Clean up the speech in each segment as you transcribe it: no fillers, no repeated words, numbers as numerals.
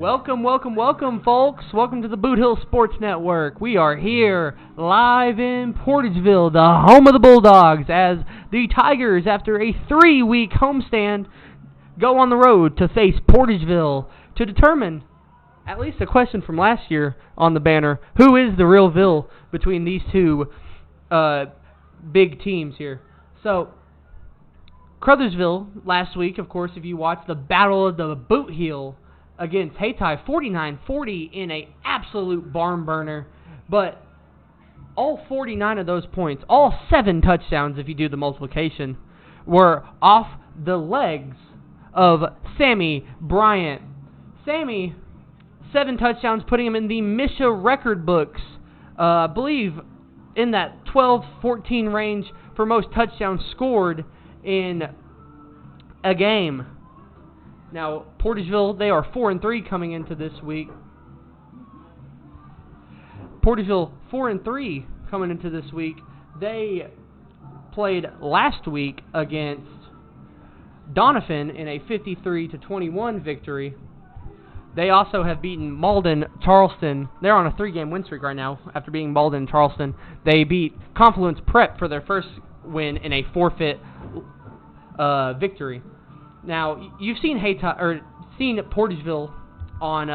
Welcome, folks. Welcome to the Boot Hill Sports Network. We are here live in Portageville, the home of the Bulldogs, as the Tigers, after a 3-week homestand, go on the road to face Portageville to determine, at least a question from last year on the banner, who is the real VILLE between these two big teams here. So, Caruthersville last week, of course, if you watched the Battle of the Boot Heel against Hayti, 49-40 in an absolute barn burner. But all 49 of those points, all 7 touchdowns if you do the multiplication, were off the legs of Sammy Bryant. Sammy, 7 touchdowns, putting him in the MSHSAA record books. I believe in that 12-14 range for most touchdowns scored in a game. Now, Portageville, they are 4-3 coming into this week. Portageville 4-3 coming into this week. They played last week against Donovan in a 53-21 victory. They also have beaten Malden Charleston. They're on a 3-game win streak right now after beating Malden Charleston. They beat Confluence Prep for their first win in a forfeit victory. Now, you've seen Portageville on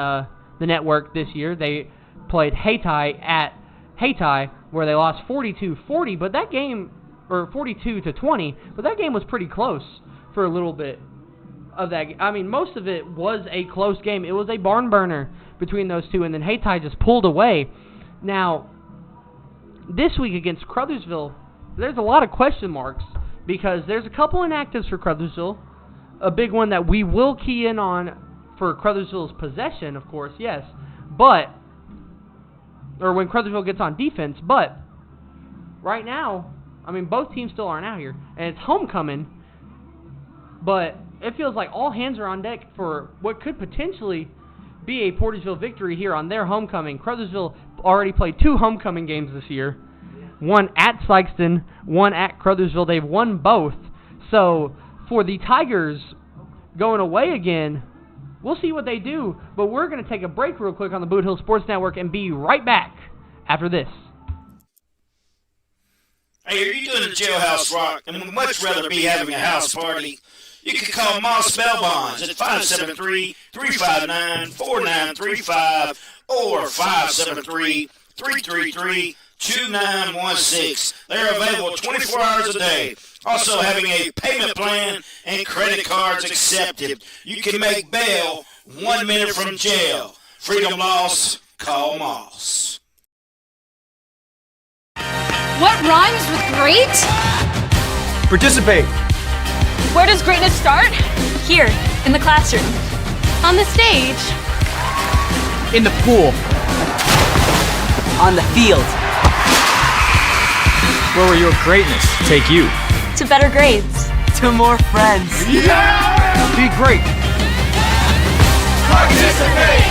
the network this year. They played Hayti at Hayti, where they lost 42-40, but that game, or 42-20, but that game was pretty close for a little bit of that. I mean, most of it was a close game. It was a barn burner between those two, and then Hayti just pulled away. Now, this week against Caruthersville, there's a lot of question marks because there's a couple inactives for Caruthersville. A big one that we will key in on for Caruthersville's possession, of course, yes. But, or when Caruthersville gets on defense, but right now, I mean, both teams still aren't out here. And it's homecoming, but it feels like all hands are on deck for what could potentially be a Portageville victory here on their homecoming. Caruthersville already played 2 homecoming games this year. One at Sykeston, one at Caruthersville. They've won both. So, for the Tigers going away again, we'll see what they do. But we're going to take a break real quick on the Boot Hill Sports Network and be right back after this. Hey, are you doing a jailhouse rock and would much rather be having a house party? You can call Moss Bell Bonds at 573-359-4935 or 573-333-2916. They're available 24 hours a day. Also having a payment plan and credit cards accepted. You can make bail 1 minute from jail. Freedom loss, call Moss. What rhymes with great? Participate. Where does greatness start? Here, in the classroom. On the stage. In the pool. On the field. Where will your greatness take you? To better grades. To more friends. Yeah! Be great. Participate!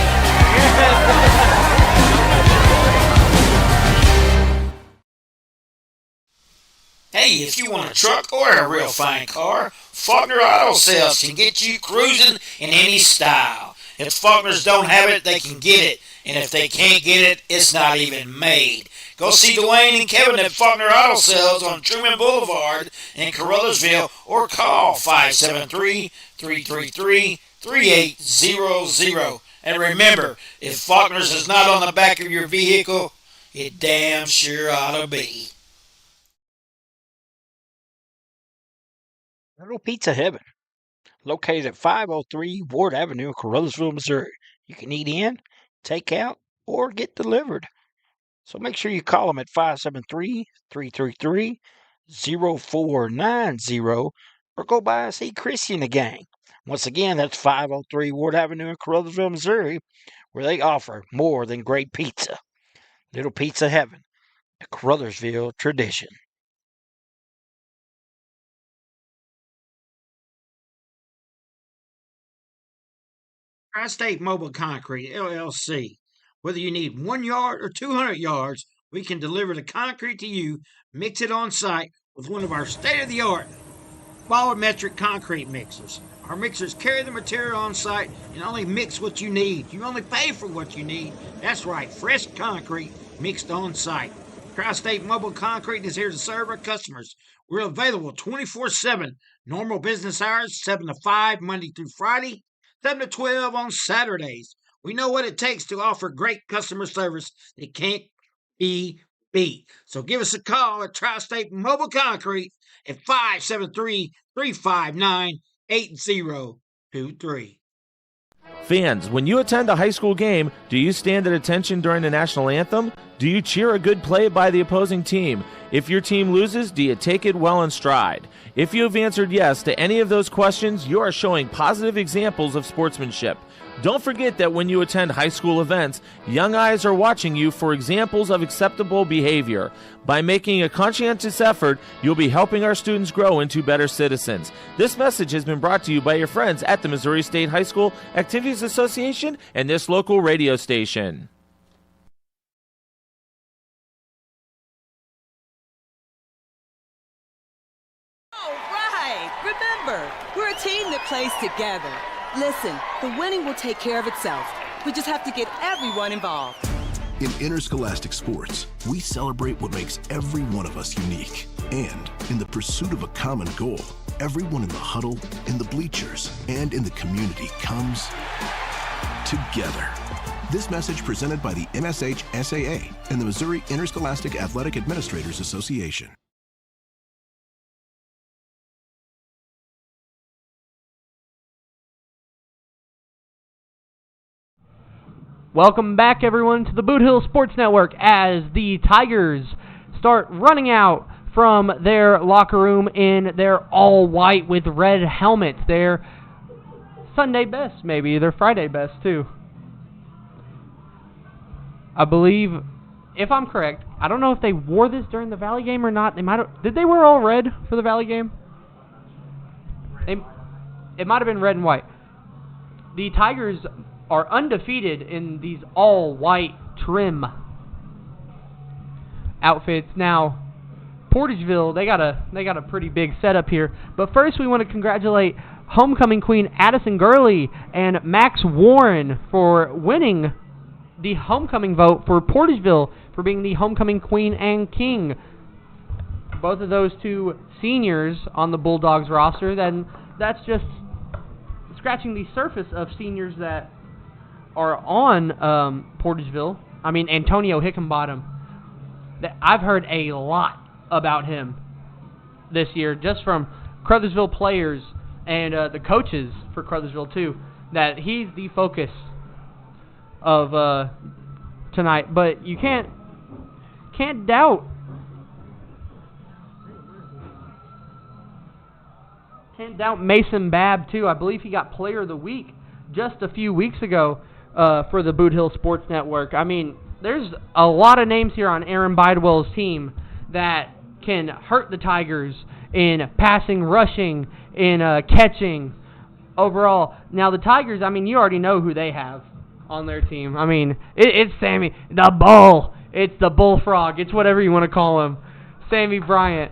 Hey, if you want a truck or a real fine car, Faulkner Auto Sales can get you cruising in any style. If Faulkners don't have it, they can get it. And if they can't get it, it's not even made. Go see Dwayne and Kevin at Faulkner Auto Sales on Truman Boulevard in Caruthersville or call 573-333-3800. And remember, if Faulkner's is not on the back of your vehicle, it damn sure ought to be. Little Pizza Heaven, located at 503 Ward Avenue in Caruthersville, Missouri. You can eat in, take out, or get delivered. So make sure you call them at 573-333-0490 or go by and see Chrissy and the gang. Once again, that's 503 Ward Avenue in Caruthersville, Missouri, where they offer more than great pizza. Little Pizza Heaven, a Caruthersville tradition. Tri-State Mobile Concrete, LLC. Whether you need 1 yard or 200 yards, we can deliver the concrete to you, mix it on site with one of our state-of-the-art volumetric concrete mixers. Our mixers carry the material on site and only mix what you need. You only pay for what you need. That's right, fresh concrete mixed on site. Tri-State Mobile Concrete is here to serve our customers. We're available 24/7. Normal business hours, 7 to 5, Monday through Friday, 7 to 12 on Saturdays. We know what it takes to offer great customer service that can't be beat. So give us a call at Tri-State Mobile Concrete at 573-359-8023. Fans, when you attend a high school game, do you stand at attention during the national anthem? Do you cheer a good play by the opposing team? If your team loses, do you take it well in stride? If you have answered yes to any of those questions, you are showing positive examples of sportsmanship. Don't forget that when you attend high school events, young eyes are watching you for examples of acceptable behavior. By making a conscientious effort, you'll be helping our students grow into better citizens. This message has been brought to you by your friends at the Missouri State High School Activities Association and this local radio station. All right! Remember, we're a team that plays together. Listen, the winning will take care of itself. We just have to get everyone involved. In interscholastic sports, we celebrate what makes every one of us unique. And in the pursuit of a common goal, everyone in the huddle, in the bleachers, and in the community comes together. This message presented by the MSHSAA and the Missouri Interscholastic Athletic Administrators Association. Welcome back, everyone, to the Boot Hill Sports Network as the Tigers start running out from their locker room in their all-white with red helmets. Their Sunday best, maybe. Their Friday best, too. I believe, if I'm correct, I don't know if they wore this during the Valley game or not. They might have. Did they wear all red for the Valley game? It might have been red and white. The Tigers are undefeated in these all-white trim outfits. Now, Portageville, they got a pretty big setup here. But first, we want to congratulate homecoming queen Addison Gurley and Max Warren for winning the homecoming vote for Portageville for being the homecoming queen and king. Both of those two seniors on the Bulldogs roster. Then that's just scratching the surface of seniors that are on Portageville. I mean, Antonio Hickenbottom. I've heard a lot about him this year, just from Caruthersville players and the coaches for Caruthersville too, that he's the focus of tonight. But you can't doubt Mason Babb too. I believe he got Player of the Week just a few weeks ago for the Boot Hill Sports Network. I mean, there's a lot of names here on Aaron Bidewell's team that can hurt the Tigers in passing, rushing, in catching, overall. Now, the Tigers, I mean, you already know who they have on their team. I mean, it's Sammy, the Bull. It's the Bullfrog. It's whatever you want to call him. Sammy Bryant.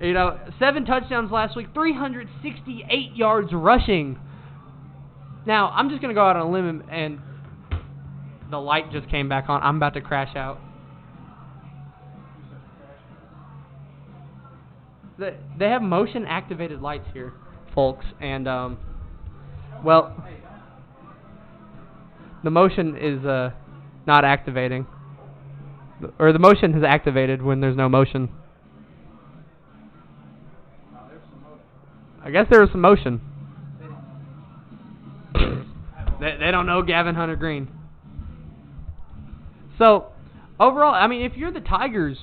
7 touchdowns last week, 368 yards rushing. Now, I'm just going to go out on a limb, and the light just came back on. I'm about to crash out. They have motion-activated lights here, folks, and, well, the motion is not activating. Or the motion is activated when there's no motion. I guess there was some motion. They don't know Gavin Hunter Green. So, overall, I mean, if you're the Tigers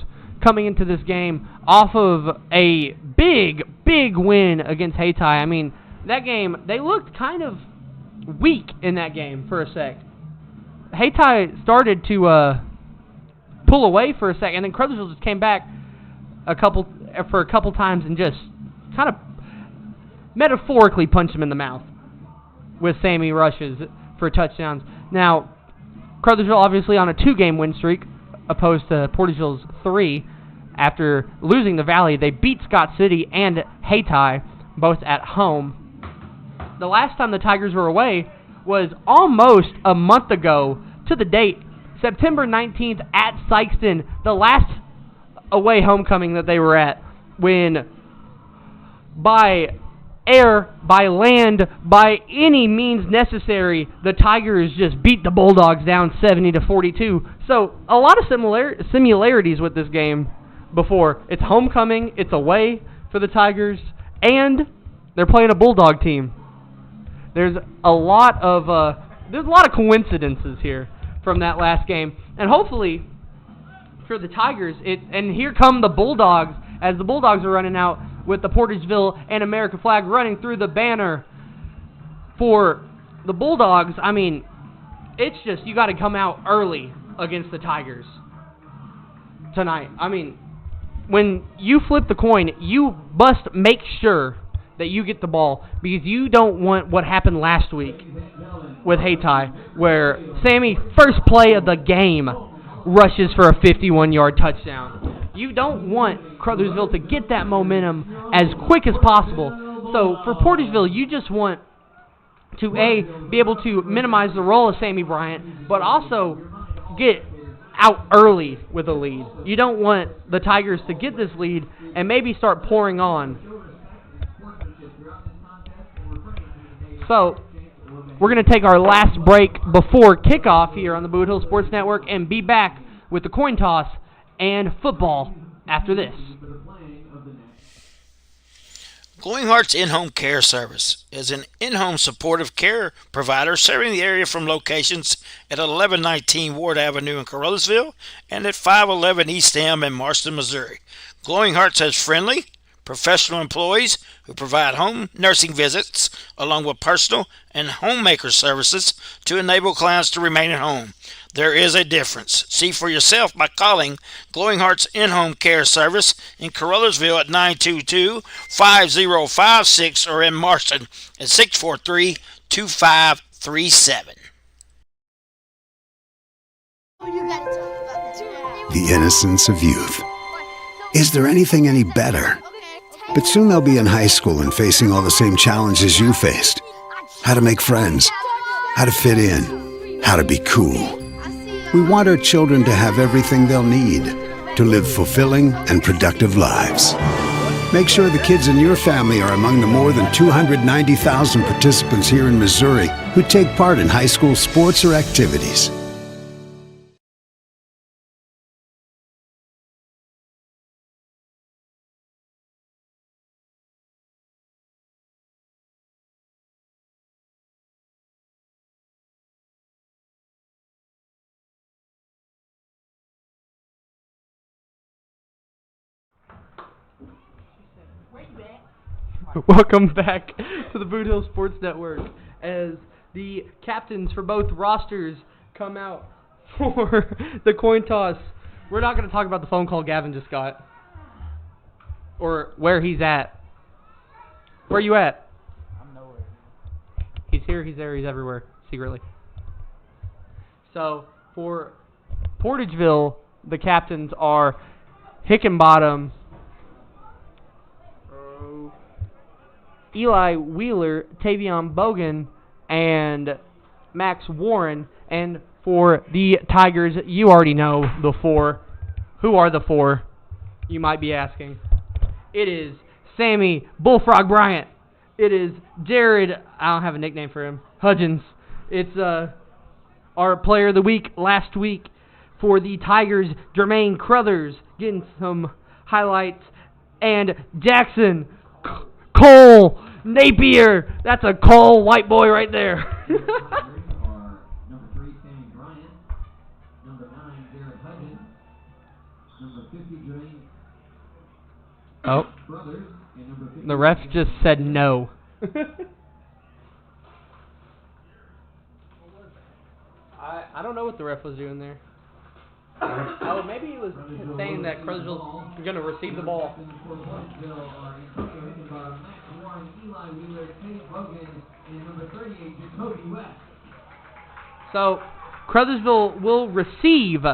coming into this game off of a big win against Hayti, I mean, that game, they looked kind of weak in that game for a sec. Hayti started to pull away for a sec, and then Caruthersville just came back for a couple times and just kind of metaphorically punched him in the mouth with Sammy rushes for touchdowns. Now, Caruthersville obviously on a 2-game win streak, opposed to Portageville's 3. After losing the Valley, they beat Scott City and Hayti, both at home. the last time the Tigers were away was almost a month ago to the date, September 19th at Sykeston, the last away homecoming that they were at, when by air, by land, by any means necessary, the Tigers just beat the Bulldogs down 70-42. So a lot of similarities with this game before. It's homecoming, it's away for the Tigers, and they're playing a Bulldog team. There's a lot of coincidences here from that last game, and hopefully for the Tigers, and here come the Bulldogs as the Bulldogs are running out with the Portageville and American flag running through the banner. For the Bulldogs, I mean, it's just you got to come out early against the Tigers tonight. I mean, when you flip the coin, you must make sure that you get the ball, because you don't want what happened last week with Hayti, where Sammy, first play of the game, rushes for a 51-yard touchdown. You don't want Caruthersville to get that momentum as quick as possible. So for Portageville, you just want to, A, be able to minimize the role of Sammy Bryant, but also get out early with a lead. You don't want the Tigers to get this lead and maybe start pouring on. So we're going to take our last break before kickoff here on the Boot Hill Sports Network and be back with the coin toss and football after this. Glowing Hearts In-Home Care Service is an in-home supportive care provider serving the area from locations at 1119 Ward Avenue in Caruthersville and at 511 East M in Marston, Missouri. Glowing Hearts has friendly, professional employees who provide home nursing visits along with personal and homemaker services to enable clients to remain at home. There is a difference. See for yourself by calling Glowing Hearts In-Home Care Service in Caruthersville at 922-5056 or in Marston at 643-2537. The innocence of youth. Is there anything any better? But soon they'll be in high school and facing all the same challenges you faced. How to make friends, how to fit in, how to be cool. We want our children to have everything they'll need to live fulfilling and productive lives. Make sure the kids in your family are among the more than 290,000 participants here in Missouri who take part in high school sports or activities. Welcome back to the Boot Hill Sports Network as the captains for both rosters come out for the coin toss. We're not going to talk about the phone call Gavin just got or where he's at. Where are you at? I'm nowhere. He's here, he's there, he's everywhere, secretly. So, for Portageville, the captains are Hickenbottom, Eli Wheeler, Tavion Bogan, and Max Warren. And for the Tigers, you already know the four. Who are the four, you might be asking? It is Sammy Bullfrog Bryant. It is Jared, I don't have a nickname for him, Hudgens. It's our player of the week last week for the Tigers, Jermaine Crothers, getting some highlights. And Jackson Cole Napier. That's a Cole white boy right there. Number 3, Sammy Bryant. Number 9, Jared Hudgens. Number 50, Jermaine Brothers. And number 50, the ref just said no. I don't know what the ref was doing there. Oh, maybe he was saying that Caruthersville's going to receive the ball. So, Caruthersville will receive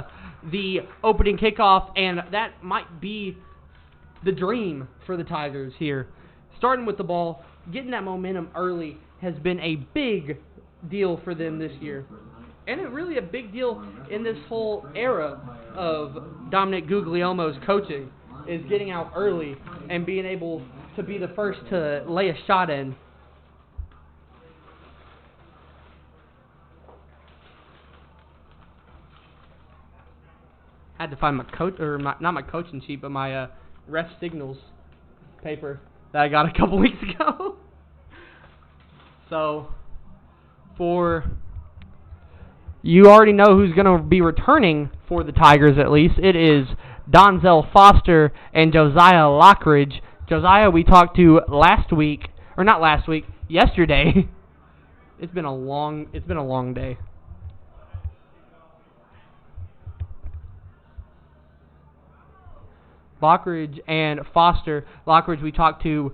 the opening kickoff, and that might be the dream for the Tigers here. Starting with the ball, getting that momentum early, has been a big deal for them this year. And really a big deal in this whole era of Dominic Guglielmo's coaching is getting out early and being able to be the first to lay a shot in. Had to find my not my coaching sheet, but my ref signals paper that I got a couple weeks ago. So, you already know who's going to be returning for the Tigers at least. It is Donzel Foster and Josiah Lockridge. Josiah we talked to yesterday. It's been a long day. Lockridge and Foster. Lockridge we talked to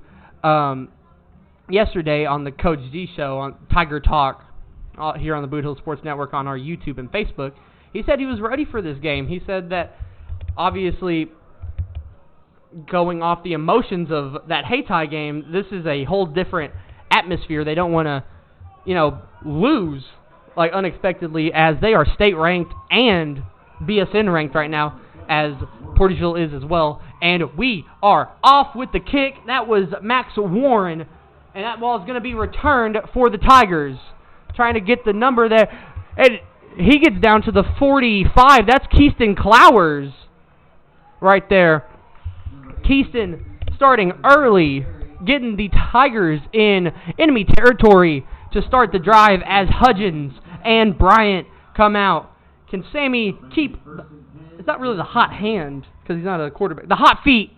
yesterday on the Coach G show on Tiger Talk here on the Boot Hill Sports Network on our YouTube and Facebook. He said he was ready for this game. He said that obviously going off the emotions of that Hayti game, this is a whole different atmosphere. They don't want to, lose like unexpectedly as they are state ranked and BSN ranked right now, as Portageville is as well. And we are off with the kick. That was Max Warren, and that ball is going to be returned for the Tigers. Trying to get the number there. And he gets down to the 45. That's Keyston Clowers right there. Keyston starting early, getting the Tigers in enemy territory to start the drive as Hudgens and Bryant come out. Can Sammy keep... It's not really the hot hand because he's not a quarterback. The hot feet.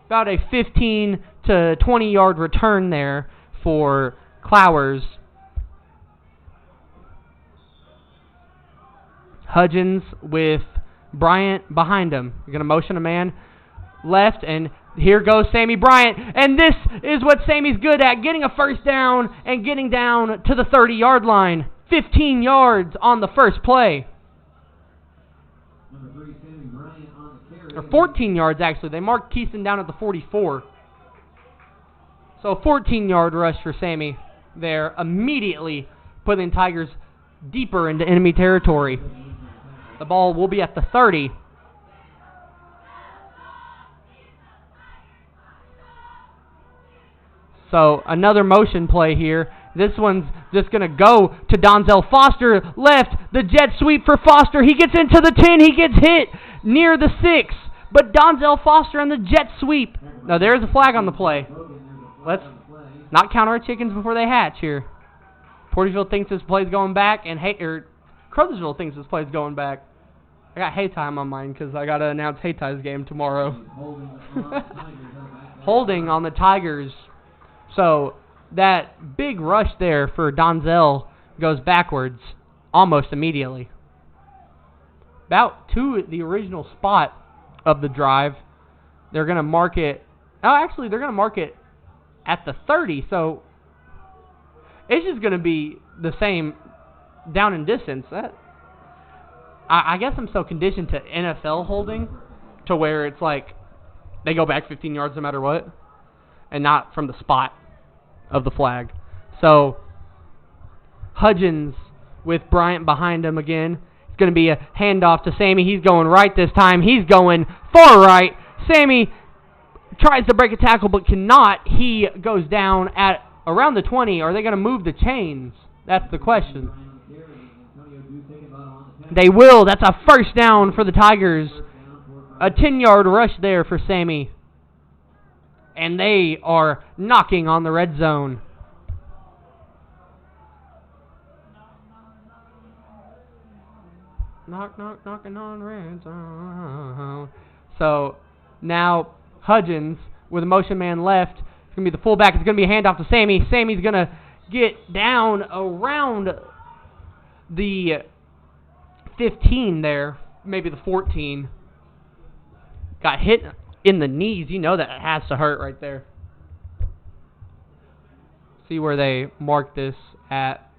About a 15 to 20 yard return there for Clowers. Hudgens with Bryant behind him. You're going to motion a man left, and here goes Sammy Bryant. And this is what Sammy's good at, getting a first down and getting down to the 30-yard line. 15 yards on the first play. Or 14 yards, actually. They marked Keyston down at the 44. So a 14-yard rush for Sammy there, immediately putting Tigers deeper into enemy territory. The ball will be at the 30. So another motion play here. This one's just going to go to Donzel Foster. Left, the jet sweep for Foster. He gets into the 10. He gets hit near the 6. But Donzel Foster on the jet sweep. Now there's a flag on the play. Let's not count our chickens before they hatch here. Portageville thinks this play's going back, and Caruthersville thinks this play's going back. I got Hayti on my mind because I got to announce Hayti's game tomorrow. Holding on the Tigers. So that big rush there for Donzel goes backwards almost immediately. About to the original spot of the drive. They're going to mark it. Oh, actually, they're going to mark it at the 30. So it's just going to be the same down in distance. I guess I'm so conditioned to NFL holding to where it's like they go back 15 yards no matter what, and not from the spot of the flag. So Hudgens with Bryant behind him again. It's going to be a handoff to Sammy. He's going right this time. He's going far right. Sammy tries to break a tackle but cannot. He goes down at around the 20. Are they going to move the chains? That's the question. They will. That's a first down for the Tigers. A 10-yard rush there for Sammy. And they are knocking on the red zone. Knock, knock, knocking on red zone. So now Hudgens with a motion man left. It's going to be the fullback. It's going to be a handoff to Sammy. Sammy's going to get down around the 15 there, maybe the 14. Got hit in the knees. You know that it has to hurt right there. See where they mark this at.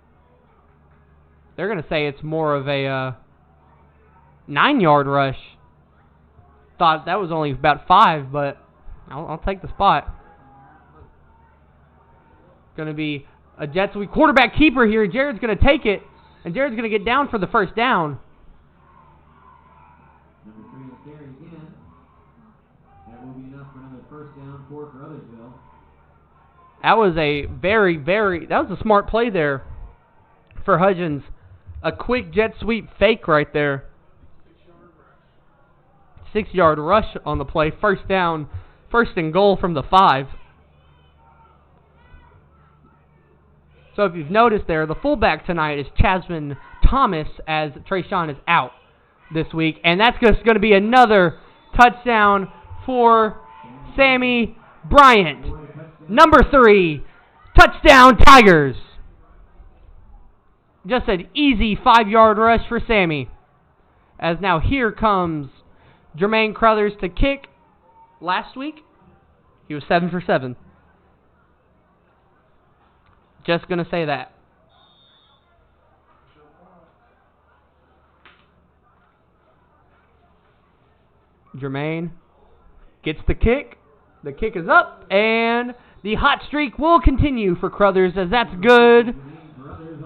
They're going to say it's more of a 9-yard rush. Thought that was only about 5, but I'll take the spot. Going to be a Jet Sweep quarterback keeper here. Jared's going to take it, and Jared's going to get down for the first down. Number 3 will carry again. That will be enough for another first down for Caruthersville. That was that was a smart play there for Hudgens. A quick jet sweep fake right there. 6-yard rush on the play. First down, first and goal from the 5. So if you've noticed there, the fullback tonight is Chasman Thomas, as Trayshawn is out this week. And that's just going to be another touchdown for Sammy Bryant. Number 3, touchdown Tigers. Just an easy 5-yard rush for Sammy. As now here comes Jermaine Crothers to kick. Last week, he was 7 for 7. Just going to say that. Jermaine gets the kick. The kick is up, and the hot streak will continue for Crothers, as that's good.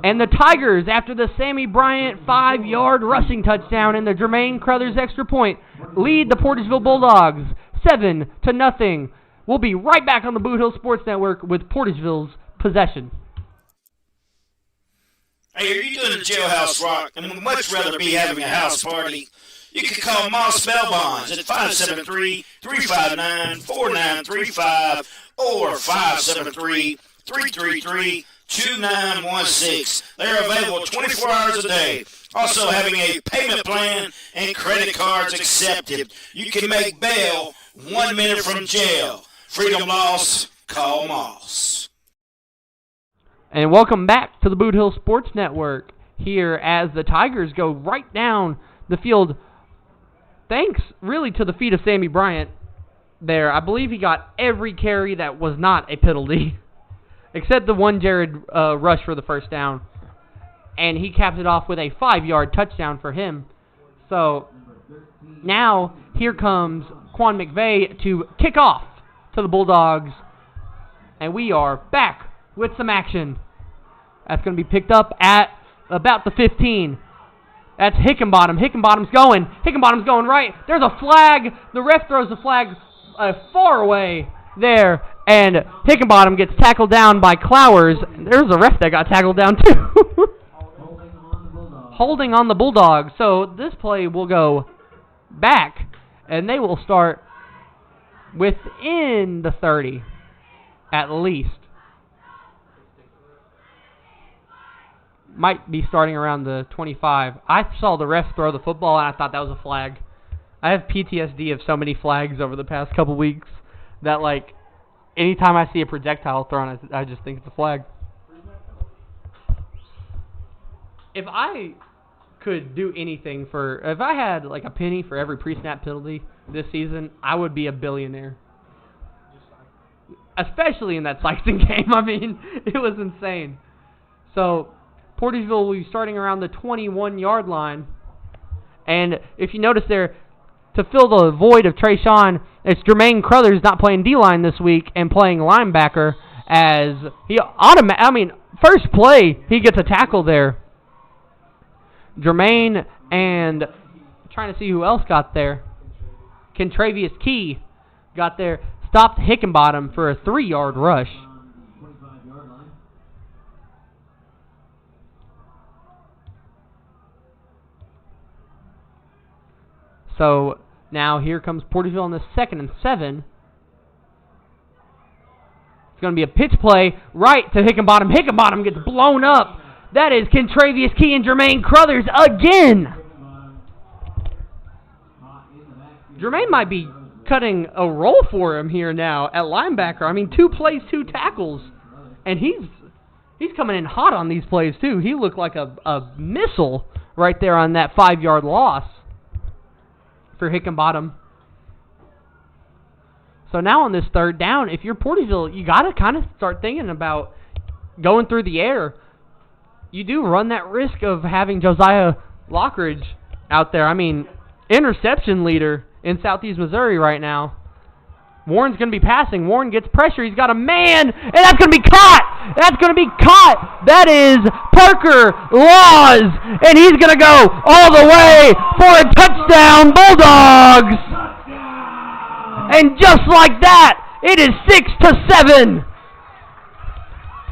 And the Tigers, after the Sammy Bryant 5-yard rushing touchdown and the Jermaine Crothers extra point, lead the Portageville Bulldogs 7-0. We'll be right back on the Boot Hill Sports Network with Portageville's possession. Hey, are you doing a jailhouse rock and would much rather be having a house party? You can call Moss Bell Bonds at 573-359-4935 or 573-333-2916. They're available 24 hours a day. Also having a payment plan and credit cards accepted. You can make bail 1 minute from jail. Freedom loss, call Moss. And welcome back to the Boot Hill Sports Network here as the Tigers go right down the field. Thanks really to the feet of Sammy Bryant there. I believe he got every carry that was not a penalty, except the one Jared rush for the first down. And he capped it off with a 5-yard touchdown for him. So now here comes Quan McVeigh to kick off to the Bulldogs. And we are back with some action. That's going to be picked up at about the 15. That's Hickenbottom. Hickenbottom's going right. There's a flag. The ref throws the flag far away there. And Hickenbottom gets tackled down by Clowers. There's a ref that got tackled down too. Holding on the Bulldogs. So this play will go back. And they will start within the 30 at least. Might be starting around the 25. I saw the ref throw the football and I thought that was a flag. I have PTSD of so many flags over the past couple weeks that, like, anytime I see a projectile thrown, I just think it's a flag. If I could do anything if I had, like, a penny for every pre-snap penalty this season, I would be a billionaire. Especially in that Sykeston game. I mean, it was insane. So Portageville will be starting around the 21-yard line. And if you notice there, to fill the void of Trayshawn, it's Jermaine Crothers not playing D-line this week and playing linebacker, as he first play, he gets a tackle there. Jermaine and trying to see who else got there. Kentravius Key got there, stopped Hickenbottom for a 3-yard rush. So now here comes Portageville on the 2nd and 7. It's going to be a pitch play right to Hickenbottom. Hickenbottom gets blown up. That is Kentravius Key and Jermaine Crothers again. Jermaine might be cutting a roll for him here now at linebacker. I mean, 2 plays, 2 tackles. And he's coming in hot on these plays too. He looked like a missile right there on that 5-yard loss for Hickenbottom. So now on this 3rd down, if you're Portageville, you got to kind of start thinking about going through the air. You do run that risk of having Josiah Lockridge out there. I mean, interception leader in Southeast Missouri right now. Warren's going to be passing. Warren gets pressure. He's got a man, and that's going to be caught. That's going to be caught. That is Parker Laws. And he's going to go all the way for a touchdown, Bulldogs. And just like that, it is 6-7.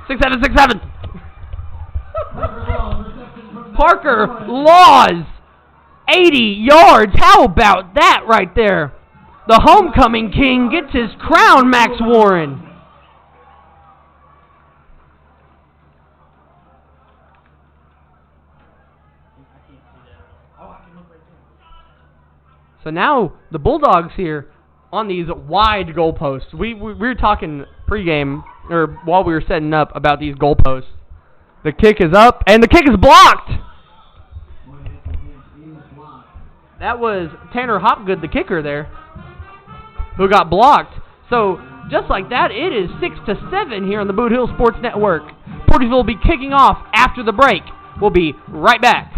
6-7, 6-7. Parker Laws, 80 yards. How about that right there? The homecoming king gets his crown, Max Warren. So now the Bulldogs here on these wide goalposts. We were talking pregame, or while we were setting up, about these goalposts. The kick is up, and the kick is blocked. That was Tanner Hopgood, the kicker there, who got blocked. So just like that, it is 6-7 here on the Boot Hill Sports Network. Portageville will be kicking off after the break. We'll be right back.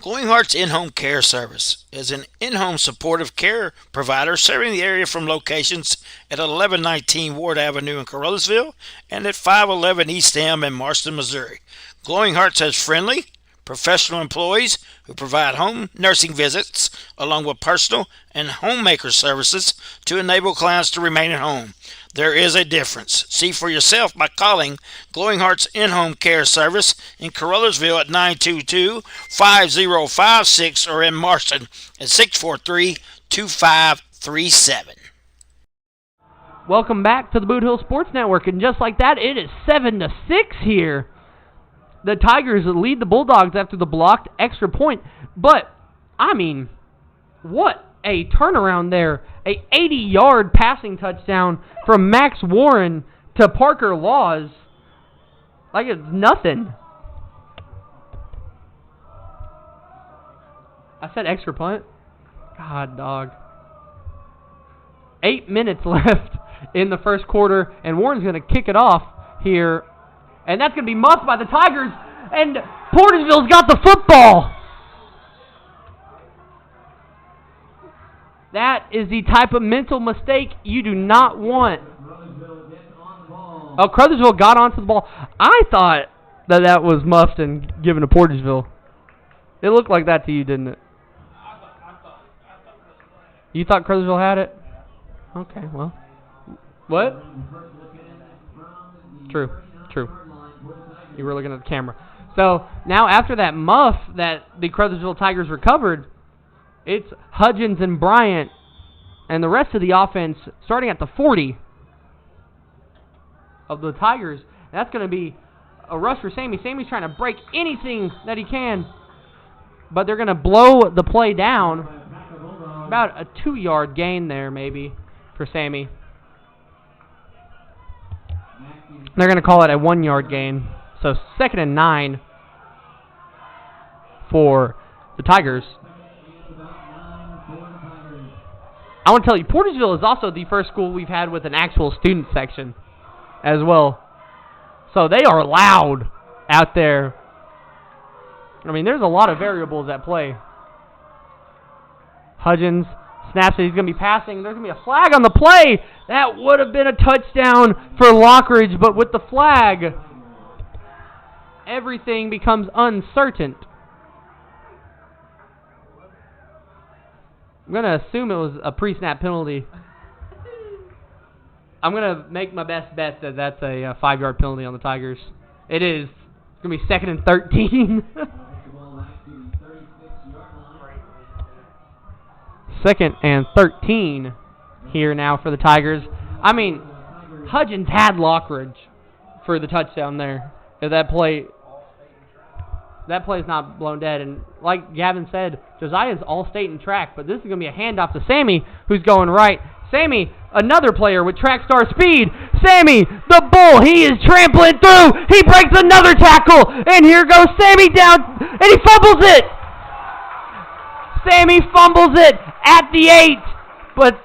Glowing Hearts In-Home Care Service is an in-home supportive care provider serving the area from locations at 1119 Ward Avenue in Caruthersville and at 511 East Elm in Marston, Missouri. Glowing Hearts has friendly, professional employees who provide home nursing visits along with personal and homemaker services to enable clients to remain at home. There is a difference. See for yourself by calling Glowing Hearts In-Home Care Service in Caruthersville at 922-5056 or in Marston at 643-2537. Welcome back to the Boot Hill Sports Network, and just like that, it is 7-6 here. The Tigers lead the Bulldogs after the blocked extra point, but, I mean, what a turnaround there. A 80-yard passing touchdown from Max Warren to Parker Laws. Like it's nothing. I said extra punt. God, dog. 8 minutes left in the first quarter, and Warren's going to kick it off here. And that's going to be muffed by the Tigers, and Portageville's got the football. That is the type of mental mistake you do not want. Oh, Caruthersville got onto the ball. I thought that was muffed and given to Portageville. It looked like that to you, didn't it? You thought Caruthersville had it? Okay, well. What? True. You were looking at the camera. So, now after that muff that the Caruthersville Tigers recovered, it's Hudgens and Bryant and the rest of the offense starting at the 40 of the Tigers. That's going to be a rush for Sammy. Sammy's trying to break anything that he can, but they're going to blow the play down. About a 2-yard gain there, maybe, for Sammy. They're going to call it a 1-yard gain. So 2nd and 9 for the Tigers. I want to tell you, Portageville is also the first school we've had with an actual student section as well. So they are loud out there. I mean, there's a lot of variables at play. Hudgens snaps it. He's going to be passing. There's going to be a flag on the play. That would have been a touchdown for Lockridge, but with the flag, everything becomes uncertain. I'm going to assume it was a pre-snap penalty. I'm going to make my best bet that that's a 5-yard penalty on the Tigers. It is. It's going to be 2nd and 13. 2nd and 13 here now for the Tigers. I mean, Hudgens had Lockridge for the touchdown there. If that play's not blown dead. And like Gavin said, Josiah's all-state in track, but this is going to be a handoff to Sammy, who's going right. Sammy, another player with track star speed. Sammy, the bull, he is trampling through. He breaks another tackle, and here goes Sammy down, and he fumbles it. Sammy fumbles it at the 8, but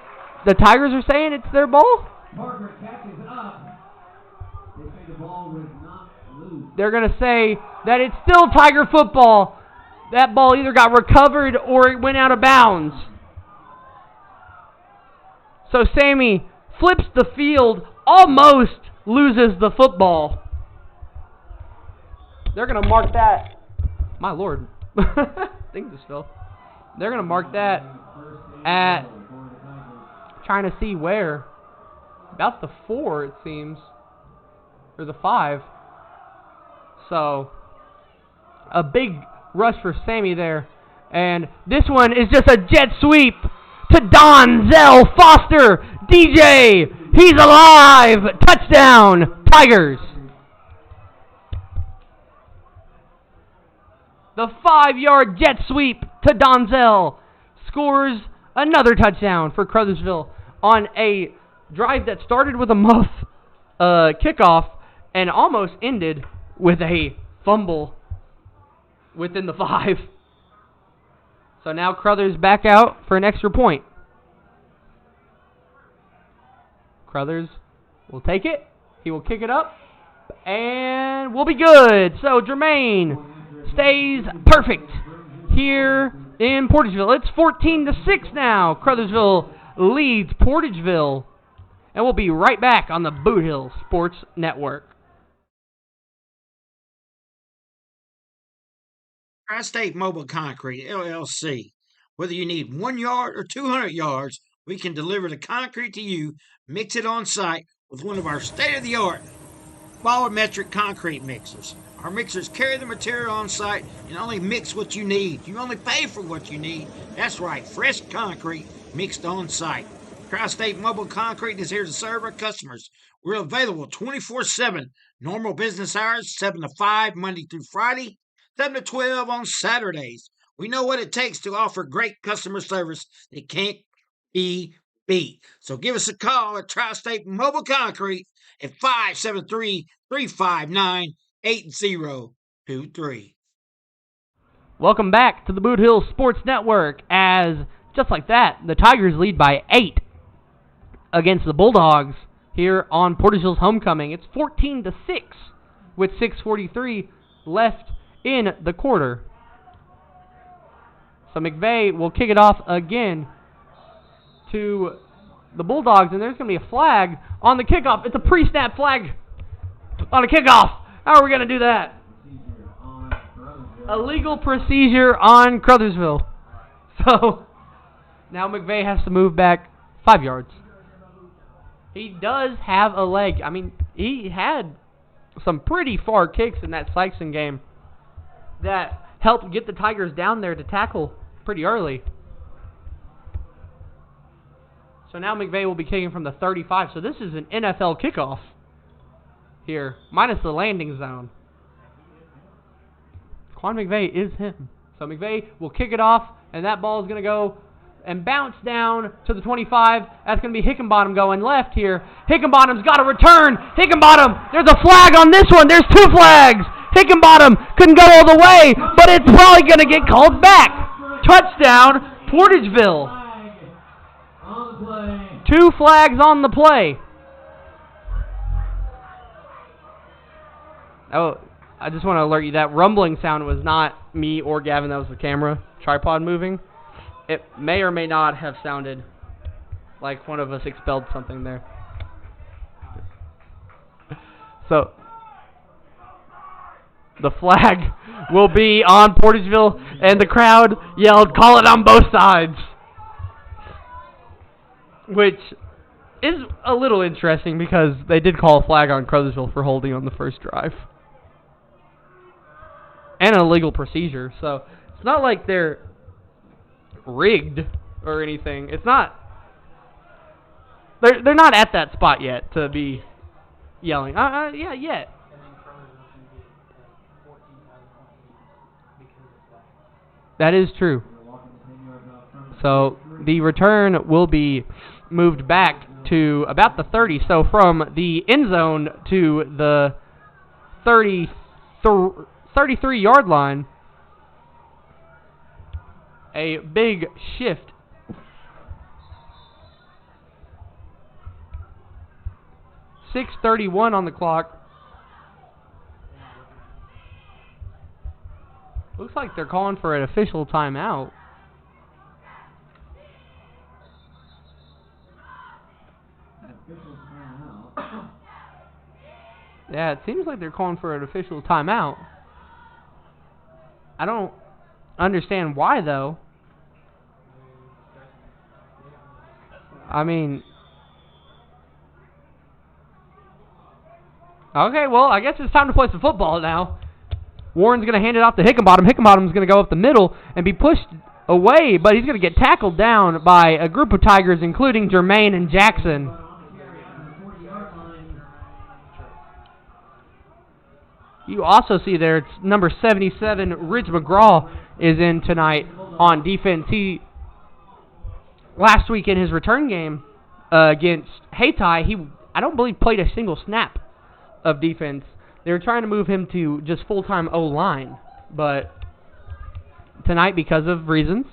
the Tigers are saying it's their ball. Parker catches up. They say the ball was not loose. They're going to say that it's still Tiger football. That ball either got recovered or it went out of bounds. So Sammy flips the field almost loses the football. They're going to mark that. My Lord. Things just fell. They're going to mark that at, trying to see where. About the 4, it seems. Or the 5. So, a big rush for Sammy there. And this one is just a jet sweep to Donzel Foster. DJ, he's alive. Touchdown, Tigers. The 5-yard jet sweep to Donzel scores another touchdown for Caruthersville on a drive that started with a muff kickoff and almost ended with a fumble within the 5. So now Caruthers back out for an extra point. Caruthers will take it. He will kick it up. And we'll be good. So Jermaine stays perfect here in Portageville. It's 14-6 now. Caruthersville leads Portageville. And we'll be right back on the Boot Hill Sports Network. Tri-State Mobile Concrete, LLC. Whether you need 1 yard or 200 yards, we can deliver the concrete to you, mix it on site with one of our state-of-the-art volumetric concrete mixers. Our mixers carry the material on site and only mix what you need. You only pay for what you need. That's right, fresh concrete mixed on site. Tri-State Mobile Concrete is here to serve our customers. We're available 24/7. Normal business hours, 7 to 5, Monday through Friday, 7 to 12 on Saturdays. We know what it takes to offer great customer service that can't be beat. So give us a call at Tri-State Mobile Concrete at 573-359-8023. Welcome back to the Boot Hill Sports Network as, just like that, the Tigers lead by 8 against the Bulldogs here on Portageville's homecoming. It's 14-6 with 6:43 left in the quarter. So McVeigh will kick it off again to the Bulldogs, and there's going to be a flag on the kickoff. It's a pre-snap flag on a kickoff. How are we going to do that? Illegal procedure on Caruthersville. So now McVeigh has to move back 5 yards. He does have a leg. I mean, he had some pretty far kicks in that Sykeston game that helped get the Tigers down there to tackle pretty early. So now McVeigh will be kicking from the 35. So this is an NFL kickoff here, minus the landing zone. Quan McVeigh is him. So McVeigh will kick it off, and that ball is going to go and bounce down to the 25. That's going to be Hickenbottom going left here. Hickenbottom's got to return. Hickenbottom, there's a flag on this one. There's 2 flags. Hickenbottom couldn't go all the way, but it's probably going to get called back. Touchdown, Portageville. 2 flags on the play. Oh, I just want to alert you that rumbling sound was not me or Gavin. That was the camera tripod moving. It may or may not have sounded like one of us expelled something there. So the flag will be on Portageville, and the crowd yelled, "Call it on both sides," which is a little interesting because they did call a flag on Caruthersville for holding on the first drive. And an illegal procedure, so it's not like they're rigged or anything. It's not. They're not at that spot yet to be yelling. Yeah, yet. That is true. So the return will be moved back to about the 30. So from the end zone to the 33-yard line. A big shift. .6:31 on the clock. Looks like they're calling for an official timeout. Yeah, it seems like they're calling for an official timeout. I don't understand why, though. I mean... Okay, well, I guess it's time to play some football now. Warren's going to hand it off to Hickenbottom. Hickenbottom's going to go up the middle and be pushed away, but he's going to get tackled down by a group of Tigers, including Jermaine and Jackson. You also see there, it's number 77, Ridge McGraw, is in tonight on defense. He, last week in his return game against Hayti, I don't believe played a single snap of defense. They were trying to move him to just full-time O-line, but tonight, because of reasons,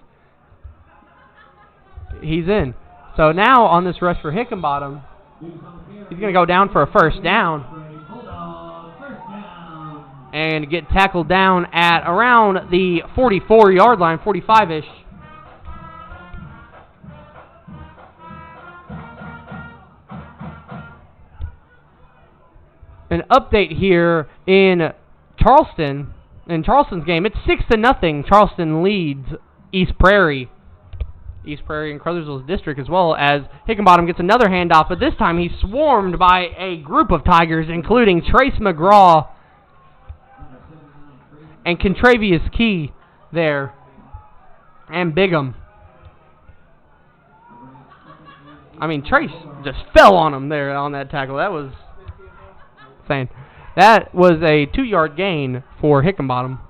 he's in. So now on this rush for Hickenbottom, he's going to go down for a first down and get tackled down at around the 44-yard line, 45-ish. An update here in Charleston. In Charleston's game, it's 6-0. Charleston leads East Prairie. East Prairie and Caruthersville's district, as well as Hickenbottom gets another handoff, but this time he's swarmed by a group of Tigers, including Trace McGraw and Contravious Key there, and Bigham. I mean, Trace just fell on him there on that tackle. That was insane. That was a 2-yard gain for Hickenbottom.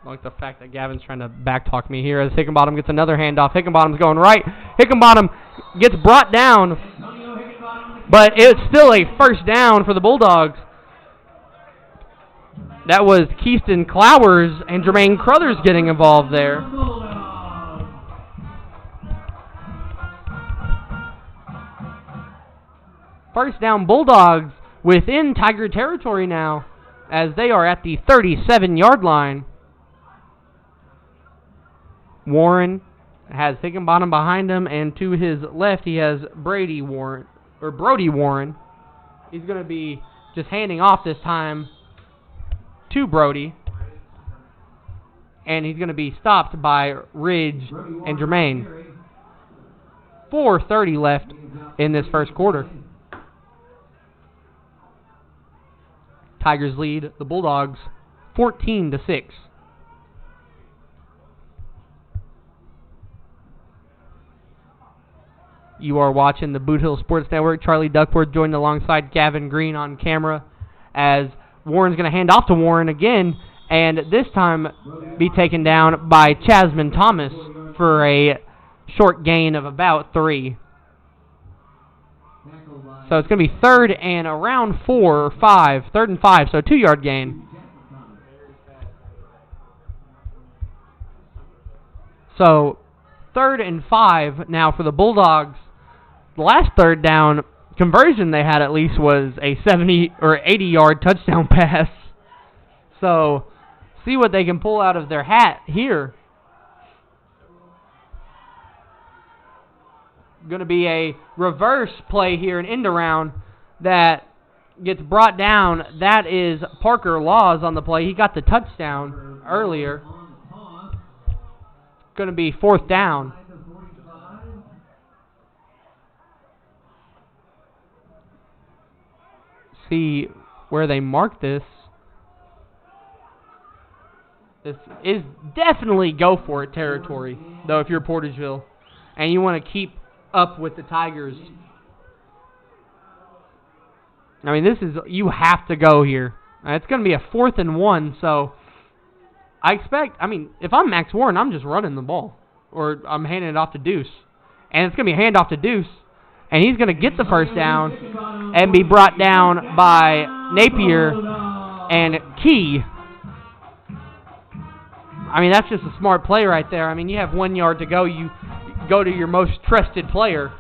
I like the fact that Gavin's trying to backtalk me here as Hickenbottom gets another handoff. Hickenbottom's going right. Hickenbottom gets brought down, but it's still a first down for the Bulldogs. That was Keyston Clowers and Jermaine Crothers getting involved there. First down Bulldogs within Tiger territory now, as they are at the 37-yard line. Warren has Hickenbottom behind him, and to his left he has Brody Warren. He's going to be just handing off this time to Brody, and he's going to be stopped by Ridge and Jermaine. 4:30 left in this first quarter. Tigers lead the Bulldogs 14-6. You are watching the Boot Hill Sports Network. Charlie Duckworth joined alongside Gavin Green on camera as Warren's going to hand off to Warren again, and this time be taken down by Chasman Thomas for a short gain of about 3. So it's going to be third and around 4 or 5. 3rd and 5, so 2-yard gain. So 3rd and 5 now for the Bulldogs. The last third down conversion they had at least was a 70 or 80-yard touchdown pass. So see what they can pull out of their hat here. Going to be a reverse play here, an end around that gets brought down. That is Parker Laws on the play. He got the touchdown earlier. Going to be 4th down. See where they mark this. This is definitely go for it territory, though, if you're Portageville and you want to keep up with the Tigers. I mean, this is, you have to go here. It's going to be a 4th and 1, so I expect, I mean, if I'm Max Warren, I'm just running the ball, or I'm handing it off to Deuce. And it's going to be a handoff to Deuce, and he's going to get the first down and be brought down by Napier and Key. I mean, that's just a smart play right there. I mean, you have 1 yard to go. You go to your most trusted player.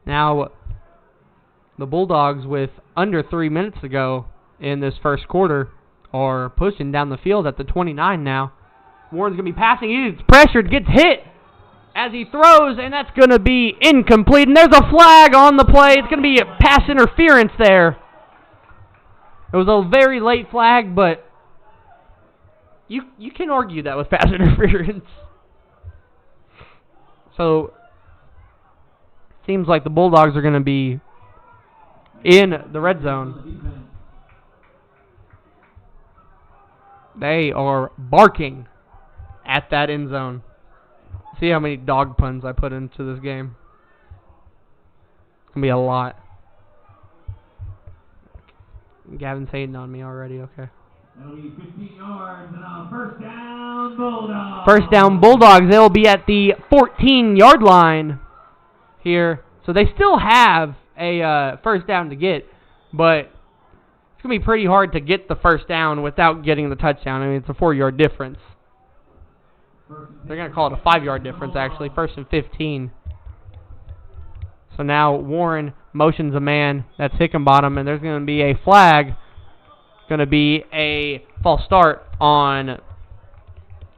Now, the Bulldogs, with under 3 minutes to go in this first quarter, are pushing down the field at the 29 now. Warren's going to be passing. He's pressured, gets hit as he throws, and that's going to be incomplete. And there's a flag on the play. It's going to be a pass interference there. It was a very late flag, but you can argue that was pass interference. So, seems like the Bulldogs are going to be in the red zone. They are barking at that end zone. See how many dog puns I put into this game. It's going to be a lot. Gavin's hating on me already, okay. That'll be 15 yards and a first down Bulldogs. First down Bulldogs. They'll be at the 14-yard line here. So they still have a first down to get, but it's going to be pretty hard to get the first down without getting the touchdown. I mean, it's a 4-yard difference. They're going to call it a 5-yard difference, actually. First and 15. So now Warren motions a man. That's Hickenbottom, and there's going to be a flag. Going to be a false start on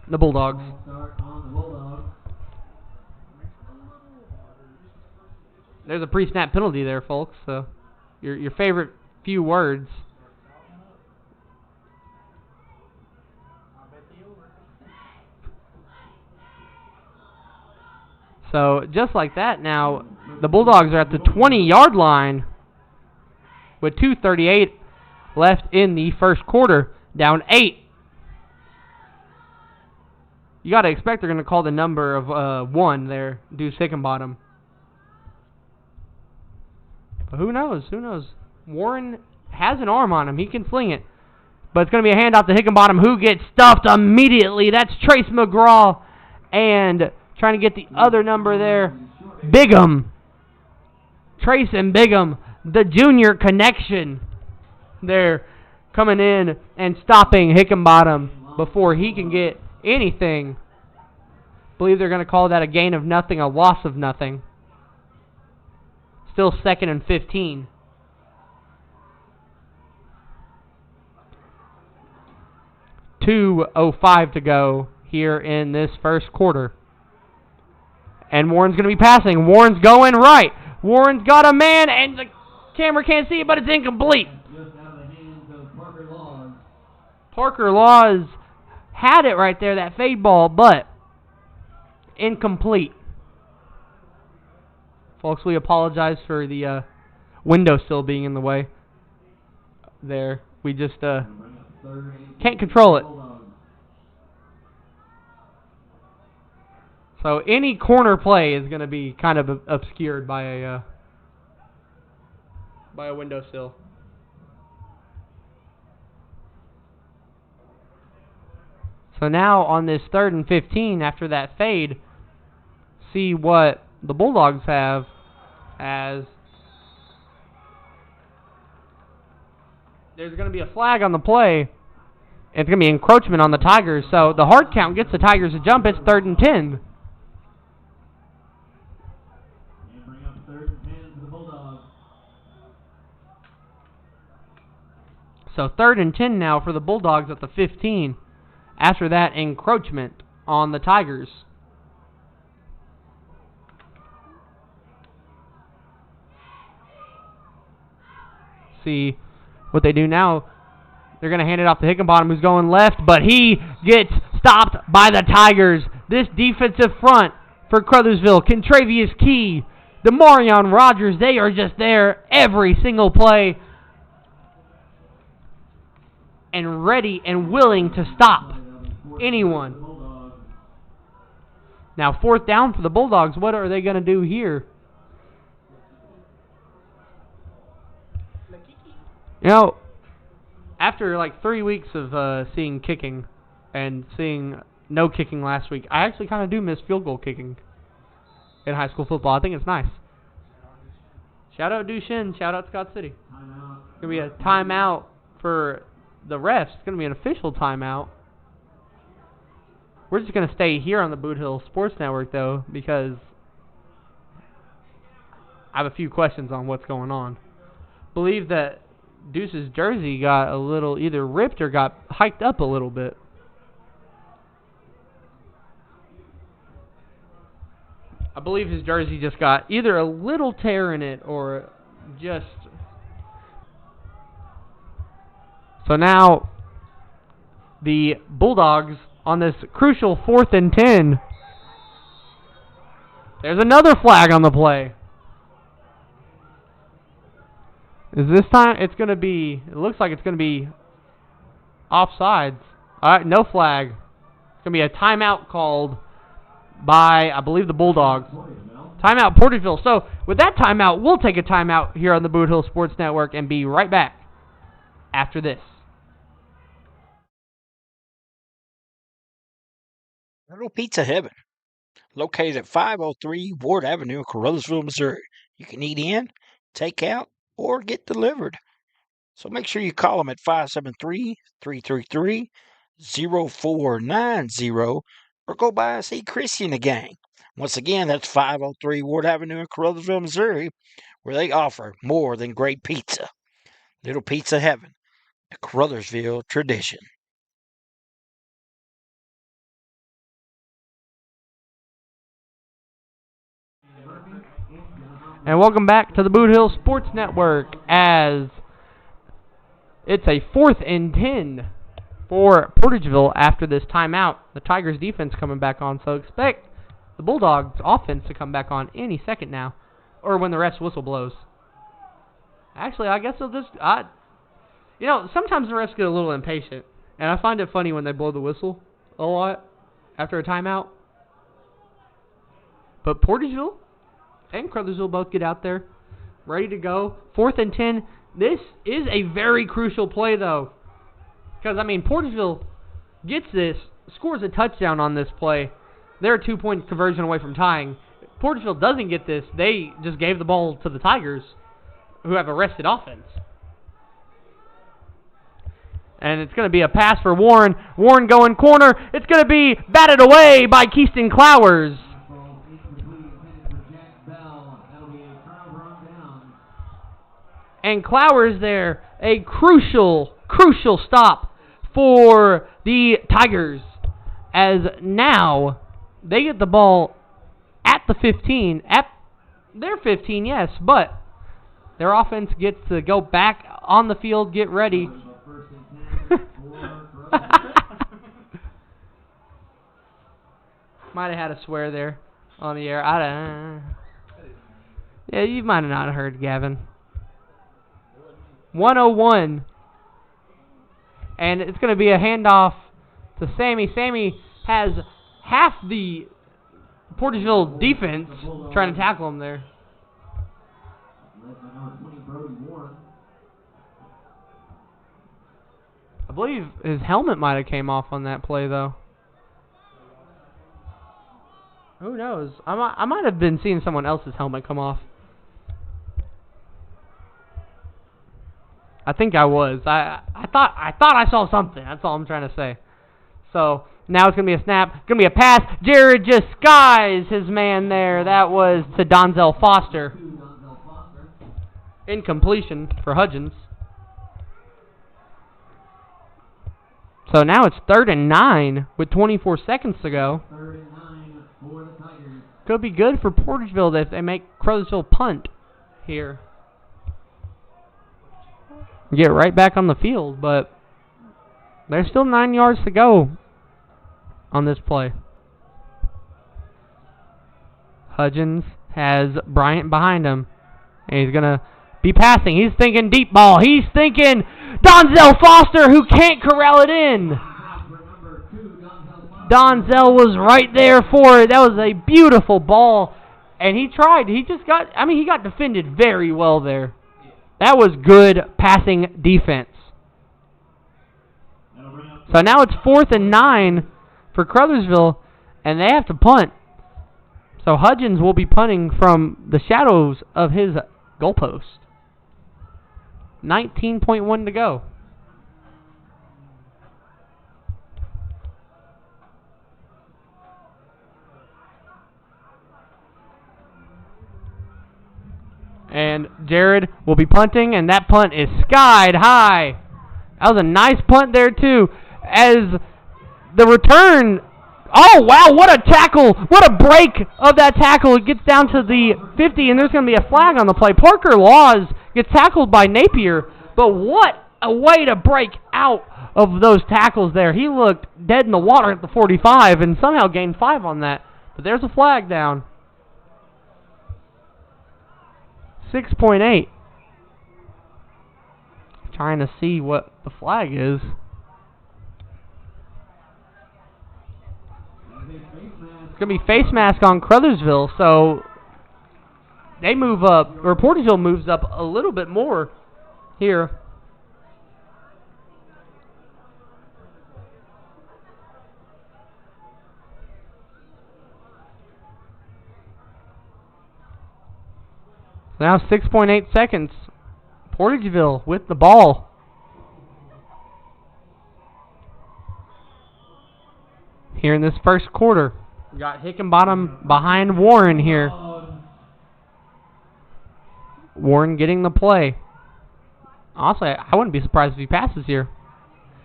the Bulldogs. There's a pre-snap penalty there, folks. So your favorite few words. So just like that, now the Bulldogs are at the 20-yard line with 2:38 left in the first quarter, down 8. You got to expect they're going to call the number of 1 there, Deuce Hickenbottom. But who knows? Who knows? Warren has an arm on him. He can fling it. But it's going to be a handoff to Hickenbottom, who gets stuffed immediately. That's Trace McGraw. And trying to get the other number there, Bigham. Trace and Bigham, the junior connection. They're coming in and stopping Hickenbottom before he can get anything. I believe they're going to call that a gain of nothing, a loss of nothing. Still 2nd and 15. .205 to go here in this first quarter. And Warren's going to be passing. Warren's going right. Warren's got a man, and the camera can't see it, but it's incomplete. Just out of the hands of Parker Laws. Parker Laws had it right there, that fade ball, but incomplete. Folks, we apologize for the windowsill being in the way there. We just can't control it. So any corner play is going to be kind of obscured by a windowsill. So now on this 3rd and 15, after that fade, see what the Bulldogs have as there's going to be a flag on the play. It's going to be encroachment on the Tigers. So the hard count gets the Tigers a jump. It's 3rd and 10. So 3rd and 10 now for the Bulldogs at the 15. After that, encroachment on the Tigers. See what they do now. They're going to hand it off to Hickenbottom, who's going left, but he gets stopped by the Tigers. This defensive front for Caruthersville, Contravious Key, Demarion Rogers, they are just there every single play and ready and willing to stop anyone. Now 4th down for the Bulldogs. What are they going to do here? You know, after like 3 weeks of seeing kicking and seeing no kicking last week, I actually kind of do miss field goal kicking in high school football. I think it's nice. Shout out Duchenne. Shout out Scott City. It's going to be a timeout for the refs. It's going to be an official timeout. We're just going to stay here on the Boot Hill Sports Network, though, because I have a few questions on what's going on. believe that Deuce's jersey got a little either ripped or got hiked up a little bit. I believe his jersey just got either a little tear in it or just... So now the Bulldogs on this crucial 4th and 10. There's another flag on the play. Is this time it's going to be... It looks like it's going to be offsides. All right, no flag. It's going to be a timeout called by, I believe, the Bulldogs. Timeout, Portageville. So, with that timeout, we'll take a timeout here on the Boot Hill Sports Network and be right back after this. Little Pizza Heaven, located at 503 Ward Avenue in Caruthersville, Missouri. You can eat in, take out, or get delivered. So make sure you call them at 573-333-0490 or go by and see Chrissy and the gang. Once again, that's 503 Ward Avenue in Caruthersville, Missouri, where they offer more than great pizza. Little Pizza Heaven, a Caruthersville tradition. And welcome back to the Boot Hill Sports Network as it's a 4th and 10 for Portageville after this timeout. The Tigers defense coming back on, so expect the Bulldogs offense to come back on any second now, or when the ref's whistle blows. Actually, I guess they'll just... sometimes the refs get a little impatient, and I find it funny when they blow the whistle a lot after a timeout. But Portageville and Caruthersville both get out there, ready to go. 4th and 10. This is a very crucial play, though. Because, Portageville gets this, scores a touchdown on this play. They're a 2-point conversion away from tying. Portageville doesn't get this. They just gave the ball to the Tigers, who have arrested offense. And it's going to be a pass for Warren. Warren going corner. It's going to be batted away by Keyston Clowers. And Clowers there, a crucial stop for the Tigers. As now they get the ball at the 15. At their 15, yes, but their offense gets to go back on the field, get ready. Might have had a swear there on the air. Yeah, you might have not heard, Gavin. 101. And it's going to be a handoff to Sammy. Sammy has half the Portageville defense trying to tackle him there. I believe his helmet might have came off on that play, though. Who knows? I might have been seeing someone else's helmet come off. I think I was. I thought I saw something. That's all I'm trying to say. So now it's gonna be a snap. Gonna be a pass. Jared just skies his man there. That was to Donzel Foster. Incompletion for Hudgens. So now it's 3rd and 9 with 24 seconds to go. 3rd and 9 for the Tigers. Could be good for Portageville if they make Caruthersville punt here. Get right back on the field, but there's still 9 yards to go on this play. Hudgens has Bryant behind him, and he's going to be passing. He's thinking deep ball. He's thinking Donzel Foster, who can't corral it in. Donzel was right there for it. That was a beautiful ball, and he tried. He got defended very well there. That was good passing defense. So now it's 4th and 9 for Caruthersville, and they have to punt. So Hudgens will be punting from the shadows of his goalpost. 19.1 to go. And Jared will be punting, and that punt is skied high. That was a nice punt there, too. As the return, oh, wow, what a tackle. What a break of that tackle. It gets down to the 50, and there's going to be a flag on the play. Parker Laws gets tackled by Napier, but what a way to break out of those tackles there. He looked dead in the water at the 45 and somehow gained 5 on that. But there's a flag down. 6.8. Trying to see what the flag is. It's going to be face mask on Caruthersville, so they move up, or Portageville moves up a little bit more here. Now 6.8 seconds. Portageville with the ball. Here in this first quarter. We got Hickenbottom behind Warren here. Warren getting the play. Honestly, I wouldn't be surprised if he passes here.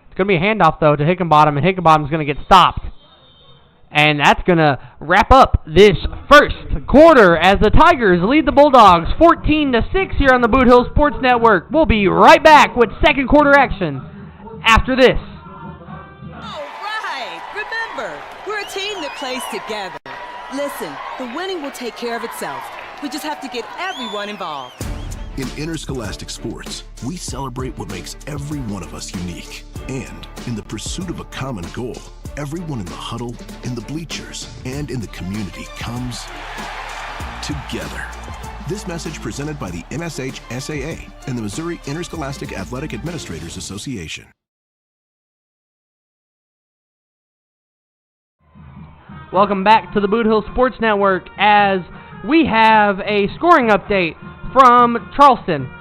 It's going to be a handoff, though, to Hickenbottom, and Hickenbottom's going to get stopped. And that's going to wrap up this first quarter as the Tigers lead the Bulldogs 14-6 here on the Boot Hill Sports Network. We'll be right back with second quarter action after this. All right. Remember, we're a team that plays together. Listen, the winning will take care of itself. We just have to get everyone involved. In interscholastic sports, we celebrate what makes every one of us unique. And in the pursuit of a common goal, everyone in the huddle, in the bleachers, and in the community comes together. This message presented by the MSHSAA and the Missouri Interscholastic Athletic Administrators Association. Welcome back to the Boot Hill Sports Network as we have a scoring update from Charleston.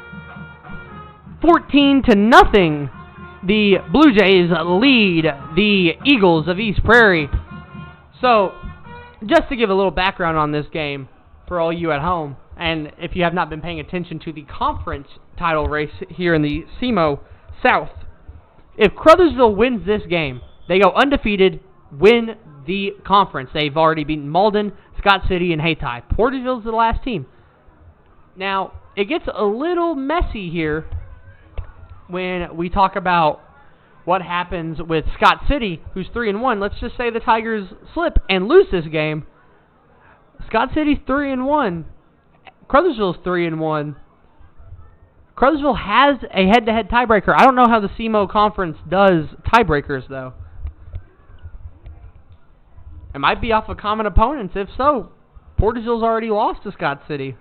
14-0. The Blue Jays lead the Eagles of East Prairie. So, just to give a little background on this game for all you at home, and if you have not been paying attention to the conference title race here in the SEMO South, if Caruthersville wins this game, they go undefeated, win the conference. They've already beaten Malden, Scott City, and Hayti. Portageville's the last team. Now, it gets a little messy here when we talk about what happens with Scott City, who's 3-1. Let's just say the Tigers slip and lose this game. Scott City's 3-1. Caruthersville's 3-1. Caruthersville has a head-to-head tiebreaker. I don't know how the SEMO conference does tiebreakers, though. It might be off of common opponents. If so, Portageville's already lost to Scott City.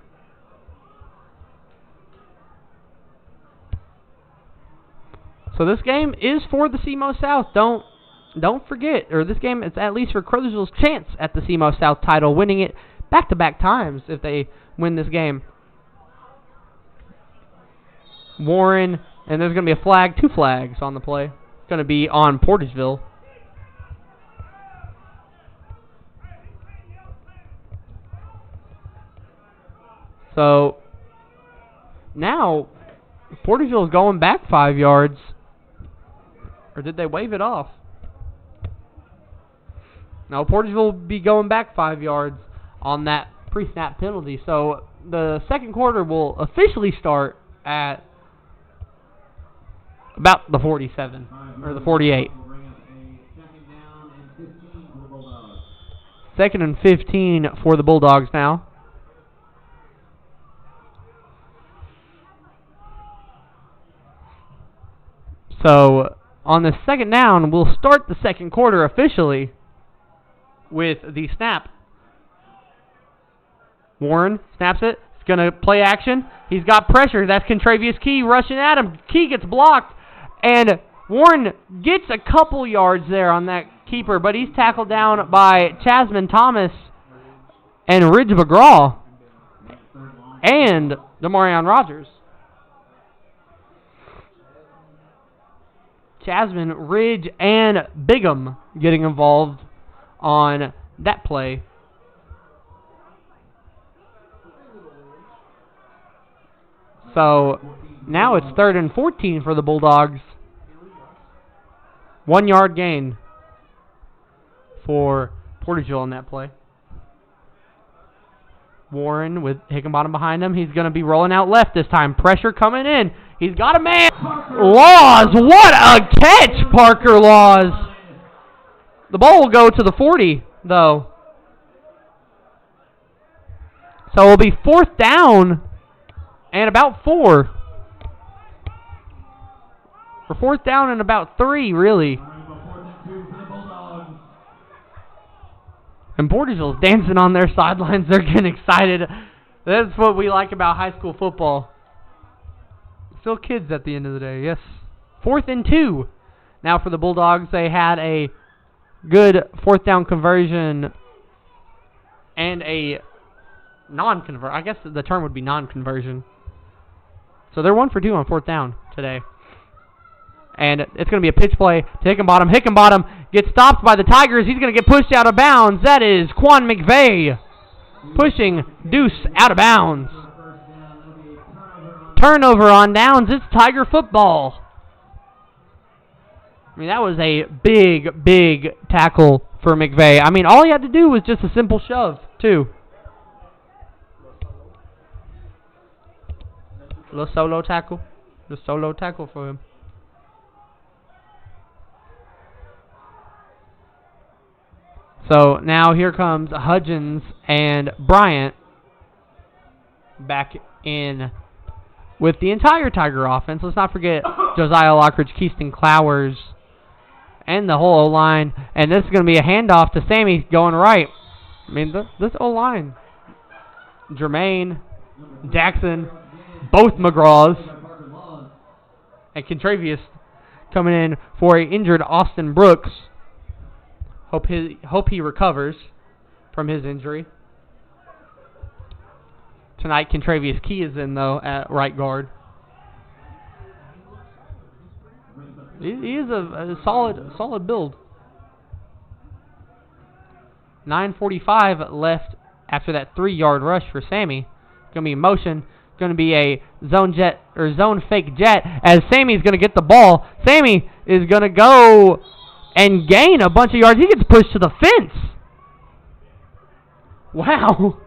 So this game is for the SEMO South. Don't forget, or this game is at least for Caruthersville's chance at the SEMO South title, winning it back-to-back times if they win this game. Warren, and there's going to be a flag, 2 flags on the play. It's going to be on Portageville. So now Portageville is going back 5 yards. Or did they wave it off? No, Portageville will be going back 5 yards on that pre-snap penalty. So the second quarter will officially start at about the 47 or the 48. Second and 15 for the Bulldogs now. So on the second down, we'll start the second quarter officially with the snap. Warren snaps it. He's going to play action. He's got pressure. That's Contravious Key rushing at him. Key gets blocked, and Warren gets a couple yards there on that keeper, but he's tackled down by Chasman Thomas and Ridge McGraw and Demarion Rogers. Chasman, Ridge, and Bigham getting involved on that play. So now it's 3rd and 14 for the Bulldogs. 1 yard gain for Portageville on that play. Warren with Hickenbottom behind him. He's going to be rolling out left this time. Pressure coming in. He's got a man. Laws, what a catch, Parker Laws. The ball will go to the 40, though. So it'll be 4th down and about 4. For 4th down and about 3, really. And Portageville's dancing on their sidelines. They're getting excited. That's what we like about high school football. Still kids at the end of the day, yes. 4th and 2. Now for the Bulldogs, they had a good 4th down conversion and a non-convert. I guess the term would be non-conversion. So they're 1 for 2 on 4th down today. And it's going to be a pitch play to Hickenbottom. Hickenbottom gets stopped by the Tigers. He's going to get pushed out of bounds. That is Quan McVeigh pushing Deuce out of bounds. Turnover on downs. It's Tiger football. I mean, that was a big, big tackle for McVeigh. I mean, all he had to do was just a simple shove, too. A little solo tackle. The solo tackle for him. So now here comes Hudgens and Bryant back in with the entire Tiger offense. Let's not forget Josiah Lockridge, Keaston Clowers, and the whole O-line. And this is going to be a handoff to Sammy going right. I mean, this O-line. Jermaine, Jackson, both McGraws, and Contravius coming in for an injured Austin Brooks. Hope he recovers from his injury. Tonight, Contravius Key is in, though, at right guard. He is a solid build. 9:45 left after that 3-yard rush for Sammy. Going to be in motion. Going to be a zone jet or zone fake jet as Sammy's going to get the ball. Sammy is going to go and gain a bunch of yards. He gets pushed to the fence. Wow.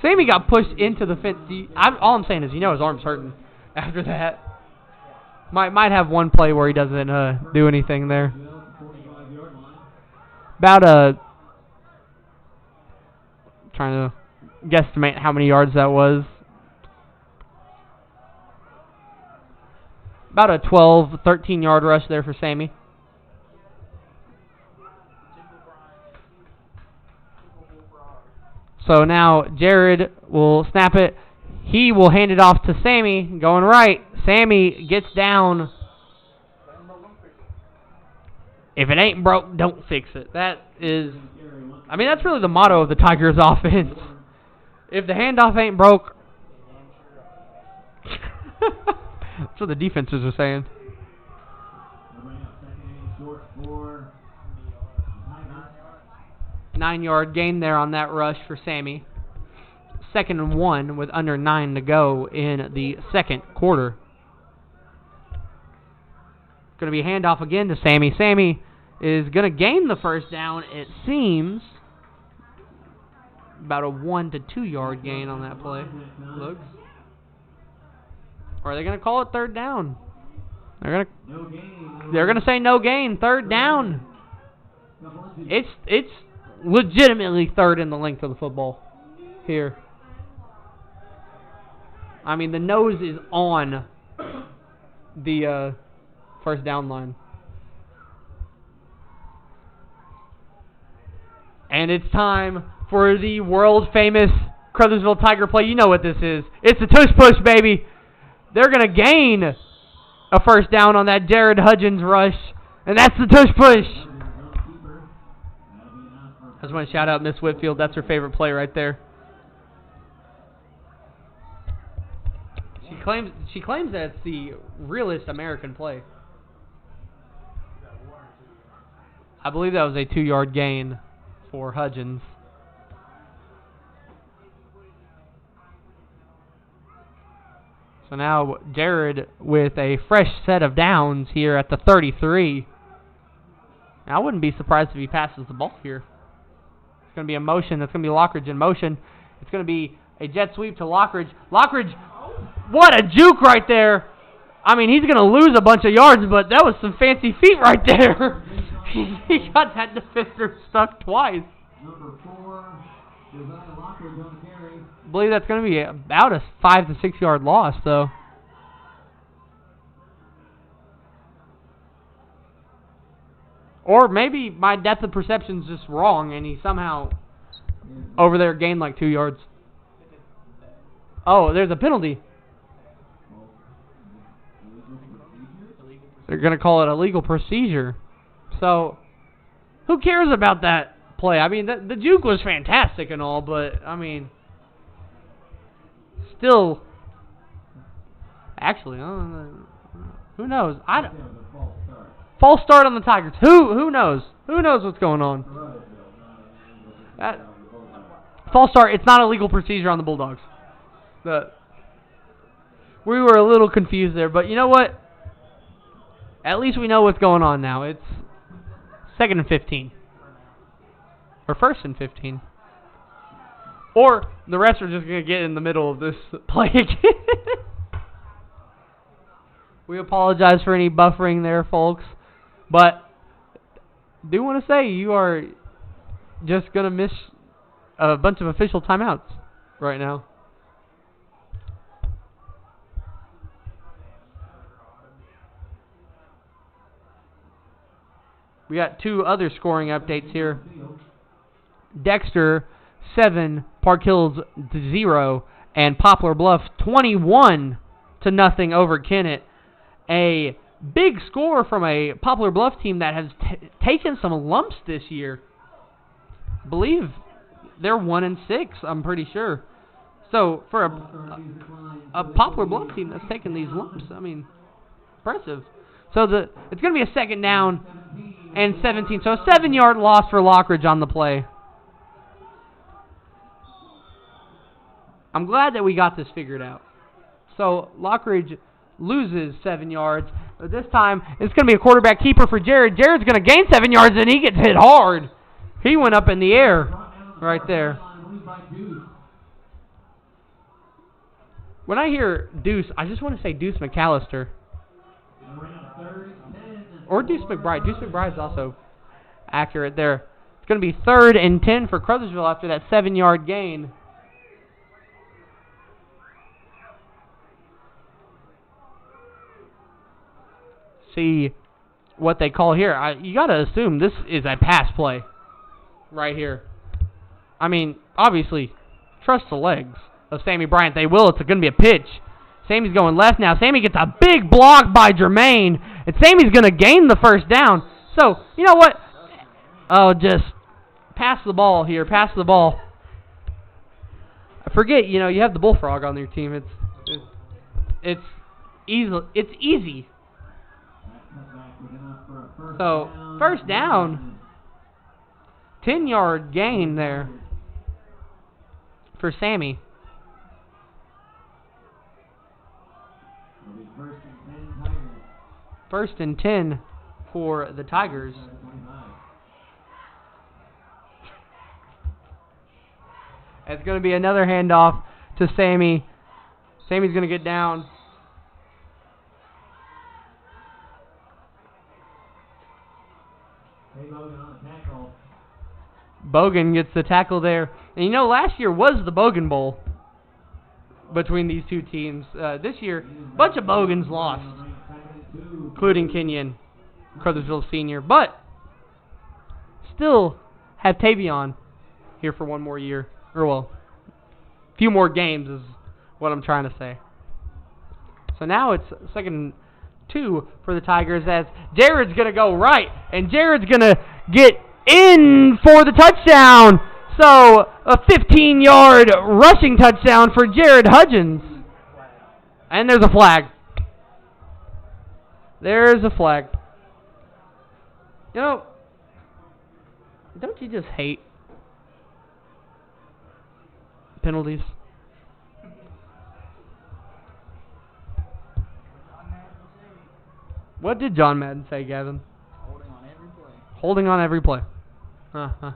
Sammy got pushed into the fence. All I'm saying is, his arm's hurting after that. Might have one play where he doesn't do anything there. About trying to guesstimate how many yards that was. About a 12, 13-yard rush there for Sammy. So now Jared will snap it. He will hand it off to Sammy, going right. Sammy gets down. If it ain't broke, don't fix it. That's really the motto of the Tigers offense. If the handoff ain't broke. That's what the defenses are saying. 9-yard gain there on that rush for Sammy. 2nd and 1 with under 9 to go in the second quarter. Going to be a handoff again to Sammy. Sammy is going to gain the first down, it seems. About a 1 to 2 yard gain on that play. Looks. Or are they going to call it 3rd down? They're going to say no gain, 3rd down. It's legitimately 3rd in the length of the football here. I mean, the nose is on the first down line. And it's time for the world-famous Caruthersville Tiger play. You know what this is. It's a tush push, baby. They're going to gain a first down on that Jared Hudgens rush. And that's the tush push. I just want to shout out Miss Whitfield. That's her favorite play right there. She claims that it's the realest American play. I believe that was a 2-yard gain for Hudgens. So now Jared with a fresh set of downs here at the 33. Now, I wouldn't be surprised if he passes the ball here. It's going to be a motion. That's going to be Lockridge in motion. It's going to be a jet sweep to Lockridge. Lockridge, what a juke right there. I mean, he's going to lose a bunch of yards, but that was some fancy feet right there. He got that defender stuck twice. Number 4, Josiah Lockridge on the carry. I believe that's going to be about a 5 to 6 yard loss, though. Or maybe my depth of perception's just wrong, and he somehow over there gained like 2 yards. Oh, there's a penalty. They're going to call it a legal procedure. So, who cares about that play? I mean, the juke was fantastic and all, but, I mean, still, actually, who knows? False start on the Tigers. Who knows? Who knows what's going on? False start. It's not a legal procedure on the Bulldogs. We were a little confused there, but you know what? At least we know what's going on now. It's 2nd and 15. Or 1st and 15. Or the refs are just going to get in the middle of this play again. We apologize for any buffering there, folks. But do want to say you are just going to miss a bunch of official timeouts right now. We got 2 other scoring updates here. Dexter 7, Park Hills 0, and Poplar Bluff 21 to nothing over Kennett. A big score from a Poplar Bluff team that has taken some lumps this year. I believe they're 1-6, I'm pretty sure. So for a Poplar Bluff team that's taken these lumps, I mean, impressive. So it's going to be a 2nd down and 17. So a 7-yard loss for Lockridge on the play. I'm glad that we got this figured out. So Lockridge loses 7 yards. But this time, it's going to be a quarterback keeper for Jared. Jared's going to gain 7 yards, and he gets hit hard. He went up in the air right there. When I hear Deuce, I just want to say Deuce McAllister. Or Deuce McBride. Deuce McBride is also accurate there. It's going to be 3rd and 10 for Caruthersville after that 7-yard gain. See what they call here. You got to assume this is a pass play right here. I mean, obviously, trust the legs of Sammy Bryant. They will. It's going to be a pitch. Sammy's going left now. Sammy gets a big block by Jermaine, and Sammy's going to gain the 1st down. So, you know what? Oh, just pass the ball here. Pass the ball. I forget, you have the Bullfrog on your team. It's easy. So, 1st down. 10-yard gain there for Sammy. 1st and 10 for the Tigers. It's going to be another handoff to Sammy. Sammy's going to get down. Bogan gets the tackle there. And last year was the Bogan Bowl between these two teams. This year, a bunch of Bogans lost, including Kenyon, Caruthersville senior. But still have Tavion here for one more year. Or, well, a few more games is what I'm trying to say. So now it's 2nd and 2 for the Tigers as Jared's going to go right. And Jared's going to get in for the touchdown. So a 15-yard rushing touchdown for Jared Hudgens. And there's a flag. There's a flag. Don't you just hate penalties? What did John Madden say, Gavin? Holding on every play. Uh-huh.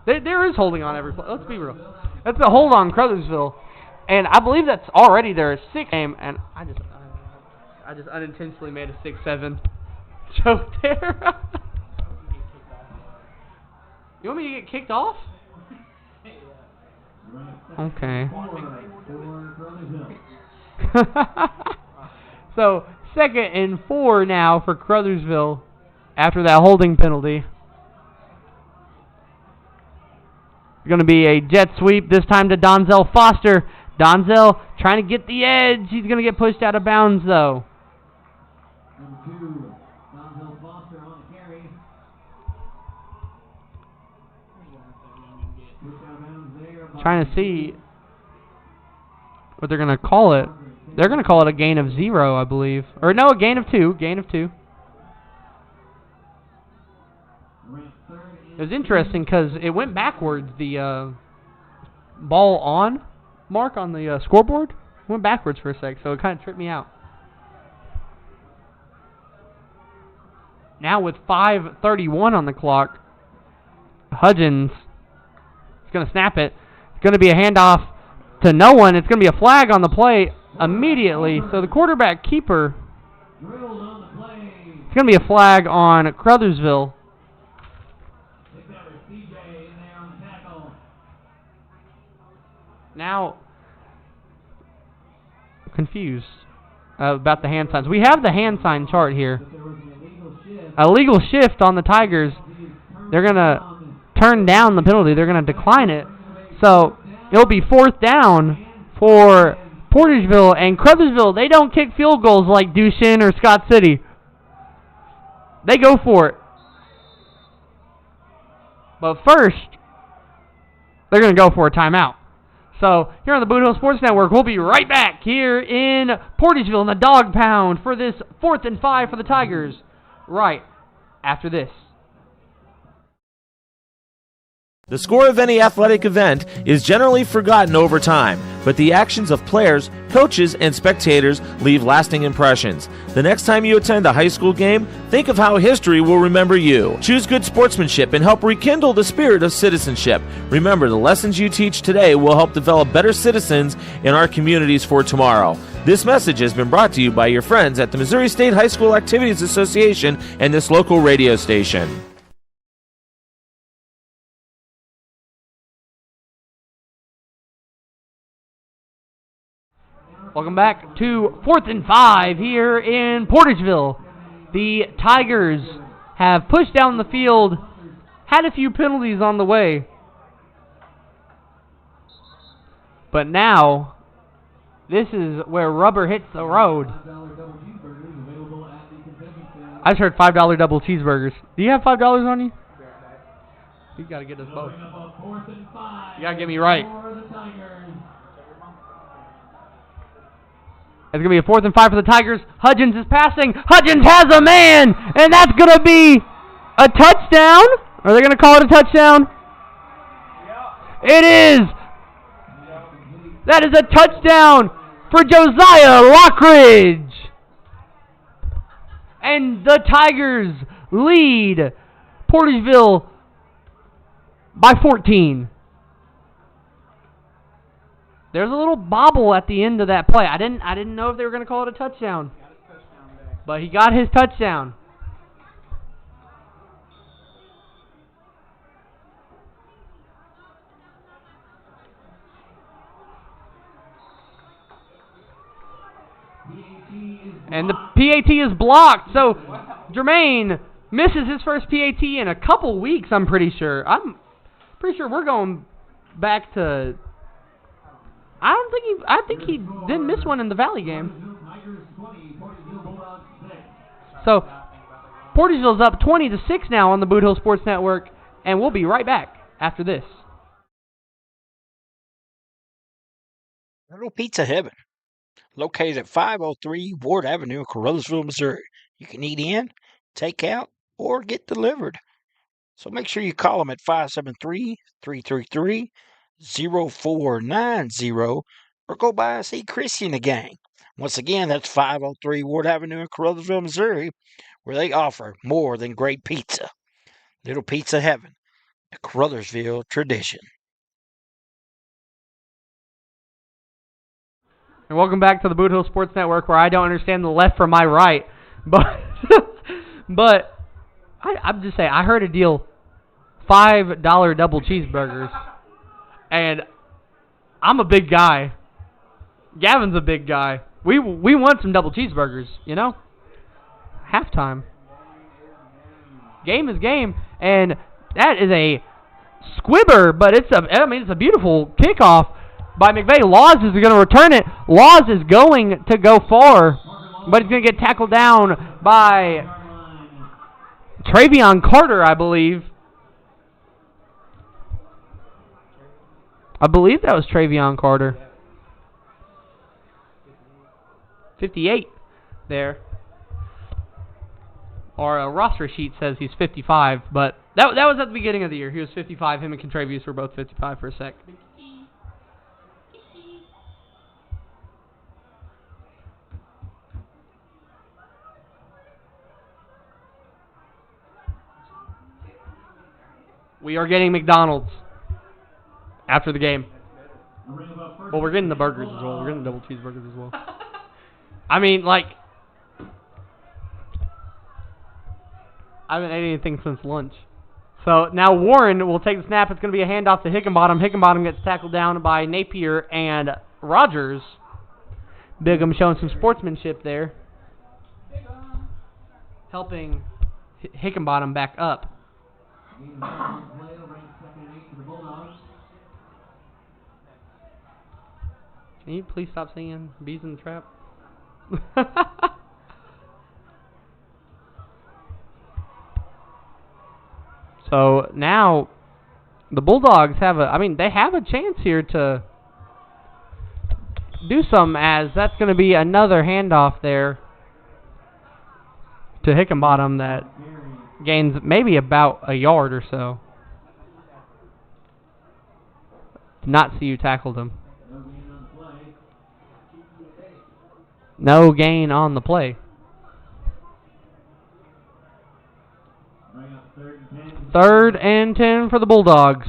There is holding on every play. Let's be real. That's a hold on Caruthersville. And I believe that's already their 6th game. And I just unintentionally made a 6-7 joke there. You want me to get kicked off? Okay. So, 2nd and 4 now for Caruthersville after that holding penalty. Going to be a jet sweep this time to Donzel Foster. Donzel trying to get the edge. He's going to get pushed out of bounds, though. Number 2, Donzel Foster on the carry. Trying to see what they're going to call it. They're going to call it a gain of 0, I believe. Or no, a gain of 2. Gain of 2. It was interesting because it went backwards. The ball on mark on the scoreboard went backwards for a sec, so it kind of tripped me out. Now with 5:31 on the clock, Hudgens is going to snap it. It's going to be a handoff to no one. It's going to be a flag on the play immediately. So the quarterback keeper, it's going to be a flag on Caruthersville. Now, confused about the hand signs. We have the hand sign chart here. A legal shift on the Tigers. They're going to turn down the penalty. They're going to decline it. So, it'll be 4th down for Portageville. And Caruthersville, they don't kick field goals like Dushin or Scott City. They go for it. But first, they're going to go for a timeout. So, here on the Boot Hill Sports Network, we'll be right back here in Portageville in the Dog Pound for this 4th and 5 for the Tigers. Right after this. The score of any athletic event is generally forgotten over time, but the actions of players, coaches, and spectators leave lasting impressions. The next time you attend a high school game, think of how history will remember you. Choose good sportsmanship and help rekindle the spirit of citizenship. Remember, the lessons you teach today will help develop better citizens in our communities for tomorrow. This message has been brought to you by your friends at the Missouri State High School Activities Association and this local radio station. Welcome back to 4th and 5 here in Portageville. The Tigers have pushed down the field, had a few penalties on the way. But now, this is where rubber hits the road. I just heard $5 double cheeseburgers. Do you have $5 on you? You got to get us both. You got to get me right. It's going to be a 4th and 5 for the Tigers. Hudgens is passing. Hudgens has a man, and that's going to be a touchdown. Are they going to call it a touchdown? It is. That is a touchdown for Josiah Lockridge. And the Tigers lead Portageville by 14. There's a little bobble at the end of that play. I didn't know if they were going to call it a touchdown. But he got his touchdown. And the PAT is blocked. So Jermaine misses his first PAT in a couple weeks, I'm pretty sure. I'm pretty sure we're going back to... I think he didn't miss one in the Valley game. So, Portageville's up 20-6 now on the Boot Hill Sports Network, and we'll be right back after this. Little Pizza Heaven, located at 503 Ward Avenue in Caruthersville, Missouri. You can eat in, take out, or get delivered. So make sure you call them at 573-333-0490 or go by and see Chrissy and the gang. Once again, that's 503 Ward Avenue in Caruthersville, Missouri, where they offer more than great pizza. Little Pizza Heaven, a Caruthersville tradition. And welcome back to the Boot Hill Sports Network, where I don't understand the left from my right. But I'm just saying, I heard a deal, $5 double cheeseburgers. And I'm a big guy. Gavin's a big guy. We want some double cheeseburgers, you know? Halftime. Game is game. And that is a squibber, but it's a beautiful kickoff by McVeigh. Laws is going to return it. Laws is going to go far, but he's going to get tackled down by Travion Carter, I believe. I believe that was Travion Carter. 58 there. Our roster sheet says he's 55, but that was at the beginning of the year. He was 55. Him and Contravius were both 55 for a sec. We are getting McDonald's after the game. Well, we're getting the burgers as well. We're getting the double cheeseburgers as well. I mean, like, I haven't ate anything since lunch. So now Warren will take the snap. It's going to be a handoff to Hickenbottom. Hickenbottom gets tackled down by Napier and Rogers. Bigham showing some sportsmanship there, helping Hickenbottom back up. Can you please stop singing Bees in the Trap? So now the Bulldogs have they have a chance here to do some, as that's going to be another handoff there to Hickenbottom that gains maybe about a yard or so. Did not see you tackled him. No gain on the play. Third and 10 for the Bulldogs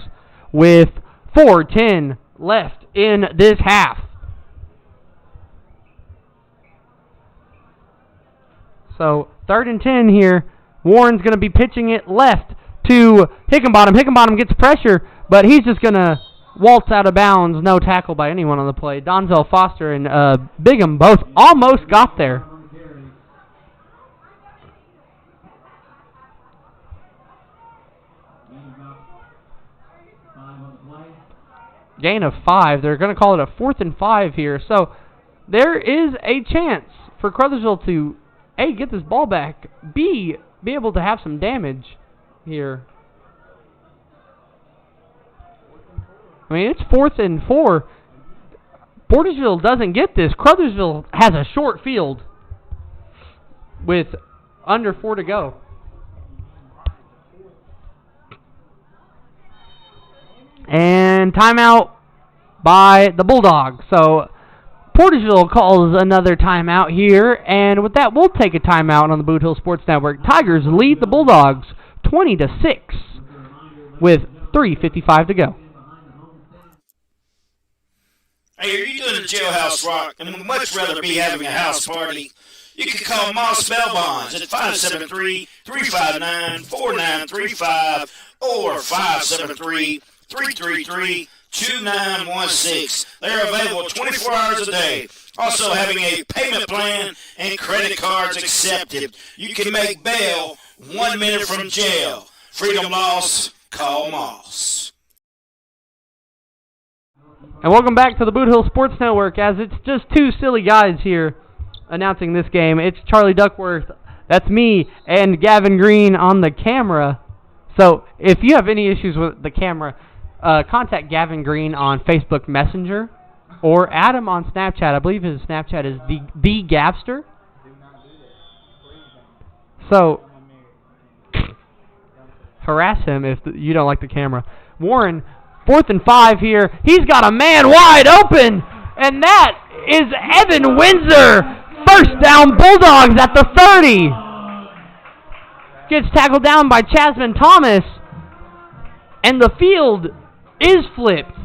with 4:10 left in this half. So 3rd and 10 here. Warren's going to be pitching it left to Hickenbottom. Hickenbottom gets pressure, but he's just going to waltz out of bounds. No tackle by anyone on the play. Donzel Foster and Bigham both almost got there. Gain of 5. They're going to call it a 4th and 5 here. So there is a chance for Caruthersville to A, get this ball back, B, be able to have some damage here. I mean, it's 4th and 4. Portageville doesn't get this. Caruthersville has a short field with under 4 to go. And timeout by the Bulldogs. So Portageville calls another timeout here, and with that, we'll take a timeout on the Boot Hill Sports Network. Tigers lead the Bulldogs 20-6 with 3:55 to go. Hey, are you doing a jailhouse rock and would much rather be having a house party? You can call Moss Bell Bonds at 573-359-4935 or 573-333-2916. They're available 24 hours a day. Also having a payment plan and credit cards accepted. You can make bail 1 minute from jail. Freedom loss, call Moss. And welcome back to the Boot Hill Sports Network, as it's just two silly guys here announcing this game. It's Charlie Duckworth, that's me, and Gavin Green on the camera. So if you have any issues with the camera, contact Gavin Green on Facebook Messenger or add him on Snapchat. I believe his Snapchat is the Gavster. So harass him if you don't like the camera. Warren, 4th and 5 here. He's got a man wide open. And that is Evan Windsor. First down, Bulldogs at the 30. Gets tackled down by Chasman Thomas. And the field is flipped.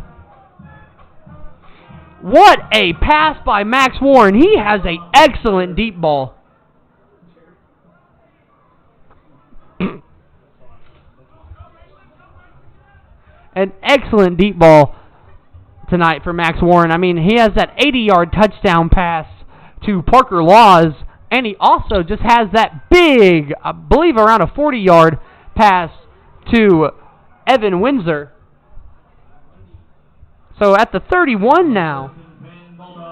What a pass by Max Warren. He has an excellent deep ball. An excellent deep ball tonight for Max Warren. I mean, he has that 80-yard touchdown pass to Parker Laws, and he also just has that big, I believe around a 40-yard pass to Evan Windsor. So at the 31 now,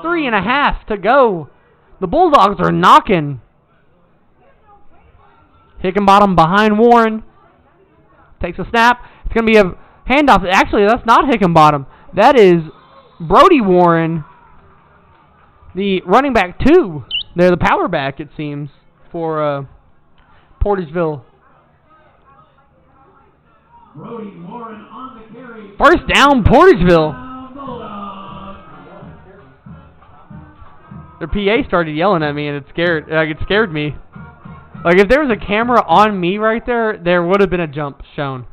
3.5 to go. The Bulldogs are knocking. Hickenbottom behind Warren. Takes a snap. It's going to be a handoff. Actually, that's not Hickenbottom. That is Brody Warren, the running back 2. They're the power back, it seems, for Portageville. Brody Warren on the carry. First down, Portageville. Their PA started yelling at me, and it scared me. Like, if there was a camera on me right there, there would have been a jump shown.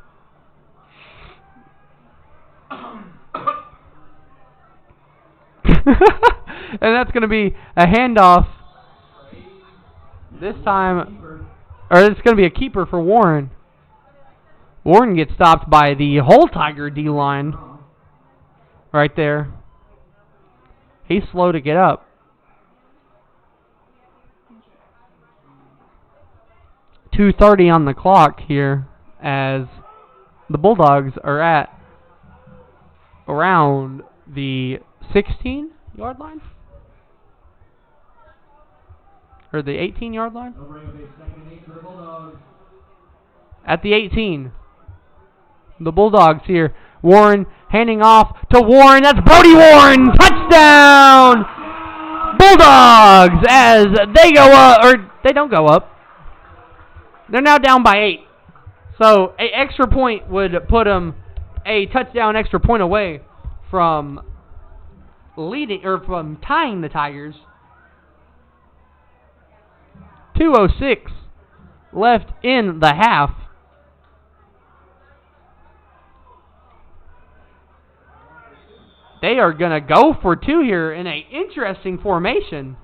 And that's going to be a handoff this time, or it's going to be a keeper for Warren. Warren gets stopped by the whole Tiger D-line right there. He's slow to get up. 2:30 on the clock here as the Bulldogs are at around the 16-yard line? Or the 18-yard line? At the 18. The Bulldogs here. Warren handing off to Warren. That's Brody Warren. Touchdown! Bulldogs as they go up, or they don't go up. They're now down by 8. So an extra point would put them a touchdown extra point away from leading, or from tying the Tigers. 2:06 left in the half. They are going to go for 2 here in an interesting formation,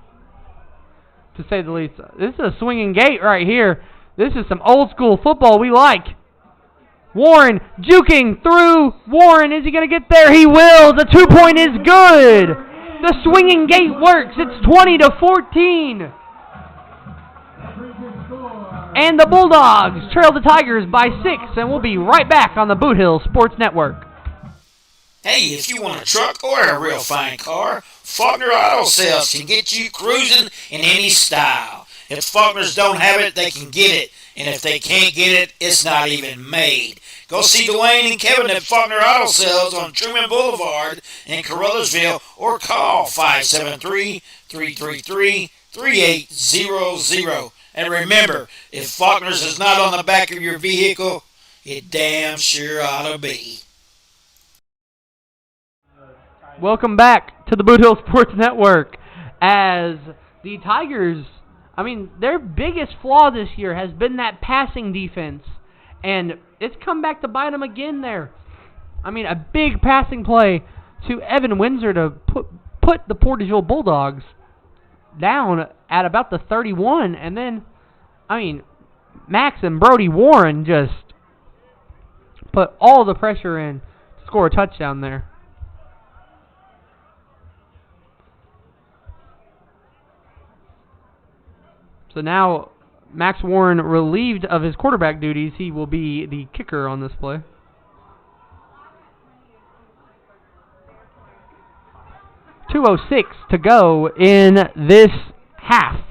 to say the least. This is a swinging gate right here. This is some old school football we like. Warren juking through. Warren, is he going to get there? He will. The 2-point is good. The swinging gate works. It's 20-14. And the Bulldogs trail the Tigers by 6, and we'll be right back on the Boot Hill Sports Network. Hey, if you want a truck or a real fine car, Faulkner Auto Sales can get you cruising in any style. If Faulkners don't have it, they can get it. And if they can't get it, it's not even made. Go see Dwayne and Kevin at Faulkner Auto Sales on Truman Boulevard in Caruthersville, or call 573-333-3800. And remember, if Faulkner's is not on the back of your vehicle, it damn sure ought to be. Welcome back to the Boot Hill Sports Network. As the Tigers, I mean, their biggest flaw this year has been that passing defense. And it's come back to bite them again there. I mean, a big passing play to Evan Windsor to put the Portageville Bulldogs down at about the 31. And then, I mean, Max and Brody Warren just put all the pressure in to score a touchdown there. So now, Max Warren, relieved of his quarterback duties, he will be the kicker on this play. .206 to go in this half.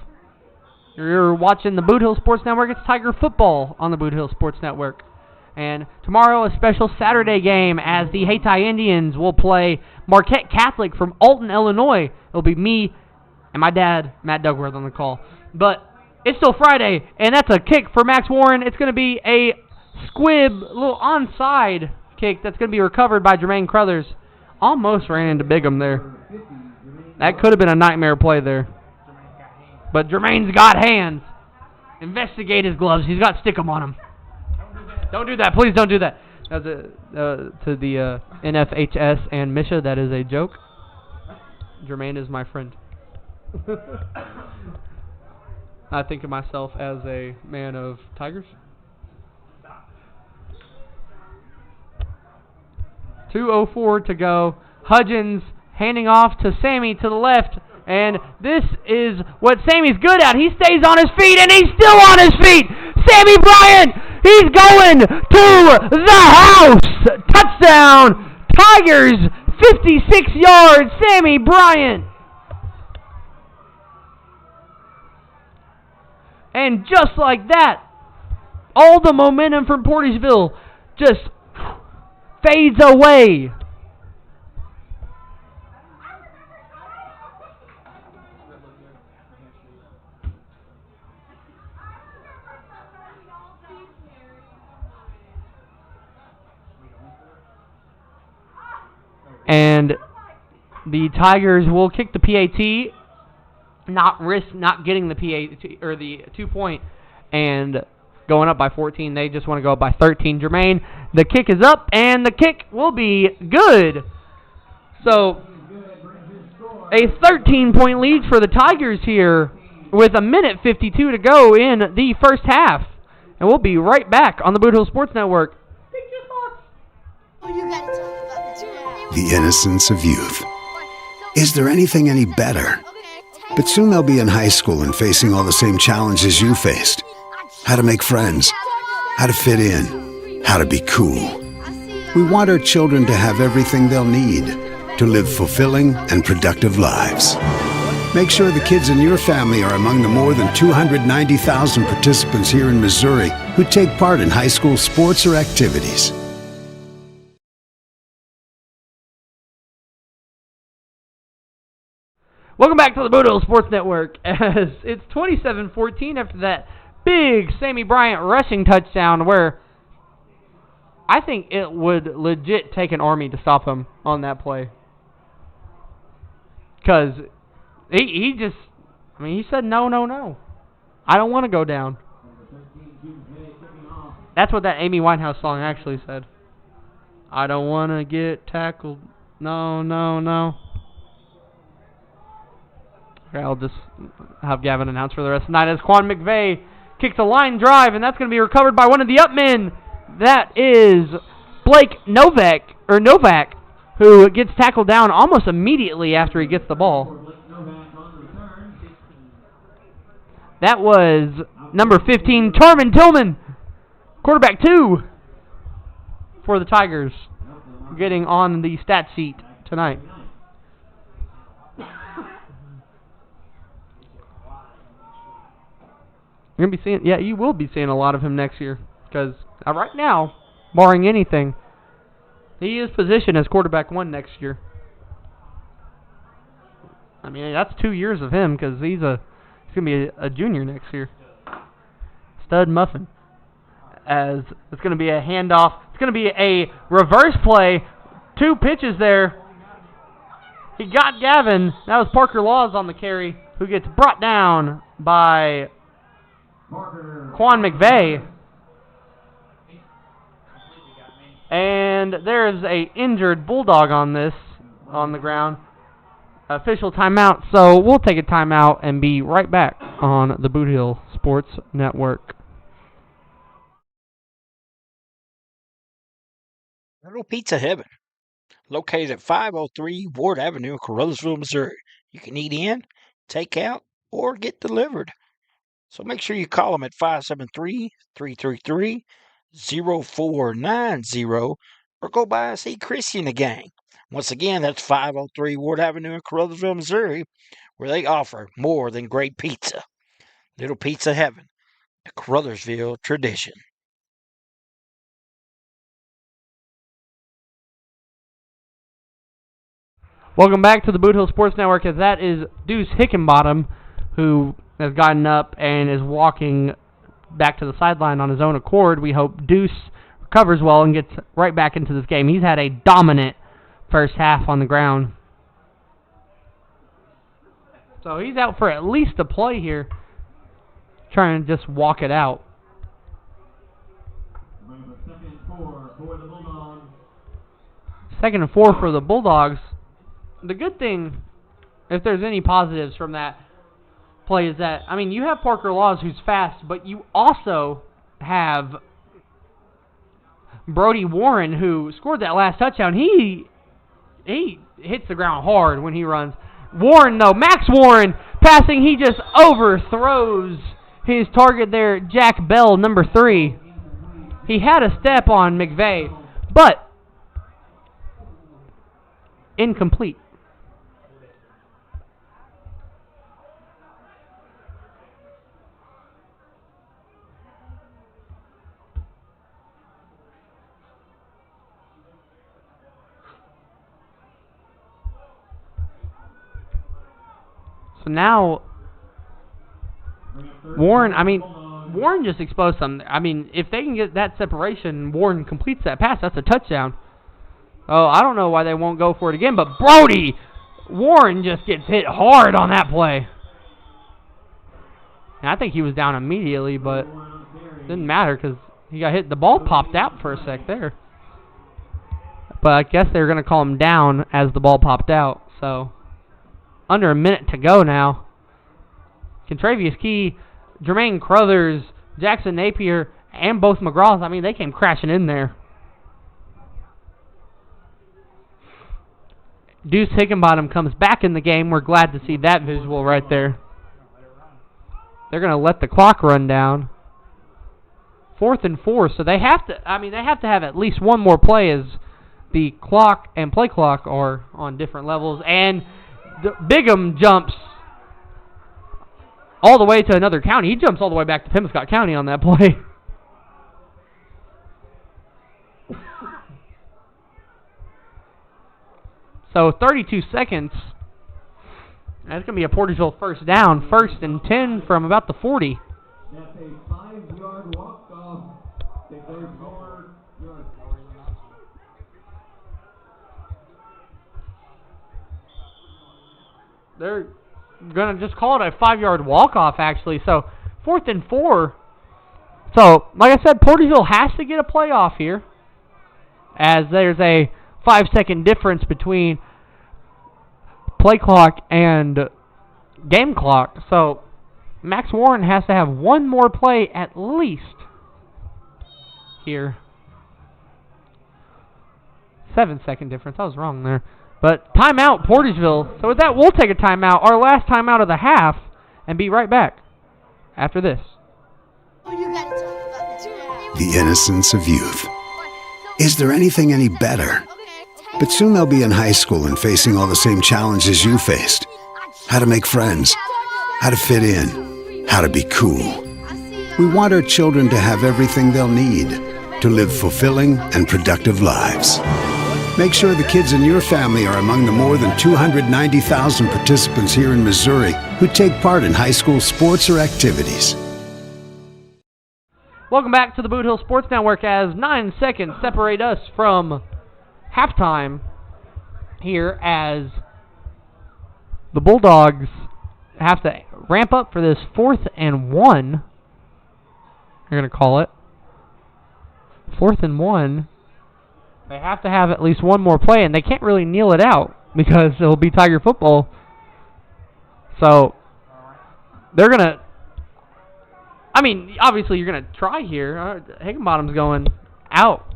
You're watching the Boot Hill Sports Network. It's Tiger football on the Boot Hill Sports Network. And tomorrow, a special Saturday game as the Hayti Indians will play Marquette Catholic from Alton, Illinois. It'll be me and my dad, Matt Dugworth, on the call. But it's still Friday, and that's a kick for Max Warren. It's going to be a squib, a little onside kick that's going to be recovered by Jermaine Crothers. Almost ran into Bigham there. That could have been a nightmare play there. But Jermaine's got hands. Investigate his gloves. He's got stick 'em on him. Don't do that. Please don't do that. That's to the NFHS and Misha, that is a joke. Jermaine is my friend. I think of myself as a man of tigers. 2:04 to go. Hudgens handing off to Sammy to the left. And this is what Sammy's good at. He stays on his feet, and he's still on his feet. Sammy Bryant, he's going to the house. Touchdown. Tigers, 56 yards. Sammy Bryant. And just like that, all the momentum from Portageville just fades away. And the Tigers will kick the PAT, not risk not getting the PAT or the 2-point, and going up by 14. They just want to go up by 13. Jermaine, the kick is up, and the kick will be good. So a 13-point lead for the Tigers here with 1:52 to go in the first half. And we'll be right back on the Boot Hill Sports Network. The innocence of youth. Is there anything any better? But soon they'll be in high school and facing all the same challenges you faced. How to make friends, how to fit in, how to be cool. We want our children to have everything they'll need to live fulfilling and productive lives. Make sure the kids in your family are among the more than 290,000 participants here in Missouri who take part in high school sports or activities. Welcome back to the Boot Hill Sports Network, as it's 27-14 after that big Sammy Bryant rushing touchdown where I think it would legit take an army to stop him on that play. Because he just, I mean, he said, no, no, no. I don't want to go down. That's what that Amy Winehouse song actually said. I don't want to get tackled. No, no, no. Okay, I'll just have Gavin announce for the rest of the night as Quan McVeigh kicks a line drive, and that's going to be recovered by one of the upmen. That is Blake Novak, who gets tackled down almost immediately after he gets the ball. That was number 15, Tarman Tillman, quarterback 2 for the Tigers, getting on the stat sheet tonight. You're gonna be seeing, yeah, you will be seeing a lot of him next year because right now, barring anything, he is positioned as quarterback 1 next year. I mean, that's 2 years of him because he's gonna be a junior next year. Stud Muffin, as it's gonna be a handoff. It's gonna be a reverse play. 2 pitches there. He got Gavin. That was Parker Laws on the carry, who gets brought down by Quan McVeigh. And there's a injured Bulldog on the ground. Official timeout. So we'll take a timeout and be right back on the Boot Hill Sports Network. Little Pizza Heaven, located at 503 Ward Avenue in Caruthersville, Missouri. You can eat in, take out, or get delivered. So make sure you call them at 573-333-0490 or go by and see Chrissy and the gang. Once again, that's 503 Ward Avenue in Caruthersville, Missouri, where they offer more than great pizza. Little Pizza Heaven, a Caruthersville tradition. Welcome back to the Boot Hill Sports Network, as that is Deuce Hickenbottom, who has gotten up and is walking back to the sideline on his own accord. We hope Deuce recovers well and gets right back into this game. He's had a dominant first half on the ground. So he's out for at least a play here, trying to just walk it out. Second and 4 for the Bulldogs. The good thing, if there's any positives from that play, is that, I mean, you have Parker Laws who's fast, but you also have Brody Warren who scored that last touchdown. He hits the ground hard when he runs. Warren, though, Max Warren passing, he just overthrows his target there, Jack Bell, number 3. He had a step on McVeigh, but incomplete. So now, Warren just exposed something. I mean, if they can get that separation, Warren completes that pass, that's a touchdown. Oh, I don't know why they won't go for it again, but Brody Warren just gets hit hard on that play. And I think he was down immediately, but it didn't matter because he got hit. The ball popped out for a sec there. But I guess they were going to call him down as the ball popped out, so under a minute to go now. Contravious Key, Jermaine Crothers, Jackson Napier, and both McGraws, I mean, they came crashing in there. Deuce Higginbottom comes back in the game. We're glad to see that visual right there. They're going to let the clock run down. 4th and 4, so they have to, they have to have at least one more play as the clock and play clock are on different levels. And Bigham jumps all the way to another county. He jumps all the way back to Pembroke County on that play. So 32 seconds. That's going to be a Portageville first down. 1st and 10 from about the 40. That's a 5-yard walk-off. They're going to just call it a 5-yard walk-off, actually. So 4th and 4. So, like I said, Portageville has to get a playoff here, as there's a 5-second difference between play clock and game clock. So Max Warren has to have one more play at least here. 7-second difference. I was wrong there. But timeout, Portageville. So with that, we'll take a timeout, our last timeout of the half, and be right back after this. The innocence of youth. Is there anything any better? But soon they'll be in high school and facing all the same challenges you faced. How to make friends, how to fit in, how to be cool. We want our children to have everything they'll need to live fulfilling and productive lives. Make sure the kids in your family are among the more than 290,000 participants here in Missouri who take part in high school sports or activities. Welcome back to the Boot Hill Sports Network as 9 seconds separate us from halftime here as the Bulldogs have to ramp up for this 4th and 1. They're going to call it 4th and 1. They have to have at least one more play, and they can't really kneel it out because it'll be Tiger football. So they're going to, obviously you're going to try here. Higginbottom's going out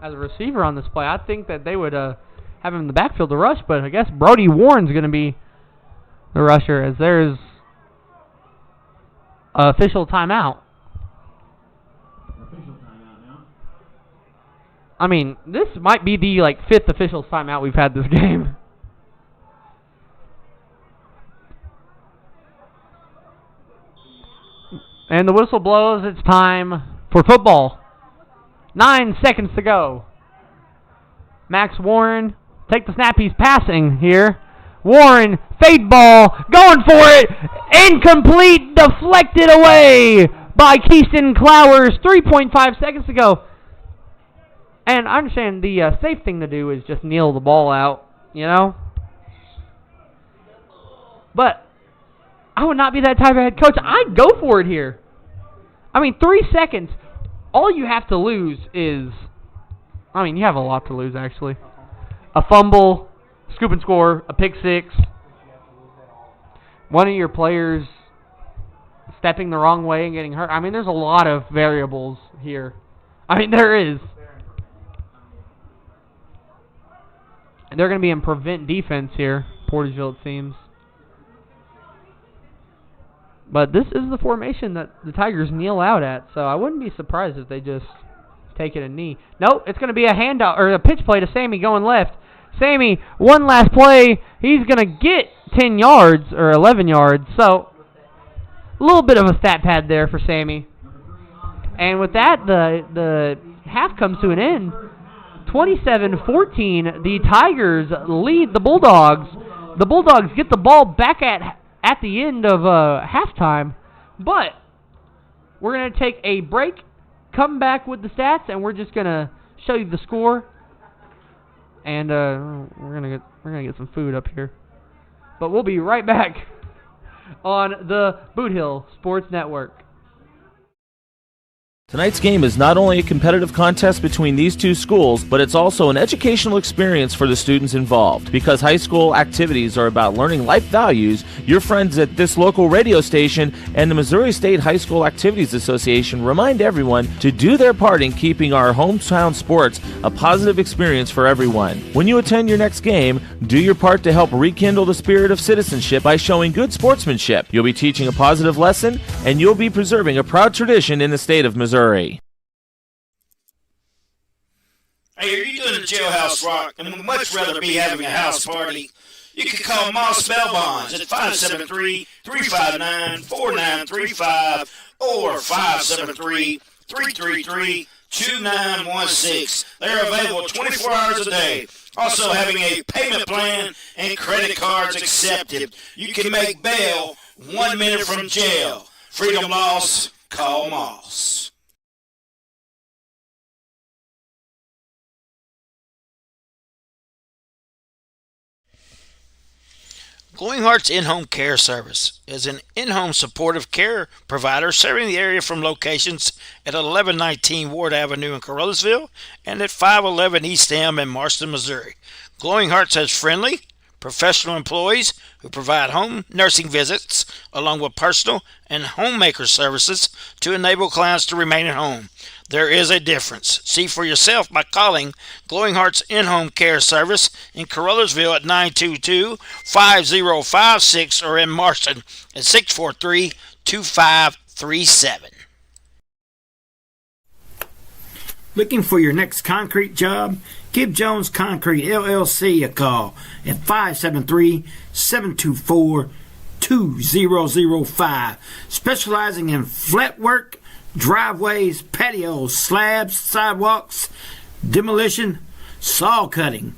as a receiver on this play. I think that they would have him in the backfield to rush, but I guess Brody Warren's going to be the rusher as there's an official timeout. This might be the 5th official timeout we've had this game. And the whistle blows. It's time for football. 9 seconds to go. Max Warren, take the snap. He's passing here. Warren, fade ball, going for it. Incomplete, deflected away by Keyston Clowers. 3.5 seconds to go. And I understand the safe thing to do is just kneel the ball out, But I would not be that type of head coach. I'd go for it here. I mean, 3 seconds. All you have to lose is, I mean, you have a lot to lose, actually. A fumble, scoop and score, a pick six, one of your players stepping the wrong way and getting hurt. I mean, there's a lot of variables here. I mean, there is. And they're going to be in prevent defense here, Portageville, it seems. But this is the formation that the Tigers kneel out at, so I wouldn't be surprised if they just take it a knee. Nope, it's going to be a handout or a pitch play to Sammy going left. Sammy, one last play. He's going to get 10 yards or 11 yards, so a little bit of a stat pad there for Sammy. And with that, the half comes to an end. 27-14, the Tigers lead the Bulldogs. The Bulldogs get the ball back at the end of halftime, but we're going to take a break, come back with the stats, and we're just going to show you the score. And we're gonna get some food up here, but we'll be right back on the Boot Hill Sports Network. Tonight's game is not only a competitive contest between these two schools, but it's also an educational experience for the students involved. Because high school activities are about learning life values, your friends at this local radio station and the Missouri State High School Activities Association remind everyone to do their part in keeping our hometown sports a positive experience for everyone. When you attend your next game, do your part to help rekindle the spirit of citizenship by showing good sportsmanship. You'll be teaching a positive lesson, and you'll be preserving a proud tradition in the state of Missouri. Hey, are you doing a jailhouse rock and would much rather be having a house party? You can call Moss Bell Bonds at 573-359-4935 or 573-333-2916. They're available 24 hours a day. Also having a payment plan and credit cards accepted. You can make bail 1 minute from jail. Freedom loss, call Moss. Glowing Hearts In-Home Care Service is an in-home supportive care provider serving the area from locations at 1119 Ward Avenue in Caruthersville and at 511 East Elm in Marston, Missouri. Glowing Hearts has friendly, professional employees who provide home nursing visits along with personal and homemaker services to enable clients to remain at home. There is a difference. See for yourself by calling Glowing Hearts In-Home Care Service in Caruthersville at 922-5056 or in Marston at 643-2537. Looking for your next concrete job? Give Jones Concrete LLC a call at 573-724-2005. Specializing in flat work, driveways, patios, slabs, sidewalks, demolition, saw cutting,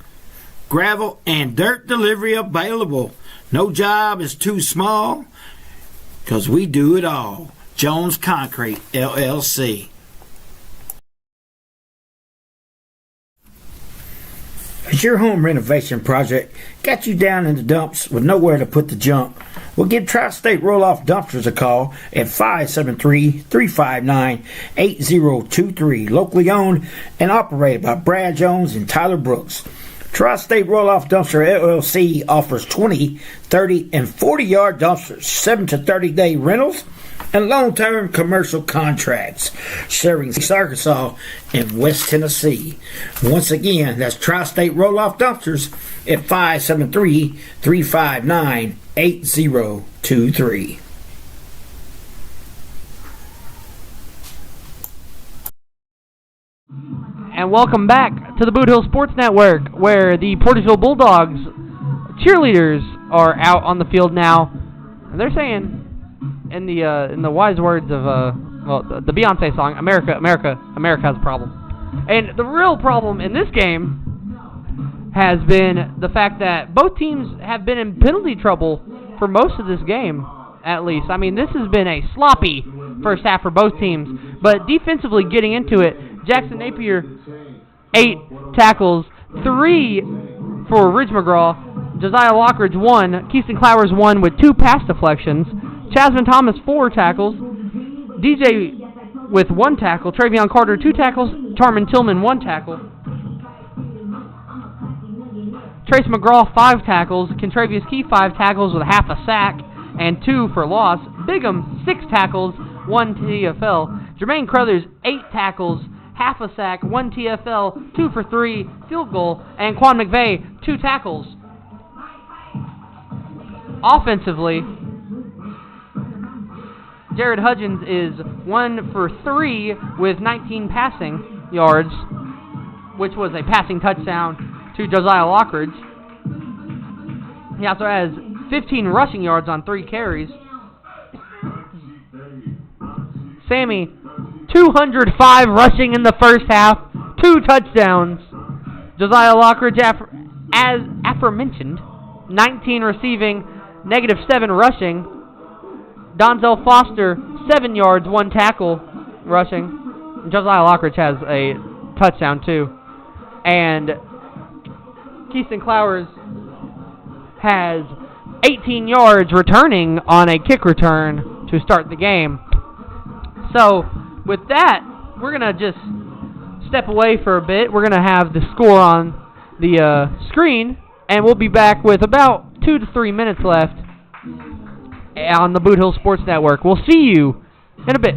gravel, and dirt delivery available. No job is too small because we do it all. Jones Concrete LLC. Has your home renovation project got you down in the dumps with nowhere to put the junk? Well, give Tri-State Roll-Off Dumpsters a call at 573-359-8023. Locally owned and operated by Brad Jones and Tyler Brooks. Tri-State Roll-Off Dumpster LLC offers 20, 30, and 40-yard dumpsters, 7 to 30-day rentals, and long-term commercial contracts, serving Arkansas and West Tennessee. Once again, that's Tri-State Roll-Off Dumpsters at 573-359-8023. And welcome back to the Boot Hill Sports Network, where the Portageville Bulldogs cheerleaders are out on the field now, and they're saying, in the wise words of the Beyonce song, America, America, America has a problem. And the real problem in this game has been the fact that both teams have been in penalty trouble for most of this game, at least. I mean, this has been a sloppy first half for both teams, but defensively getting into it, Jackson Napier, 8 tackles, 3 for Ridge McGraw. Josiah Lockridge 1. Keyston Clowers 1 with 2 pass deflections. Chasman Thomas 4 tackles. DJ with 1 tackle. Travion Carter 2 tackles. Charman Tillman 1 tackle. Trace McGraw 5 tackles. Kentravius Key 5 tackles with half a sack and 2 for loss. Bigham 6 tackles, 1 TFL. Jermaine Crothers 8 tackles, half a sack, 1 TFL, 2 for 3, field goal. And Quan McVeigh 2 tackles. Offensively, Jared Hudgens is 1 for 3 with 19 passing yards, which was a passing touchdown to Josiah Lockridge. He also has 15 rushing yards on 3 carries. Sammy, 205 rushing in the first half, 2 touchdowns. Josiah Lockridge, as aforementioned, 19 receiving, -7 rushing. Donzel Foster, 7 yards, 1 tackle rushing. Josiah Lockridge has a touchdown too. And Keyston Clowers has 18 yards returning on a kick return to start the game. So, with that, we're going to just step away for a bit. We're going to have the score on the screen, and we'll be back with about 2 to 3 minutes left on the Boot Hill Sports Network. We'll see you in a bit.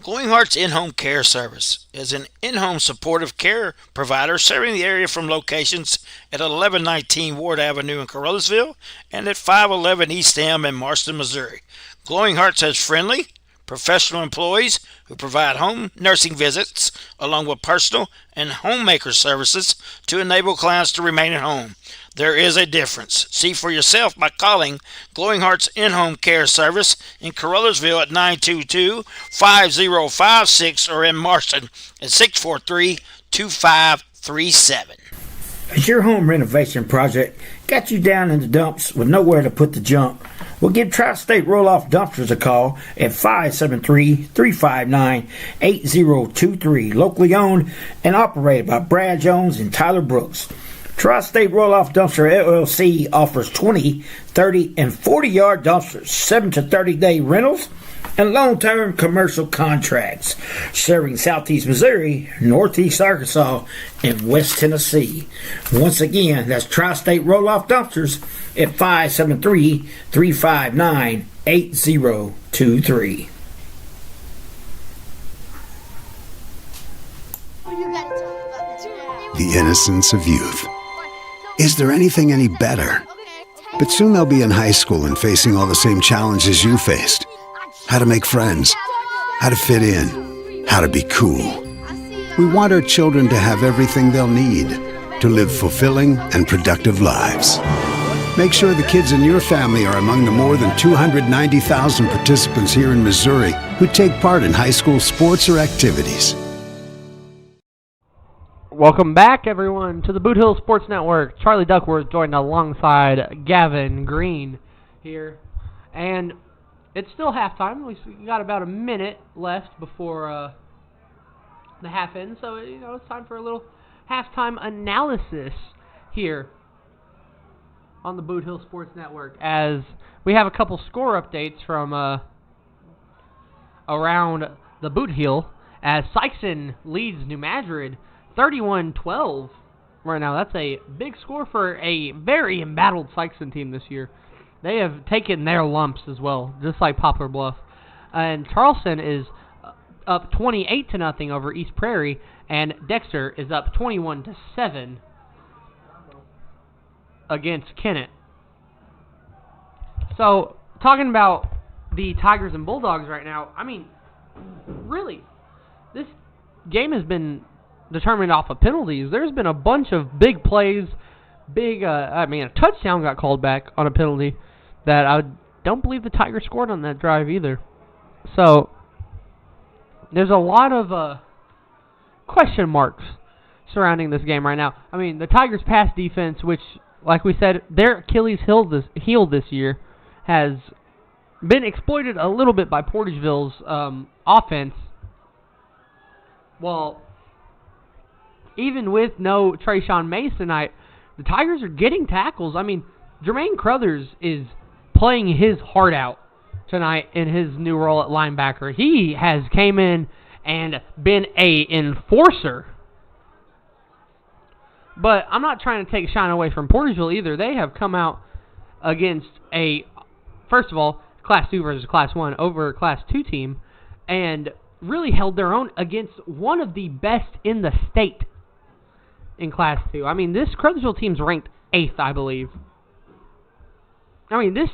Glowing Hearts In-Home Care Service is an in-home supportive care provider serving the area from locations at 1119 Ward Avenue in Caruthersville and at 511 East Elm in Marston, Missouri. Glowing Hearts has friendly, professional employees who provide home nursing visits along with personal and homemaker services to enable clients to remain at home. There is a difference. See for yourself by calling Glowing Hearts In-Home Care Service in Caruthersville at 922-5056 or in Marston at 643-2537. Has your home renovation project got you down in the dumps with nowhere to put the junk? Well, give Tri-State Roll-Off Dumpsters a call at 573-359-8023. Locally owned and operated by Brad Jones and Tyler Brooks. Tri-State Roll-Off Dumpster LLC offers 20, 30, and 40-yard dumpsters, 7 to 30-day rentals, and long-term commercial contracts, serving Southeast Missouri, Northeast Arkansas, and West Tennessee. Once again, that's Tri-State Roll-Off Dumpsters at 573-359-8023. The innocence of youth. Is there anything any better? But soon they'll be in high school and facing all the same challenges you faced. How to make friends, how to fit in, how to be cool. We want our children to have everything they'll need to live fulfilling and productive lives. Make sure the kids in your family are among the more than 290,000 participants here in Missouri who take part in high school sports or activities. Welcome back, everyone, to the Boot Hill Sports Network. Charlie Duckworth joined alongside Gavin Green here. And it's still halftime. We got about a minute left before the half end. So, it's time for a little halftime analysis here on the Boot Hill Sports Network, as we have a couple score updates from around the Boot Hill, as Sykeston leads New Madrid 31-12 right now. That's a big score for a very embattled Sykeston team this year. They have taken their lumps as well, just like Poplar Bluff. And Charleston is up 28-0 over East Prairie, and Dexter is up 21-7 against Kennett. So, talking about the Tigers and Bulldogs right now, I mean, really, this game has been determined off of penalties. There's been a bunch of big plays, a touchdown got called back on a penalty that I don't believe the Tigers scored on that drive either. So, there's a lot of question marks surrounding this game right now. I mean, the Tigers' pass defense, which, like we said, their Achilles heel this year, has been exploited a little bit by Portageville's offense. Well, even with no Trayshawn Mace tonight, the Tigers are getting tackles. I mean, Jermaine Crothers is playing his heart out tonight in his new role at linebacker. He has came in and been a enforcer. But I'm not trying to take shine away from Portageville either. They have come out against first of all, Class 2 versus Class 1 over a Class 2 team, and really held their own against one of the best in the state in Class 2. I mean, this Caruthersville team's ranked 8th, I believe. I mean, this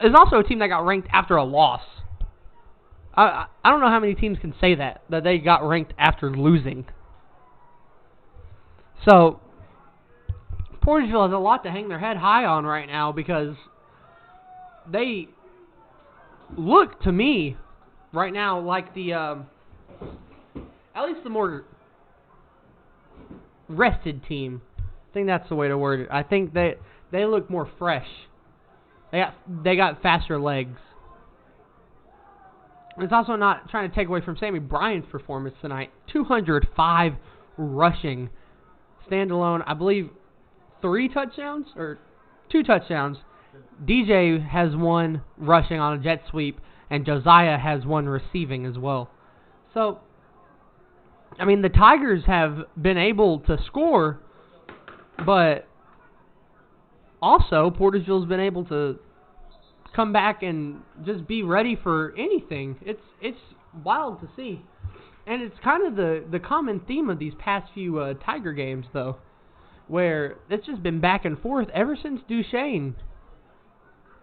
is also a team that got ranked after a loss. I don't know how many teams can say that they got ranked after losing. So, Portageville has a lot to hang their head high on right now, because they look to me right now like the at least the more rested team. I think that's the way to word it. I think they look more fresh. They got faster legs. It's also not trying to take away from Sammy Bryant's performance tonight. 205 rushing. Standalone, I believe 3 touchdowns or 2 touchdowns. DJ has 1 rushing on a jet sweep, and Josiah has 1 receiving as well. So, I mean, the Tigers have been able to score, but also Portageville's been able to come back and just be ready for anything. It's wild to see. And it's kind of the common theme of these past few Tiger games, though, where it's just been back and forth ever since Duchesne,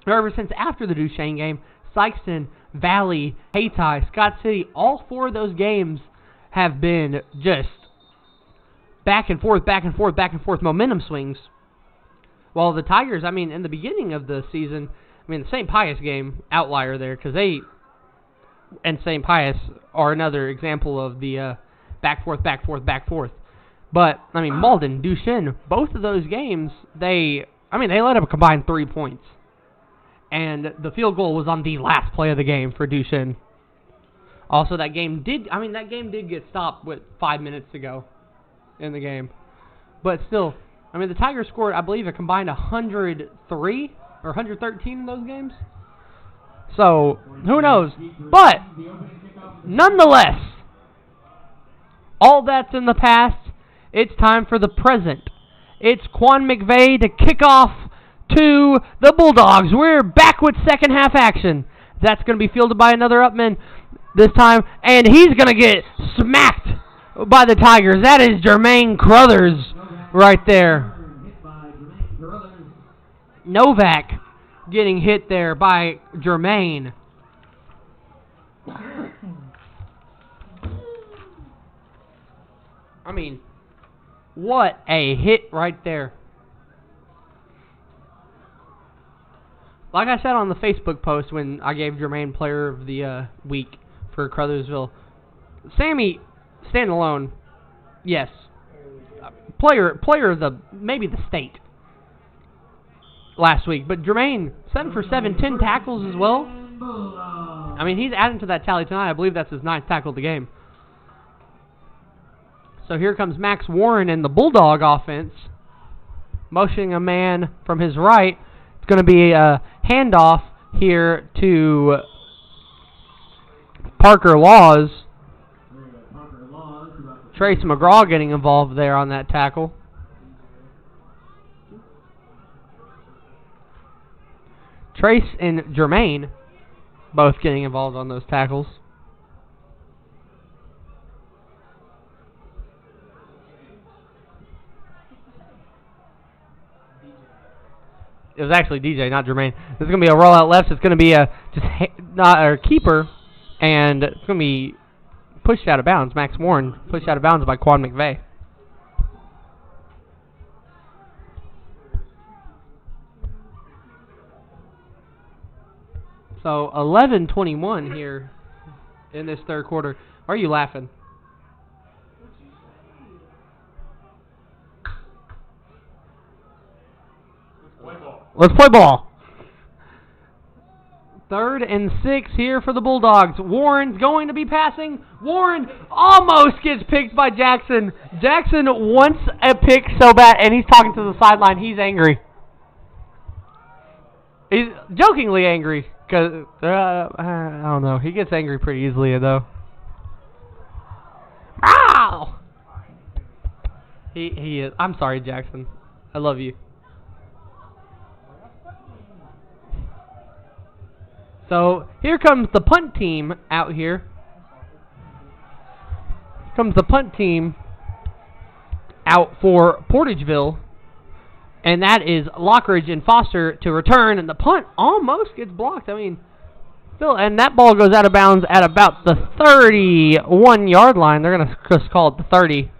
or ever since after the Duchesne game. Sykeston, Valley, Hayti, Scott City, all 4 of those games have been just back and forth, back and forth, back and forth momentum swings. While the Tigers, I mean, in the beginning of the season, I mean, the St. Pius game, outlier there, because they and St. Pius are another example of the back, forth, back, forth, back, forth. But, I mean, Malden, Duchesne, both of those games, they let up a combined 3 points. And the field goal was on the last play of the game for Duchesne. Also, that game did get stopped with 5 minutes to go in the game. But still, I mean, the Tigers scored, I believe, a combined 103 or 113 in those games. So, who knows? But, nonetheless, all that's in the past. It's time for the present. It's Quan McVeigh to kick off to the Bulldogs. We're back with second half action. That's going to be fielded by another Upman this time, and he's going to get smacked by the Tigers. That is Jermaine Crothers right there. Novak getting hit there by Jermaine. I mean, what a hit right there. Like I said on the Facebook post when I gave Jermaine Player of the Week for Caruthersville, Sammy, standalone, yes, player of the, maybe the state last week. But Jermaine, 7 for 7, 10 tackles as well. I mean, he's adding to that tally tonight. I believe that's his 9th tackle of the game. So here comes Max Warren in the Bulldog offense, motioning a man from his right. It's going to be a handoff here to Parker Laws. Trace McGraw getting involved there on that tackle. Trace and Jermaine both getting involved on those tackles. It was actually DJ, not Jermaine. This is going to be a rollout left. So it's going to be a keeper, and it's going to be pushed out of bounds. Max Warren pushed out of bounds by Quan McVeigh. So 11-21 here in this third quarter. Why are you laughing? Let's play ball. 3rd and 6 here for the Bulldogs. Warren's going to be passing. Warren almost gets picked by Jackson. Jackson wants a pick so bad, and he's talking to the sideline. He's angry. He's jokingly angry. Because, I don't know. He gets angry pretty easily, though. Ow! He is. I'm sorry, Jackson. I love you. So, here comes the punt team out here. Comes the punt team out for Portageville. And that is Lockridge and Foster to return. And the punt almost gets blocked. I mean, still, and that ball goes out of bounds at about the 31-yard line. They're going to just call it the 30.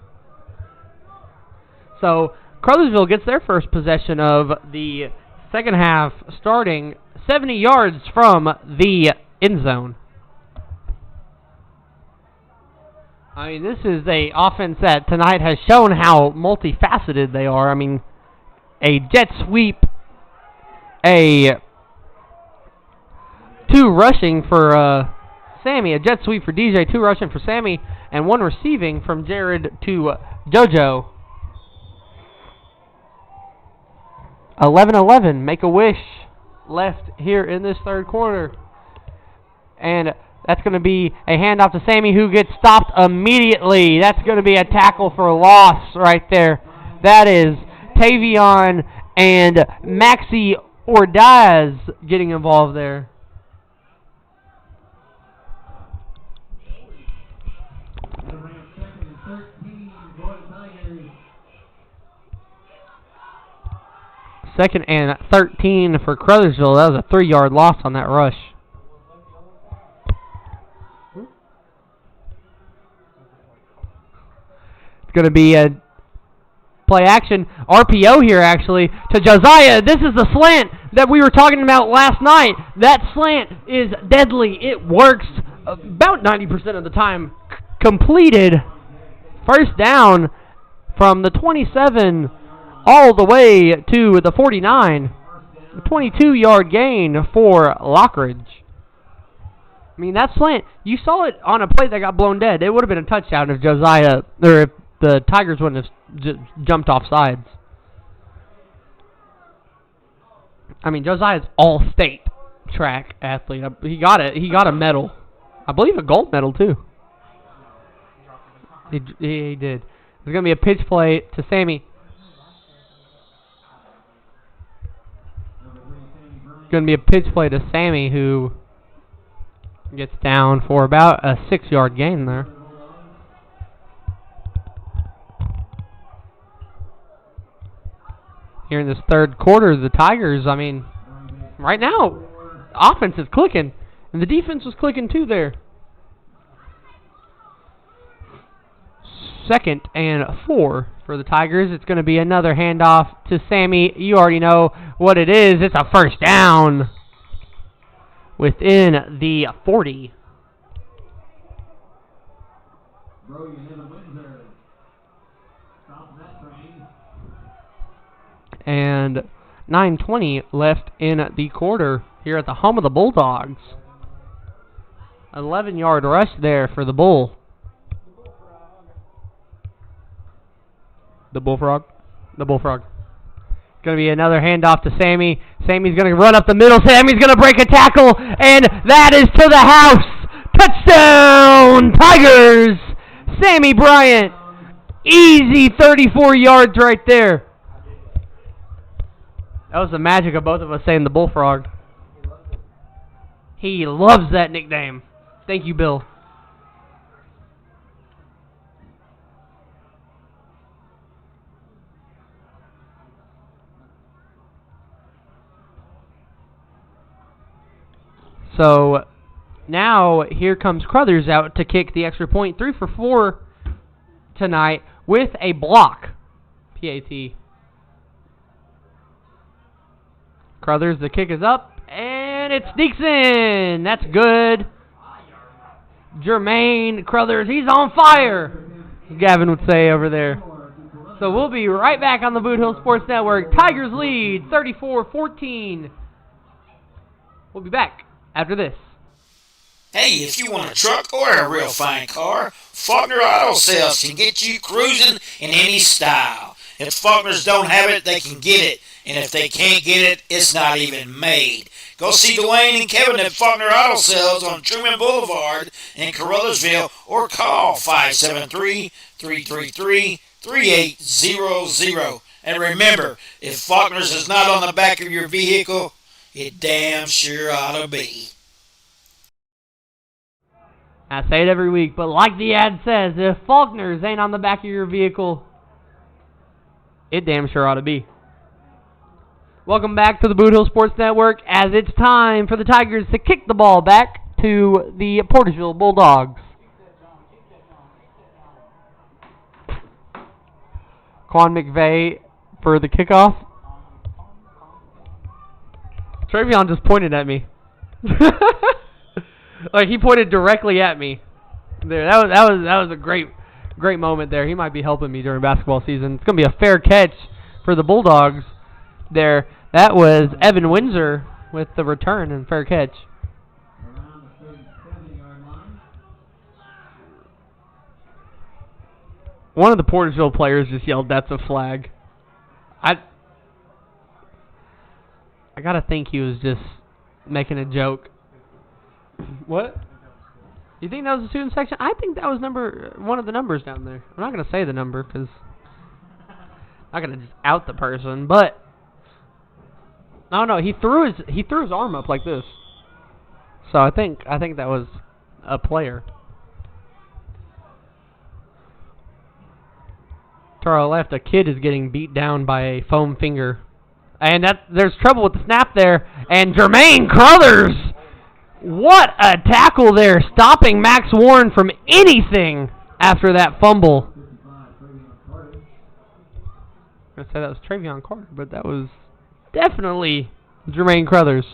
So, Caruthersville gets their first possession of the second half, starting 70 yards from the end zone. I mean, this is a offense that tonight has shown how multifaceted they are. I mean, a jet sweep, a 2 rushing for Sammy, a jet sweep for DJ, 2 rushing for Sammy, and 1 receiving from Jared to JoJo. 11-11, Make-A-Wish left here in this third quarter. And that's going to be a handoff to Sammy, who gets stopped immediately. That's going to be a tackle for loss right there. That is Tavion and Maxi Ordaz getting involved there. 2nd and 13 for Caruthersville. That was a 3-yard loss on that rush. It's going to be a play action RPO here, actually, to Josiah. This is the slant that we were talking about last night. That slant is deadly. It works about 90% of the time. Completed. First down from the 27 all the way to the 49. A 22-yard gain for Lockridge. I mean, that slant, you saw it on a play that got blown dead. It would have been a touchdown if Josiah, or if the Tigers wouldn't have jumped off sides. I mean, Josiah's all-state track athlete. He got it. He got a medal. I believe a gold medal, too. He did. There's going to be a pitch play to Sammy. Going to be a pitch play to Sammy, who gets down for about a 6-yard gain there. Here in this third quarter, the Tigers, I mean, right now, offense is clicking, and the defense was clicking too there. 2nd and 4 for the Tigers. It's going to be another handoff to Sammy. You already know what it is. It's a first down within the 40. And 9:20 left in the quarter here at the home of the Bulldogs. 11-yard rush there for the Bull. The Bullfrog. Going to be another handoff to Sammy. Sammy's going to run up the middle. Sammy's going to break a tackle, and that is to the house. Touchdown, Tigers! Sammy Bryant. Easy 34 yards right there. That was the magic of both of us saying the Bullfrog. He loves that nickname. Thank you, Bill. So now here comes Crothers out to kick the extra point. 3 for 4 tonight with a block. PAT. Crothers, the kick is up, and it sneaks in. That's good. Jermaine Crothers, he's on fire, Gavin would say over there. So we'll be right back on the Boot Hill Sports Network. Tigers lead 34-14. We'll be back after this. Hey, if you want a truck or a real fine car, Faulkner Auto Sales can get you cruising in any style. If Faulkners don't have it, they can get it. And if they can't get it, it's not even made. Go see Dwayne and Kevin at Faulkner Auto Sales on Truman Boulevard in Caruthersville or call 573-333-3800. And remember, if Faulkner's is not on the back of your vehicle, it damn sure ought to be. I say it every week, but like the ad says, if Faulkner's ain't on the back of your vehicle, it damn sure ought to be. Welcome back to the Boot Hill Sports Network, as it's time for the Tigers to kick the ball back to the Portageville Bulldogs. Quan McVeigh for the kickoff. Travion just pointed at me. Like, he pointed directly at me. There, that was a great moment there. He might be helping me during basketball season. It's gonna be a fair catch for the Bulldogs. There, that was Evan Windsor with the return and fair catch. One of the Portageville players just yelled, "That's a flag." I gotta think he was just making a joke. What? You think that was the student section? I think that was one of the numbers down there. I'm not gonna say the number because I'm not gonna just out the person, but I don't know. He threw his arm up like this, so I think that was a player. To our left, a kid is getting beat down by a foam finger And there's trouble with the snap there. And Jermaine Crothers, what a tackle there, stopping Max Warren from anything after that fumble. I said that was Travion Carter, but that was definitely Jermaine Crothers.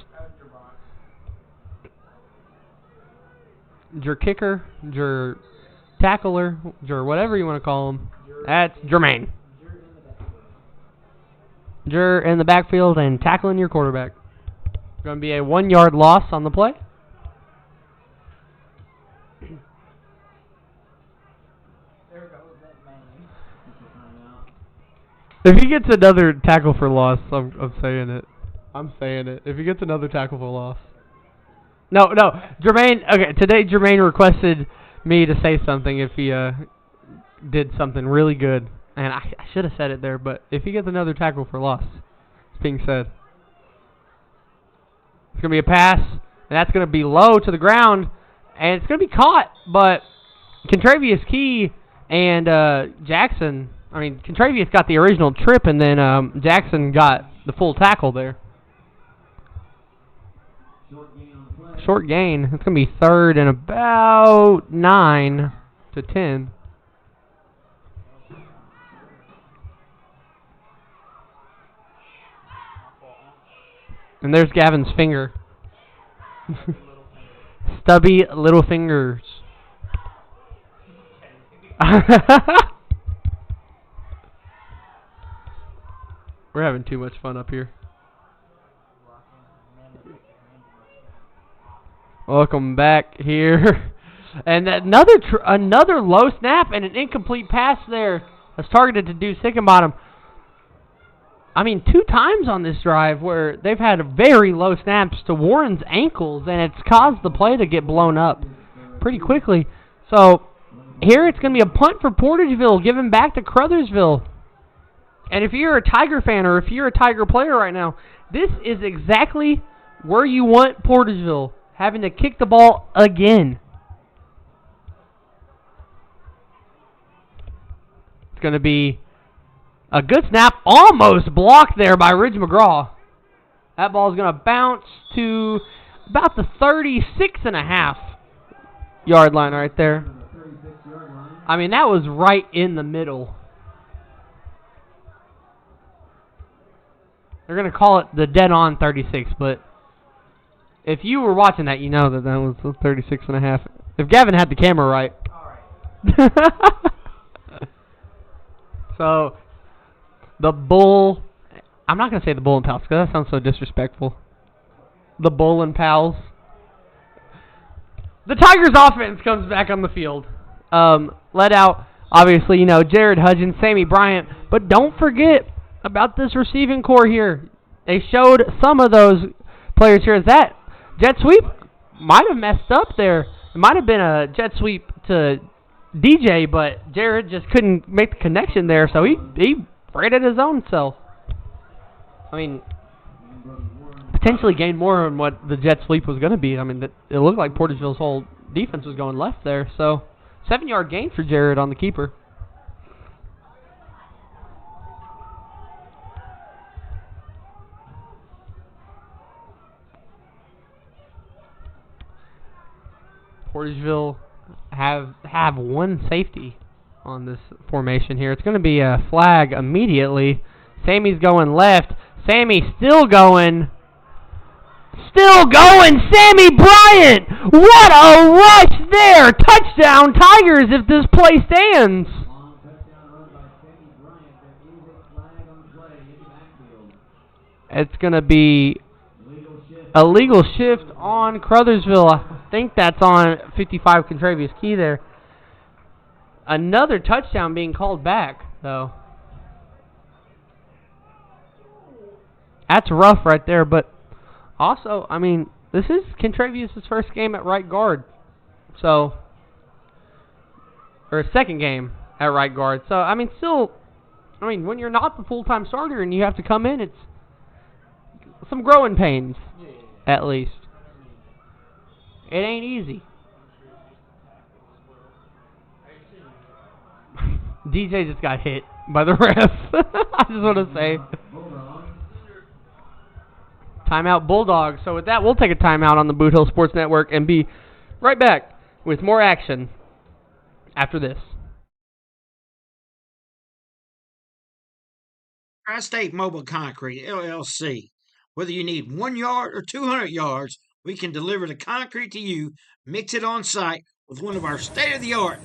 Your kicker, your tackler, your whatever you want to call him. That's Jermaine. Jur in the backfield and tackling your quarterback. Going to be a 1-yard loss on the play. If he gets another tackle for loss, I'm saying it. I'm saying it. If he gets another tackle for loss. No. Jermaine, okay, today Jermaine requested me to say something if he did something really good. And I should have said it there, but if he gets another tackle for loss, it's being said. It's going to be a pass, and that's going to be low to the ground, and it's going to be caught, but Contravious Key and Jackson, Contravious got the original trip, and then Jackson got the full tackle there. Short gain. It's going to be 3rd and about 9 to 10. And there's Gavin's finger. Stubby little fingers. We're having too much fun up here. Welcome back here. And another low snap and an incomplete pass there. That's targeted to Deuce Hickenbottom. 2 times on this drive where they've had very low snaps to Warren's ankles, and it's caused the play to get blown up pretty quickly. So here it's going to be a punt for Portageville, given back to Caruthersville. And if you're a Tiger fan or if you're a Tiger player right now, this is exactly where you want Portageville, having to kick the ball again. It's going to be a good snap, almost blocked there by Ridge McGraw. That ball is going to bounce to about the 36.5-yard line right there. That was right in the middle. They're going to call it the dead-on 36, but if you were watching that, you know that was 36.5. If Gavin had the camera right. So the Bull, I'm not going to say the Bull and Pals because that sounds so disrespectful. The Bull and Pals. The Tigers offense comes back on the field. Let out, obviously, Jared Hudgens, Sammy Bryant. But don't forget about this receiving core here. They showed some of those players here. That jet sweep might have messed up there. It might have been a jet sweep to DJ, but Jared just couldn't make the connection there, so he right at his own self. Potentially gained more on what the jet sweep was going to be. It looked like Portageville's whole defense was going left there. So, 7-yard gain for Jared on the keeper. Portageville have one safety on this formation here. It's going to be a flag immediately. Sammy's going left. Sammy still going. Sammy Bryant! What a rush there! Touchdown Tigers if this play stands. It's going to be a legal shift on Caruthersville. I think that's on 55 Contravious Key there. Another touchdown being called back, though. That's rough right there, but also, this is Contravious' first game at right guard. So, or second game at right guard. So, when you're not the full-time starter and you have to come in, it's some growing pains, at least. It ain't easy. DJ just got hit by the ref. I just want to say. Timeout Bulldogs. So with that, we'll take a timeout on the Boot Hill Sports Network and be right back with more action after this. Tri-State Mobile Concrete, LLC. Whether you need 1 yard or 200 yards, we can deliver the concrete to you, mix it on site with one of our state-of-the-art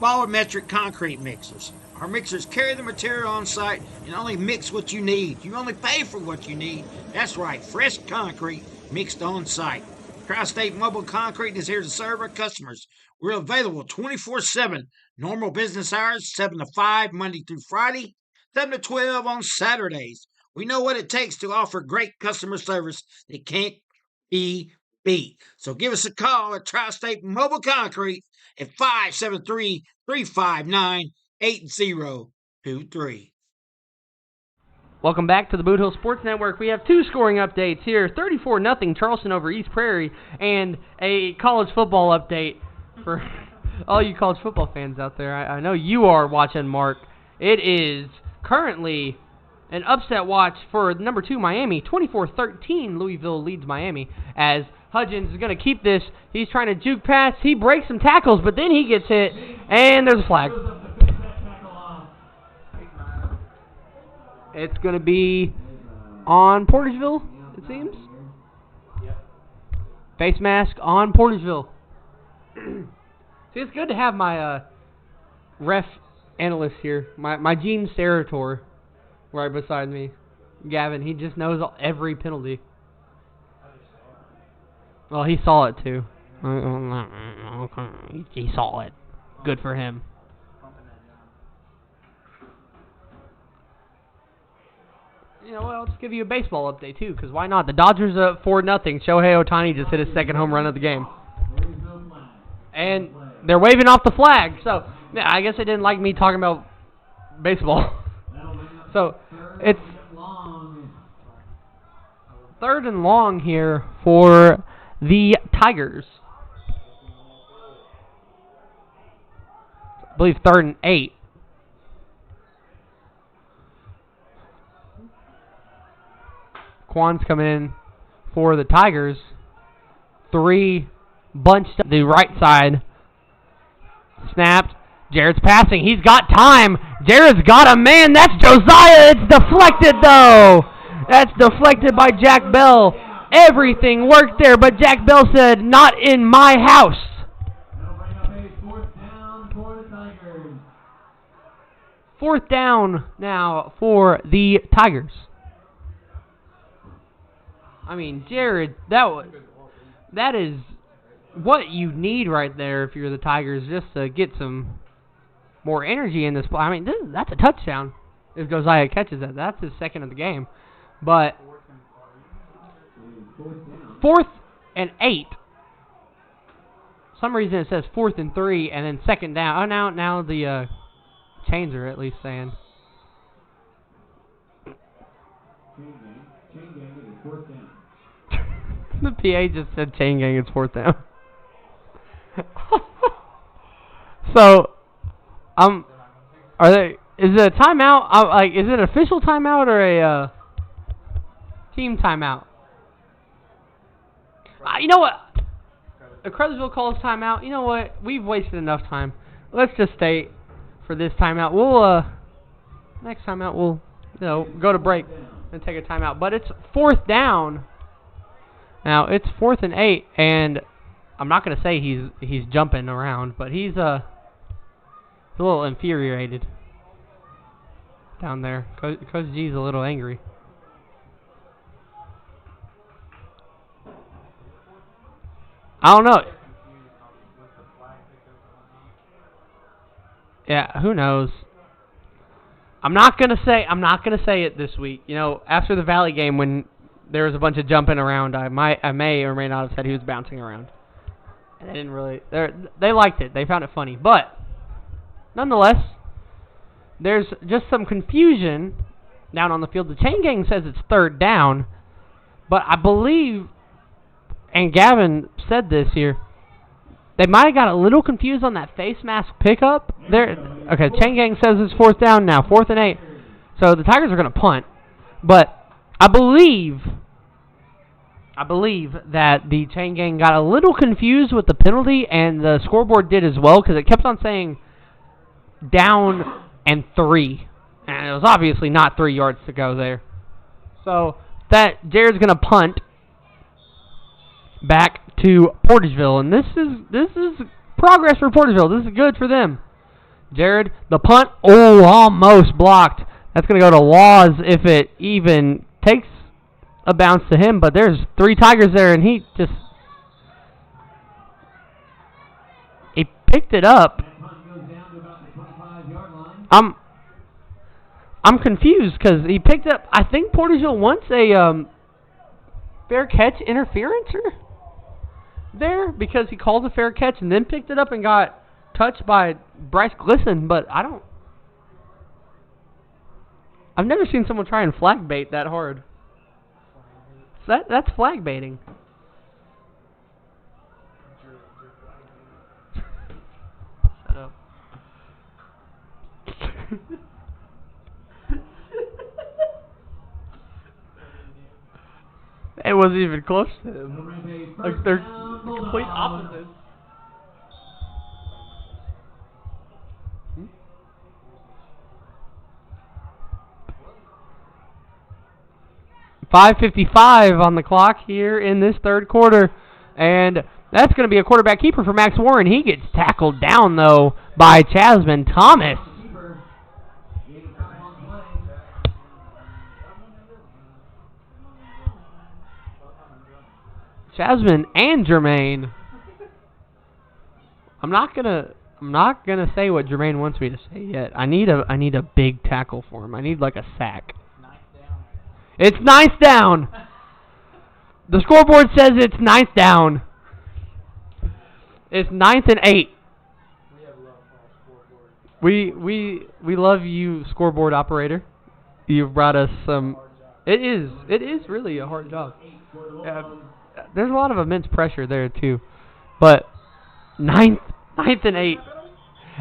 volumetric concrete mixers. Our mixers carry the material on site and only mix what you need. You only pay for what you need. That's right, fresh concrete mixed on site. Tri-State Mobile Concrete is here to serve our customers. We're available 24/7. Normal business hours, 7 to 5, Monday through Friday, 7 to 12 on Saturdays. We know what it takes to offer great customer service that can't be beat. So give us a call at Tri-State Mobile Concrete at 573-359-8023. Welcome back to the Boot Hill Sports Network. We have 2 scoring updates here. 34-0 Charleston over East Prairie, and a college football update for all you college football fans out there. I know you are watching, Mark. It is currently an upset watch for number 2 Miami. 24-13 Louisville leads Miami as Hudgens is going to keep this. He's trying to juke pass. He breaks some tackles, but then he gets hit, and there's a flag. It's going to be on Portageville, it seems. Face mask on Portageville. See, it's good to have my ref analyst here, my Gene Serator, right beside me. Gavin, he just knows every penalty. Well, he saw it too. He saw it. Good for him. You know what, I'll just give you a baseball update too, because why not? The Dodgers are up 4-0. Shohei Ohtani just hit his second home run of the game. And they're waving off the flag, so yeah, I guess they didn't like me talking about baseball. So it's 3rd and long here for the Tigers. I believe 3rd and 8. Quan's coming in for the Tigers. 3 bunched up the right side. Snapped. Jared's passing. He's got time. Jared's got a man. That's Josiah. It's deflected, though. That's deflected by Jack Bell. Everything worked there, but Jack Bell said, not in my house. 4th down now for the Tigers. I mean, Jared, that is what you need right there if you're the Tigers, just to get some more energy in this play. I mean, that's a touchdown if Josiah catches that. That's his 2nd of the game. But 4th and 8. For some reason it says 4th and 3 and then 2nd down. Oh, now the chains are at least saying. The PA just said chain gang, it's 4th down. So, is it a timeout? Is it an official timeout or a team timeout? You know what? If Caruthersville calls timeout, you know what? We've wasted enough time. Let's just stay for this timeout. We'll next timeout we'll go to break and take a timeout. But it's 4th down. Now it's 4th and 8, and I'm not gonna say he's jumping around, but he's a little infuriated down there. Coach G's a little angry. I don't know. Yeah, who knows? I'm not gonna say it this week. You know, after the Valley game when there was a bunch of jumping around, I may or may not have said he was bouncing around. And they didn't really. They liked it. They found it funny, but nonetheless, there's just some confusion down on the field. The chain gang says it's 3rd down, but I believe, and Gavin said this here, they might have got a little confused on that face mask pickup. Okay, chain gang says it's 4th down now, 4th and 8. So the Tigers are going to punt, but I believe I believe that the chain gang got a little confused with the penalty, and the scoreboard did as well, because it kept on saying down and 3. And it was obviously not 3 yards to go there. So that Jared's going to punt back to Portageville, and this is progress for Portageville. This is good for them. Jared, the punt, almost blocked. That's going to go to Laws if it even takes a bounce to him, but there's 3 Tigers there, and he picked it up. I'm confused because he picked up, I think Portageville wants a fair catch interference there because he called a fair catch and then picked it up and got touched by Bryce Glisson, but I've never seen someone try and flag bait that hard. So that's flag baiting. Shut up. It wasn't even close to him. Like they're complete opposites. .5:55 on the clock here in this third quarter, and that's going to be a quarterback keeper for Max Warren. He gets tackled down, though, by Chasman Thomas. Chasman and Jermaine. I'm not gonna say what Jermaine wants me to say yet. I need a big tackle for him. I need like a sack. It's 9th down. The scoreboard says it's 9th down. It's 9th and 8. We love you, scoreboard operator. You've brought us some. It is really a hard job. There's a lot of immense pressure there too, but 9th and 8,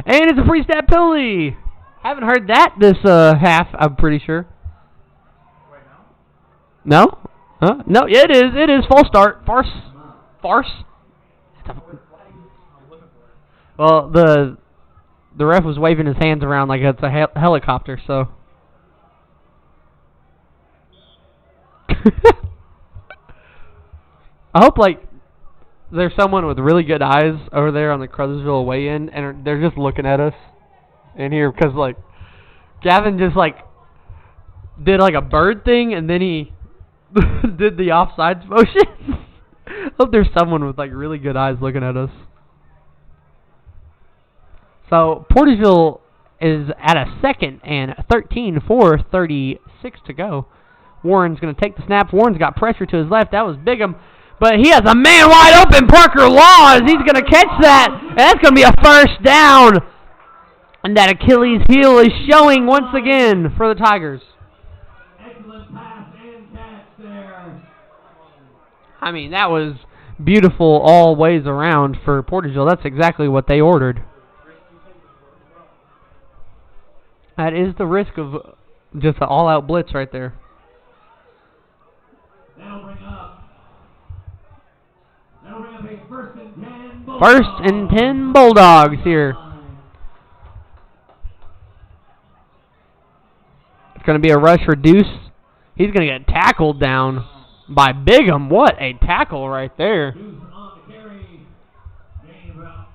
and it's a free stat penalty. Haven't heard that this half. I'm pretty sure. No? Huh? No, it is. It is false start. Farce. Well, the ref was waving his hands around like it's a helicopter, so. I hope, like, there's someone with really good eyes over there on the Caruthersville weigh-in, and they're just looking at us in here, because, like, Gavin just, like, did, like, a bird thing, and then he did the offsides motion. I hope there's someone with, like, really good eyes looking at us. So, Portageville is at a 2nd and 13, 4:36 to go. Warren's going to take the snap. Warren's got pressure to his left. That was Bigham. But he has a man wide open, Parker Laws. He's going to catch that, and that's going to be a first down. And that Achilles heel is showing once again for the Tigers. Excellent pass and catch there. I mean, that was beautiful all ways around for Portageville. That's exactly what they ordered. That is the risk of just an all-out blitz right there. That'll bring up a 1st and 10 Bulldogs. 1st and 10 Bulldogs here. It's going to be a rush for Deuce. He's going to get tackled down by Bigham. What a tackle right there.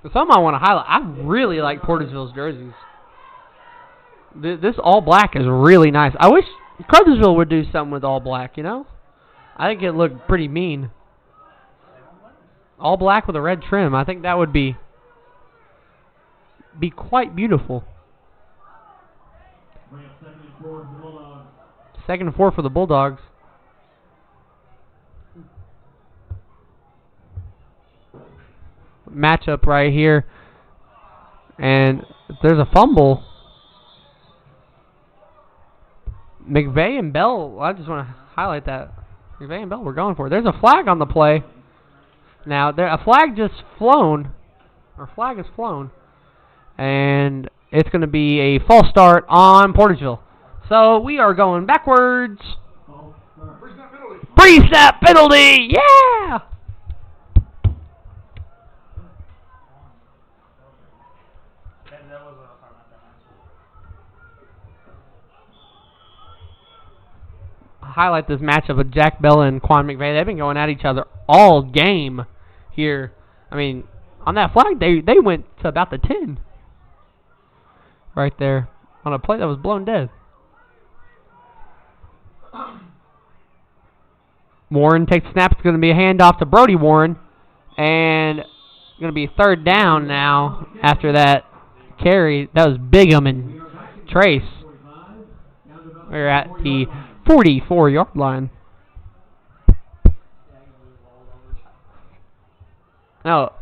Something I want to highlight. I really like Portageville's jerseys. This all black is really nice. I wish Caruthersville would do something with all black, you know? I think it looked pretty mean. All black with a red trim. I think that would be quite beautiful. 2nd and 4 for the Bulldogs. Matchup right here. And there's a fumble. McVeigh and Bell, I just want to highlight that. McVeigh and Bell were going for it. There's a flag on the play. Now, a flag just flown. Or flag is flown. And it's going to be a false start on Portageville. So we are going backwards. Pre-snap penalty. Yeah. Highlight this matchup with Jack Bella and Quan McVeigh. They've been going at each other all game here. I mean, on that flag, they went to about the 10 right there on a play that was blown dead. Warren takes the snap. It's going to be a handoff to Brody Warren, and it's going to be third down now after that carry. That was Bigham and Trace. We're at the 44-yard line. Now,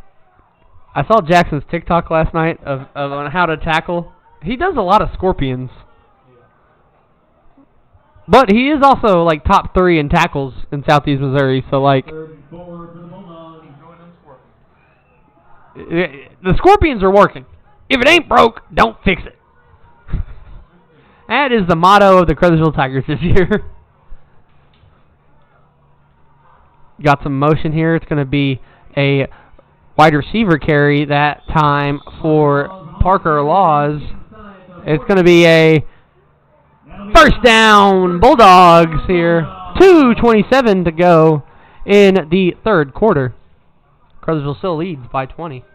I saw Jackson's TikTok last night of on how to tackle. He does a lot of scorpions. But he is also, like, top 3 in tackles in Southeast Missouri. So, like, the scorpions are working. If it ain't broke, don't fix it. That is the motto of the Caruthersville Tigers this year. Got some motion here. It's going to be a wide receiver carry that time for Parker Laws. It's going to be a first down, Bulldogs here. 2:27 to go in the third quarter. Caruthersville still leads by 20.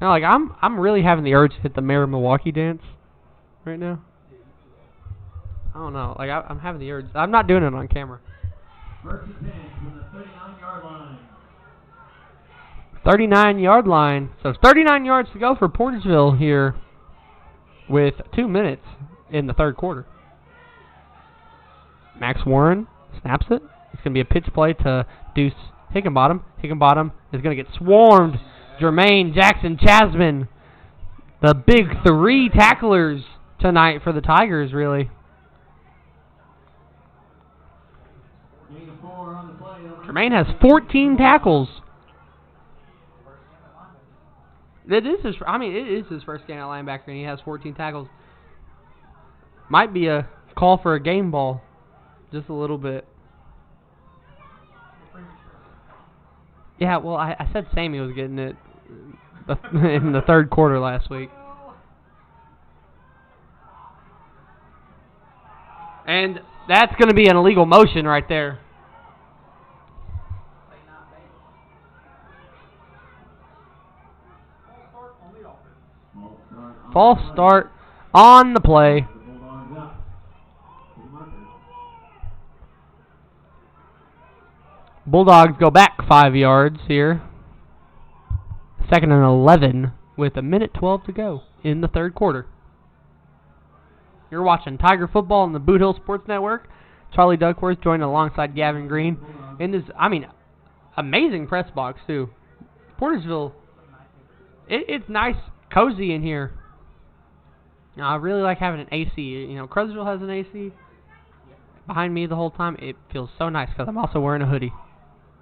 Now, like, I'm really having the urge to hit the Mayor of Milwaukee dance right now. I don't know. Like, I'm having the urge. I'm not doing it on camera. First and 10 from the 39-yard line. 39-yard line. So 39 yards to go for Portageville here with 2 minutes in the third quarter. Max Warren snaps it. It's going to be a pitch play to Deuce Higginbottom. Higginbottom is going to get swarmed. Jermaine, Jackson, Chasman. The big 3 tacklers tonight for the Tigers, really. Jermaine has 14 tackles. It is his first game at linebacker, and he has 14 tackles. Might be a call for a game ball, just a little bit. Yeah, well, I said Sammy was getting it in the third quarter last week. And that's going to be an illegal motion right there. False start on the play. Bulldogs go back 5 yards here. 2nd and 11 with 1:12 to go in the third quarter. You're watching Tiger Football on the Boot Hill Sports Network. Charlie Duckworth joined alongside Gavin Green. In this, amazing press box, too. Portageville, it's nice, cozy in here. I really like having an AC. You know, Caruthersville has an AC behind me the whole time. It feels so nice because I'm also wearing a hoodie.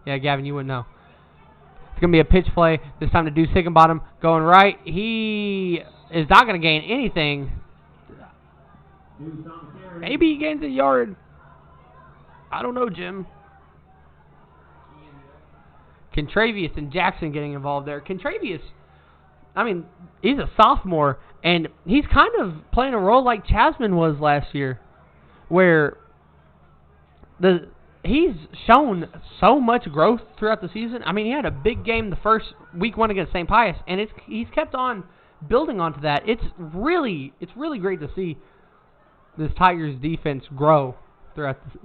Yeah, Gavin, you wouldn't know. It's going to be a pitch play. This time to Deuce Higginbottom going right. He is not going to gain anything. Maybe he gains a yard. I don't know, Jim. Contravius and Jackson getting involved there. Contravius, he's a sophomore, and he's kind of playing a role like Chasman was last year, where he's shown so much growth throughout the season. He had a big game the first week 1 against St. Pius, and he's kept on building onto that. It's really great to see this Tigers defense grow throughout the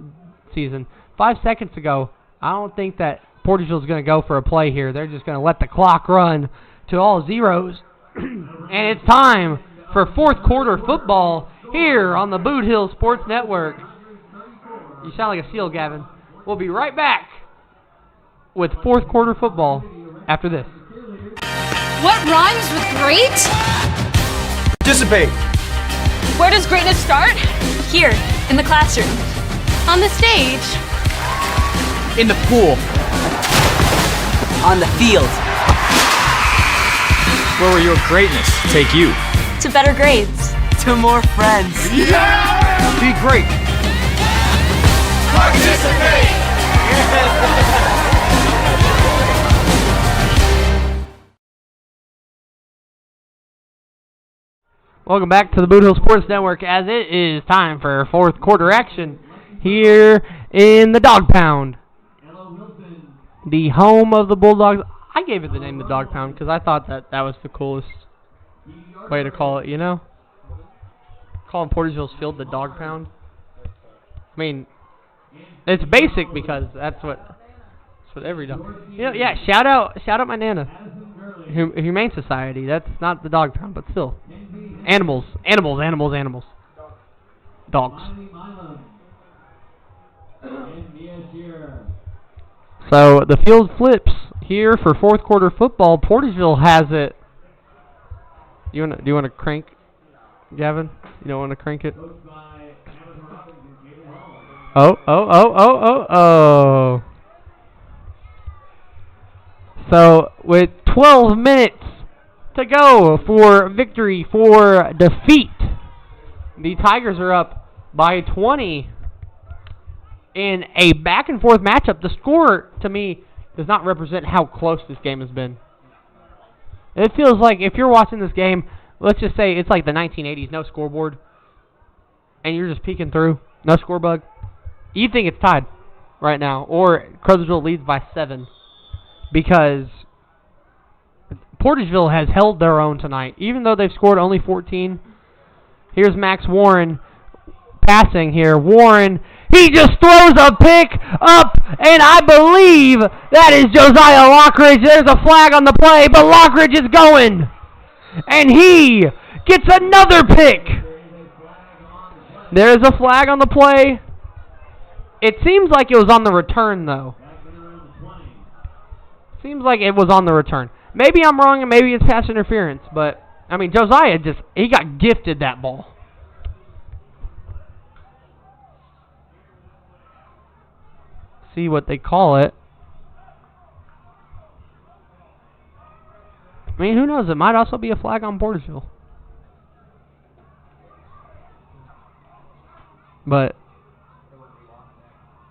season. 5 seconds to go. I don't think that Portageville's going to go for a play here. They're just going to let the clock run to all zeros. And it's time for fourth quarter football here on the Boot Hill Sports Network. You sound like a seal, Gavin. We'll be right back with fourth quarter football after this. What rhymes with great? Participate. Where does greatness start? Here, in the classroom. On the stage. In the pool. On the field. Where will your greatness take you? To better grades. to more friends. Yeah! Be great. Participate! Welcome back to the Boot Hill Sports Network as it is time for fourth quarter action here in the Dog Pound. The home of the Bulldogs. I gave it the name the Dog Pound because I thought that was the coolest way to call it, you know? Calling Portageville's field the Dog Pound. I mean, it's basic because that's what every dog. You know, yeah, shout out my Nana. Humane Society. That's not the Dog Pound, but still. Animals. Dogs. So the field flips here for fourth quarter football. Portageville has it. Do you want to crank, Gavin? You don't want to crank it? Oh. So with 12 minutes to go for victory, for defeat, the Tigers are up by 20 in a back and forth matchup. The score, to me, does not represent how close this game has been. It feels like if you're watching this game, let's just say it's like the 1980s, no scoreboard, and you're just peeking through, no score bug, you think it's tied right now, or Caruthersville leads by 7, because Portageville has held their own tonight, even though they've scored only 14. Here's Max Warren passing here. Warren, he just throws a pick up, and I believe that is Josiah Lockridge. There's a flag on the play, but Lockridge is going, and he gets another pick. There's a flag on the play. It seems like it was on the return, though. Seems like it was on the return. Maybe I'm wrong, and maybe it's pass interference, but, I mean, Josiah he got gifted that ball. See what they call it. I mean, who knows? It might also be a flag on Portageville. But,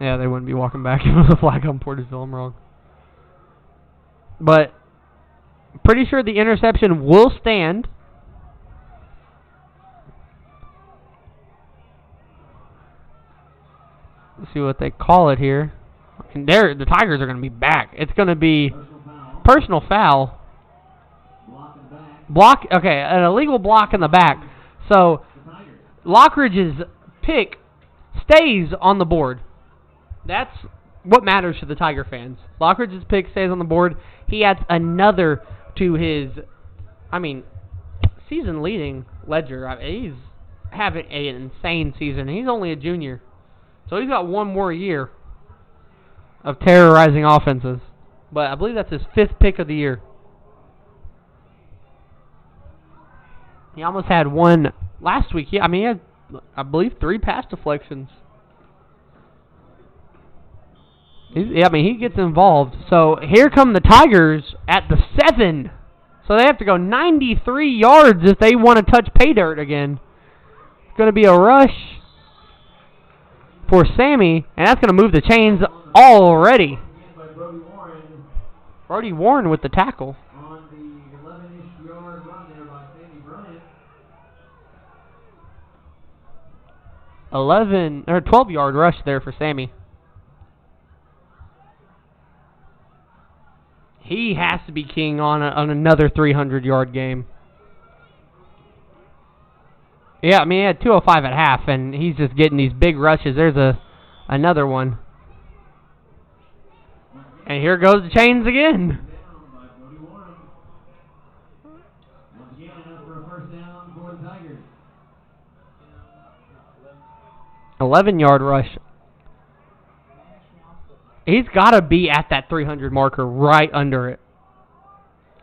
yeah, they wouldn't be walking back if it was a flag on Portageville. I'm wrong. But, pretty sure the interception will stand. Let's see what they call it here. And the Tigers are going to be back. It's going to be personal foul. Block. Okay, an illegal block in the back. So, Lockridge's pick stays on the board. That's what matters to the Tiger fans. Lockridge's pick stays on the board. He adds another to his, season-leading ledger. He's having an insane season. He's only a junior. So he's got one more year of terrorizing offenses. But I believe that's his 5th pick of the year. He almost had one last week. He had, I believe, 3 pass deflections. He gets involved. So here come the Tigers at the 7. So they have to go 93 yards if they want to touch pay dirt again. It's going to be a rush for Sammy, and that's going to move the chains already. Brody Warren with the tackle. 12-yard rush there for Sammy. He has to be king on another 300-yard game. Yeah, he had 205 at half, and he's just getting these big rushes. There's another one. And here goes the chains again. 11-yard rush. He's got to be at that 300 marker, right under it.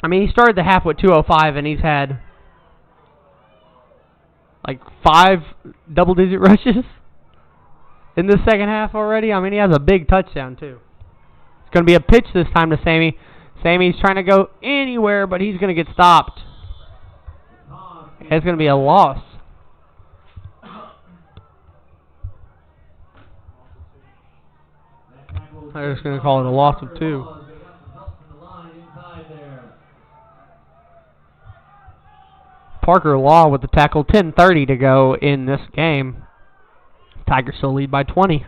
He started the half with 205, and he's had like 5 double-digit rushes in the second half already. He has a big touchdown, too. It's going to be a pitch this time to Sammy. Sammy's trying to go anywhere, but he's going to get stopped. It's going to be a loss. I'm just going to call it a loss of 2. Parker Law with the tackle. 10:30 to go in this game. Tigers still lead by 20.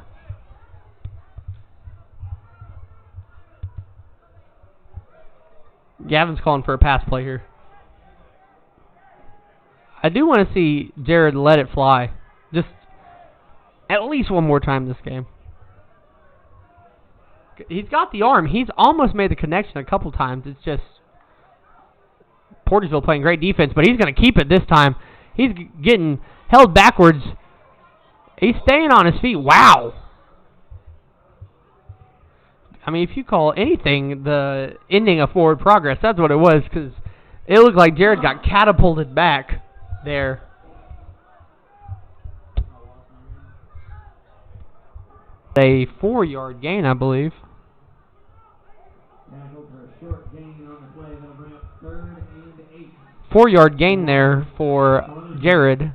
Gavin's calling for a pass play here. I do want to see Jared let it fly. Just at least one more time this game. He's got the arm. He's almost made the connection a couple times. It's just Portageville playing great defense, but he's going to keep it this time. He's getting held backwards. He's staying on his feet. Wow. I mean, if you call anything the ending of forward progress, that's what it was, because it looked like Jared got catapulted back there. A 4-yard gain, I believe. 4-yard gain there for Jared.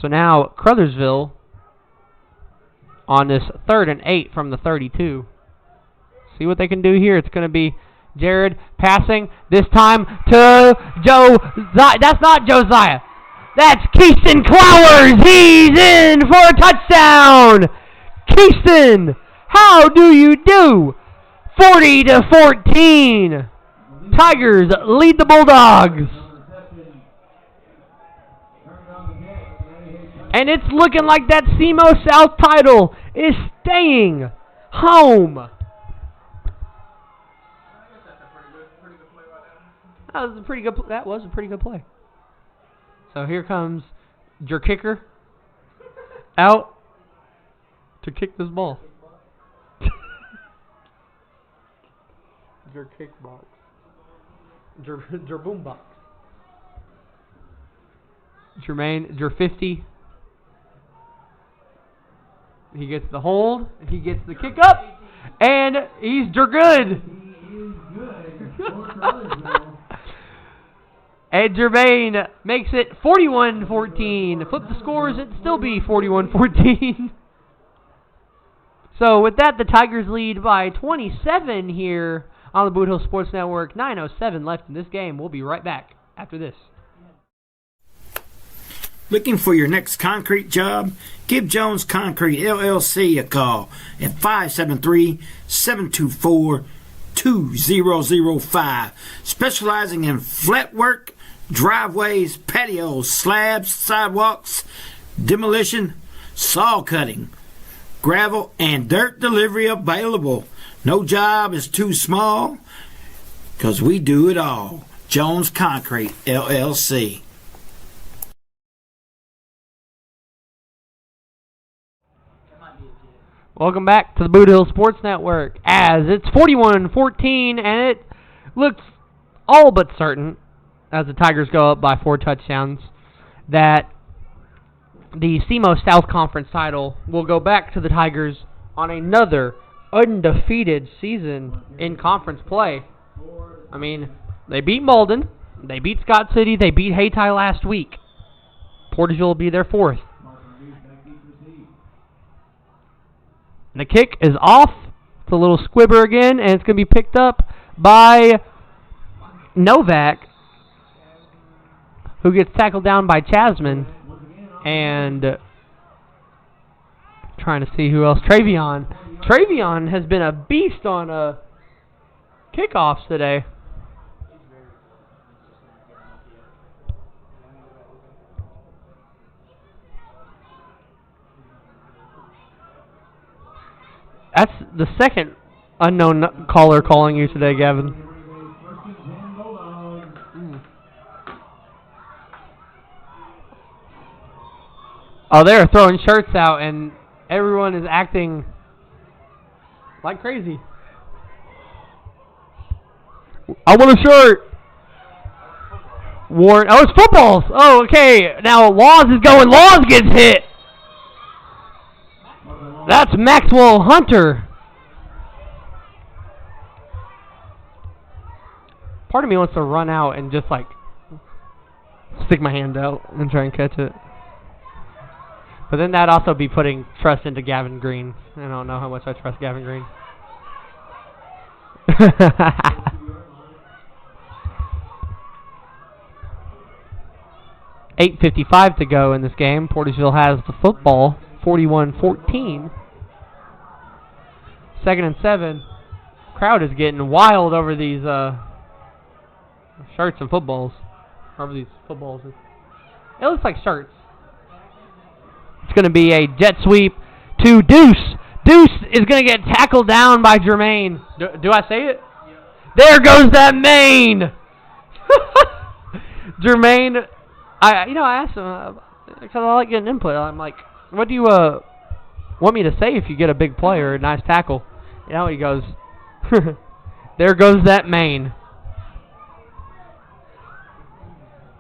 So now Caruthersville on this 3rd and 8 from the 32. See what they can do here. It's going to be Jared passing this time to Josiah. That's not Josiah. That's Keyston Clowers. He's in for a touchdown. Keyston, how do you do? 40-14. Tigers lead the Bulldogs. And it's looking like that SEMO South title is staying home. That was a pretty good play. So here comes your kicker out to kick this ball. Your kickbox. Your boombox. Jermaine, your 50. He gets the hold. He gets the kick up. And he's good. And Jermaine makes it 41-14. Flip the scores, it'd still be 41-14. So with that, the Tigers lead by 27 here on the Boot Hill Sports Network. 9:07 left in this game. We'll be right back after this. Looking for your next concrete job? Give Jones Concrete LLC a call at 573-724-2005. Specializing in flat work, driveways, patios, slabs, sidewalks, demolition, saw cutting, gravel, and dirt delivery available. No job is too small, because we do it all. Jones Concrete LLC. Welcome back to the Boot Hill Sports Network, as it's 41-14, and it looks all but certain, as the Tigers go up by 4 touchdowns, that the SEMO South Conference title will go back to the Tigers on another undefeated season in conference play. I mean, they beat Malden, they beat Scott City, they beat Hayti last week. Portageville will be their 4th. The kick is off. It's a little squibber again, and it's going to be picked up by Novak, who gets tackled down by Chasman. And trying to see who else. Travion. Travion has been a beast on kickoffs today. That's the second unknown caller calling you today, Gavin. Oh, they're throwing shirts out, and everyone is acting like crazy. I want a shirt. Warren. Oh, it's footballs. Oh, okay. Now Laws is going. Laws gets hit. That's Maxwell Hunter. Part of me wants to run out and just, like, stick my hand out and try and catch it. But then that'd also be putting trust into Gavin Green. I don't know how much I trust Gavin Green. 8:55 to go in this game. Portageville has the football, 41-14. 2nd and 7. Crowd is getting wild over these shirts and footballs. Over these footballs. It looks like shirts. It's going to be a jet sweep to Deuce. Deuce is going to get tackled down by Jermaine. Do I say it? There goes that main. Jermaine, I asked him because I like getting input. I'm like, what do you want me to say if you get a big play or a nice tackle? You know, he goes, there goes that main.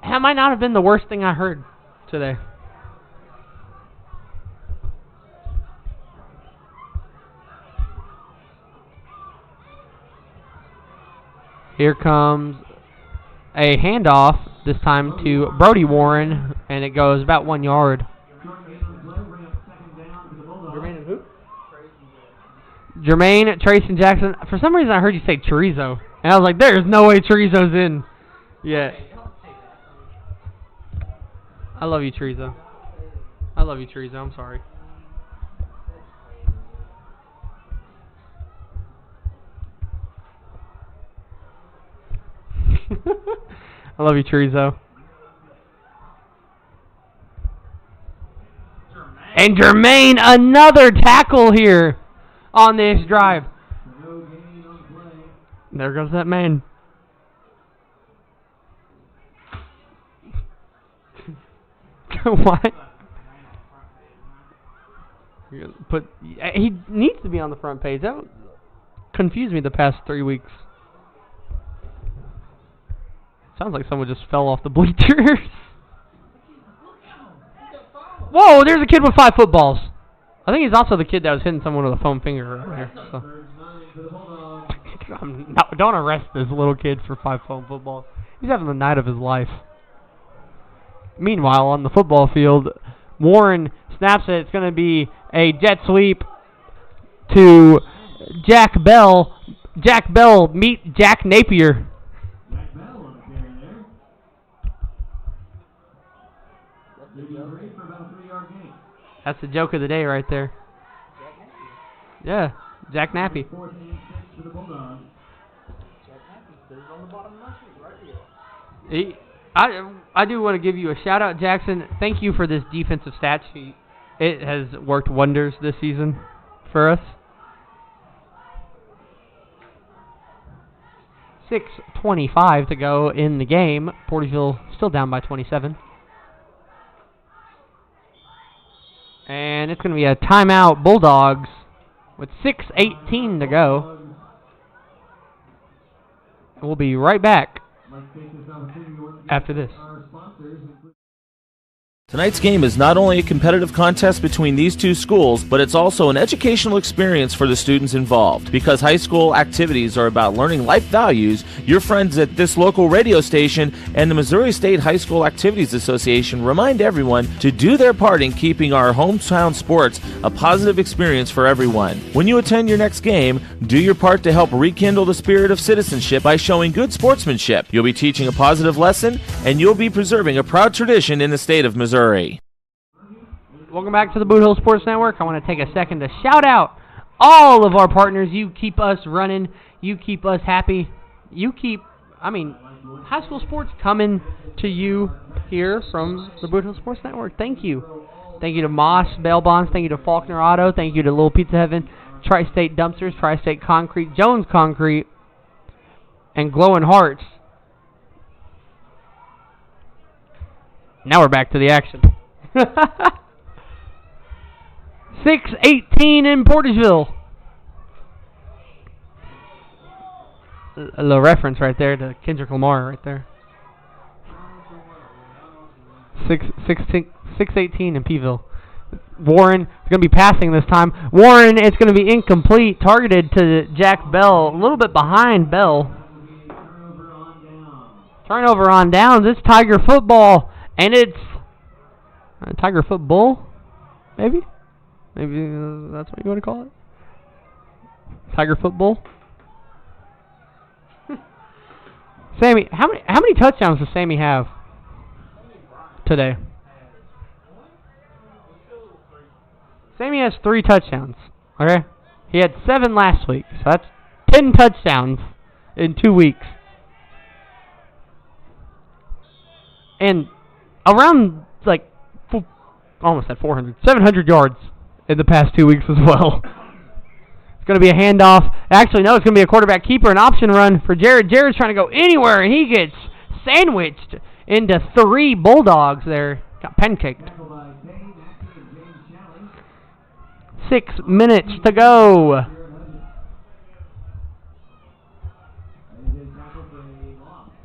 That might not have been the worst thing I heard today. Here comes a handoff, this time to Brody Warren, and it goes about 1 yard. Jermaine and who? Jermaine, Trace, and Jackson. For some reason, I heard you say chorizo, and I was like, there's no way chorizo's in yet. I love you, chorizo. I love you, chorizo. I'm sorry. I love you, chorizo. And Jermaine, another tackle here on this drive. There goes that man. What? He needs to be on the front page. That confused me the past 3 weeks. Sounds like someone just fell off the bleachers. Whoa, there's a kid with 5 footballs. I think he's also the kid that was hitting someone with a foam finger earlier. So. Don't arrest this little kid for 5 foam footballs. He's having the night of his life. Meanwhile, on the football field, Warren snaps it. It's going to be a jet sweep to Jack Bell. Jack Bell meet Jack Napier. That's the joke of the day right there. Yeah, Jack Nappy. I do want to give you a shout out, Jackson. Thank you for this defensive stat sheet. It has worked wonders this season for us. 6:25 to go in the game. Portageville still down by 27. And it's going to be a timeout, Bulldogs, with 6:18 to go. And we'll be right back after this. Tonight's game is not only a competitive contest between these two schools, but it's also an educational experience for the students involved. Because high school activities are about learning life values, your friends at this local radio station and the Missouri State High School Activities Association remind everyone to do their part in keeping our hometown sports a positive experience for everyone. When you attend your next game, do your part to help rekindle the spirit of citizenship by showing good sportsmanship. You'll be teaching a positive lesson, and you'll be preserving a proud tradition in the state of Missouri. Welcome back to the Boot Hill Sports Network. I want to take a second to shout out all of our partners. You keep us running. You keep us happy. You keep, high school sports coming to you here from the Boot Hill Sports Network. Thank you. Thank you to Moss Bail Bonds. Thank you to Faulkner Auto. Thank you to Little Pizza Heaven, Tri-State Dumpsters, Tri-State Concrete, Jones Concrete, and Glowing Hearts. Now we're back to the action. 6:18 in Portageville. A little reference right there to Kendrick Lamar right there. 6:18 in Peeville. Warren is going to be passing this time. Warren, it's going to be incomplete. Targeted to Jack Bell. A little bit behind Bell. Turnover on downs. It's Tiger football. And it's Tiger football. Maybe that's what you want to call it. Tiger football. Sammy, how many touchdowns does Sammy have today? Sammy has 3 touchdowns. Okay, he had 7 last week, so that's 10 touchdowns in 2 weeks, and around like almost at 700 yards in the past 2 weeks as well. It's going to be a handoff. Actually, no, it's going to be a quarterback keeper, an option run for Jared. Jared's trying to go anywhere, and he gets sandwiched into 3 Bulldogs there. Got pancaked. 6 minutes to go.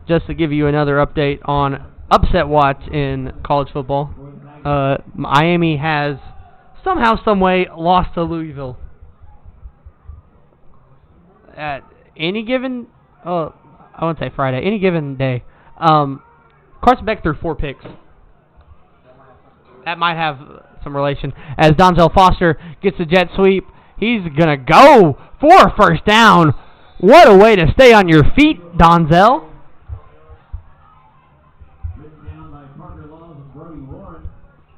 Just to give you another update on upset watch in college football, Miami has somehow, some way lost to Louisville. At any given, I won't say Friday, any given day. Carson Beck threw 4 picks. That might have some relation. As Donzel Foster gets a jet sweep, he's going to go for a first down. What a way to stay on your feet, Donzel.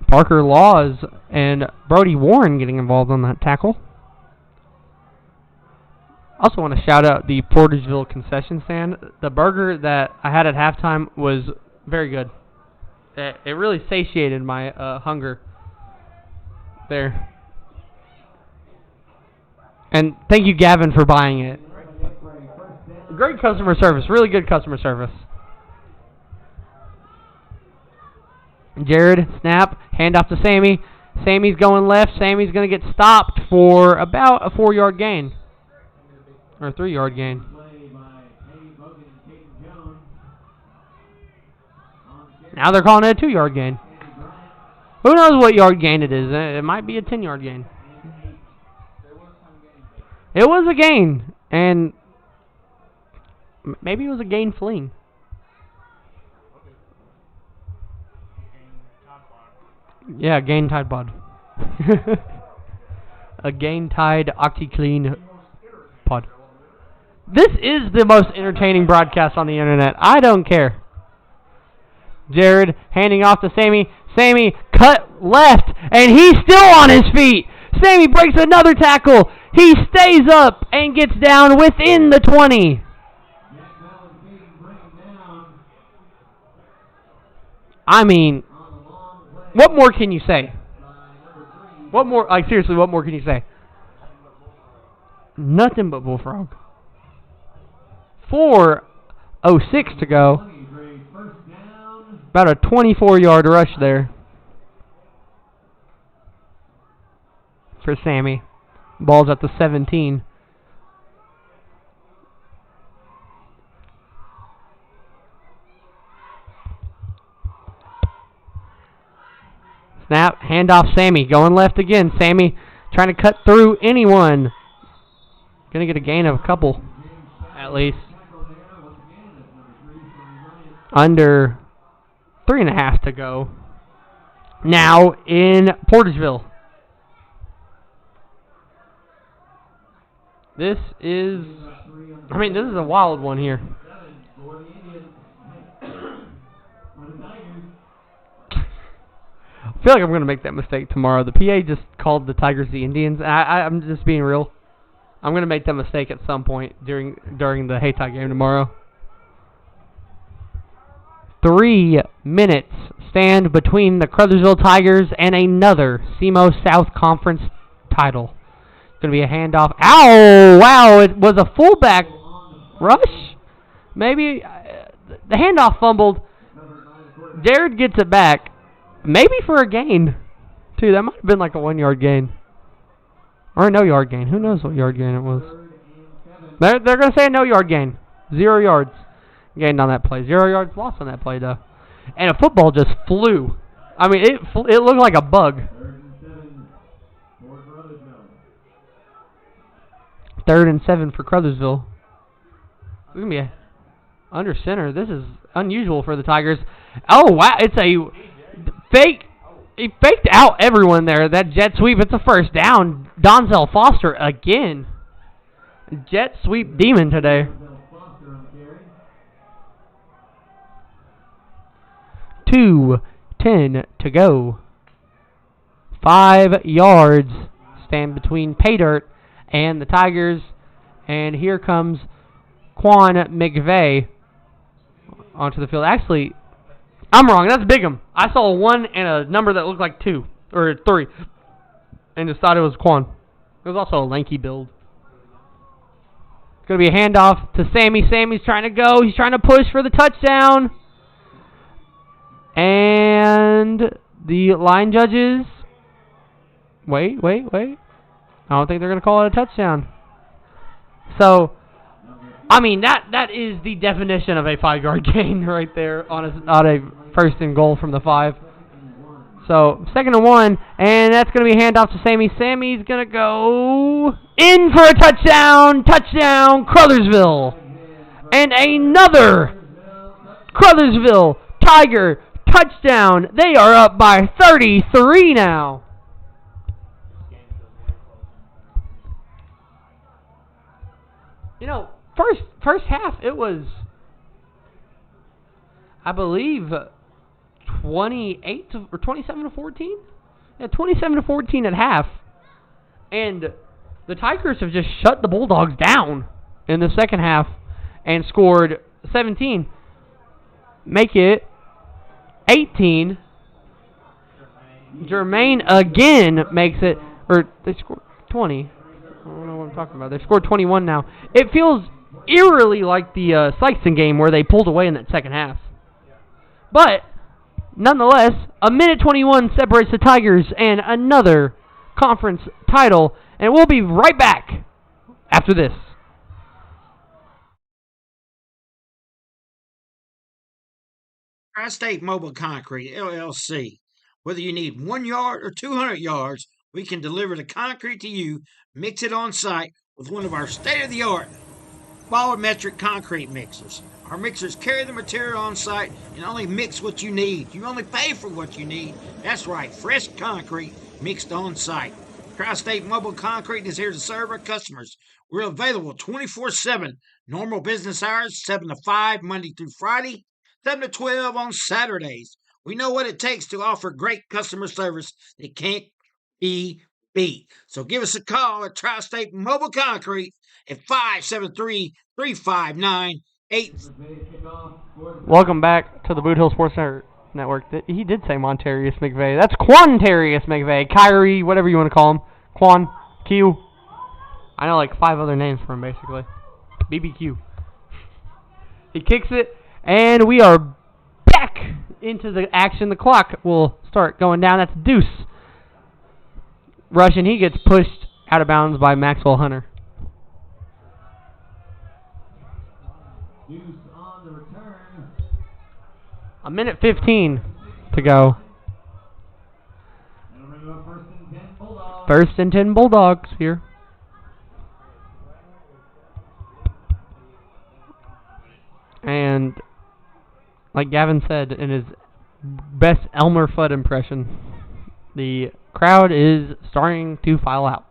Parker Laws and Brody Warren getting involved on that tackle. Also want to shout out the Portageville concession stand. The burger that I had at halftime was very good. It really satiated my hunger there. And thank you, Gavin, for buying it. Great customer service. Really good customer service. Jared, snap, handoff to Sammy. Sammy's going left. Sammy's going to get stopped for about a 4-yard gain. Or a 3-yard gain. Now they're calling it a 2-yard gain. Who knows what yard gain it is? It might be a 10-yard gain. It was a gain. And maybe it was a gain fleeing. Yeah, gain Tide Pod. A gain Tide OxyClean pod. This is the most entertaining broadcast on the internet. I don't care. Jared handing off to Sammy. Sammy cut left, and he's still on his feet. Sammy breaks another tackle. He stays up and gets down within the 20. I mean, what more can you say? What more? Like, seriously, what more can you say? Nothing but Bullfrog. 4:06 to go. About a 24-yard rush there for Sammy. Ball's at the 17. Snap, handoff Sammy, going left again. Sammy trying to cut through anyone. Going to get a gain of a couple, at least. Under 3.5 to go. Now in Portageville. This is a wild one here. I feel like I'm going to make that mistake tomorrow. The PA just called the Tigers the Indians. I'm just being real. I'm going to make that mistake at some point during the Haytide game tomorrow. 3 minutes stand between the Caruthersville Tigers and another SEMO South Conference title. It's going to be a handoff. Ow! Wow, it was a fullback rush? Maybe. The handoff fumbled. Jared gets it back. Maybe for a gain, too. That might have been like a 1-yard gain. Or a no-yard gain. Who knows what yard gain it was. They're going to say a no-yard gain. 0 yards gained on that play. 0 yards lost on that play, though. And a football just flew. I mean, it looked like a bug. 3rd and 7 for Caruthersville. It's going to be under center. This is unusual for the Tigers. Oh, wow. It's a fake. He faked out everyone there. That jet sweep, it's a first down. Donzel Foster again. Jet sweep demon today. 2:10 to go. 5 yards stand between pay dirt and the Tigers. And here comes Quan McVeigh onto the field. Actually, I'm wrong. That's Bigham. I saw a 1 and a number that looked like 2 or 3, and just thought it was Quan. It was also a lanky build. It's going to be a handoff to Sammy. Sammy's trying to go. He's trying to push for the touchdown. And the line judges. Wait. I don't think they're going to call it a touchdown. So, I mean, that is the definition of a 5-yard gain right there on a first and goal from the 5. So, 2nd and 1, and that's going to be a handoff to Sammy. Sammy's going to go in for a touchdown. Touchdown, Caruthersville. And another Caruthersville Tiger touchdown. They are up by 33 now. You know, first half, it was, I believe, 28 or 27 to 14. Yeah, 27 to 14 at half, and the Tigers have just shut the Bulldogs down in the second half and scored 17. Make it 18. Jermaine again makes it, or they scored 20. I don't know what I'm talking about. They've scored 21 now. It feels eerily like the Sykeston game where they pulled away in that second half. But, nonetheless, a minute 21 separates the Tigers and another conference title. And we'll be right back after this. Tri-State Mobile Concrete, LLC. Whether you need 1 yard or 200 yards, we can deliver the concrete to you, mix it on site with one of our state-of-the-art volumetric concrete mixers. Our mixers carry the material on site and only mix what you need. You only pay for what you need. That's right, fresh concrete mixed on site. Tri-State Mobile Concrete is here to serve our customers. We're available 24/7, normal business hours, 7 to 5, Monday through Friday, 7 to 12 on Saturdays. We know what it takes to offer great customer service that can't be beat. So give us a call at Tri-State Mobile Concrete at 573-359-8. Welcome back to the Boot Hill Sports Network. He did say Montarius McVeigh. That's Quantarius McVeigh. Kyrie, whatever you want to call him. Quan, Q. I know like 5 other names for him, basically. BBQ. He kicks it, and we are back into the action. The clock will start going down. That's Deuce. Rushing, he gets pushed out of bounds by Maxwell Hunter. Deuce on the return. A minute 15 to go. And we're going to go first and 10 Bulldogs. First and 10 Bulldogs here. And like Gavin said in his best Elmer Fudd impression, the crowd is starting to file out.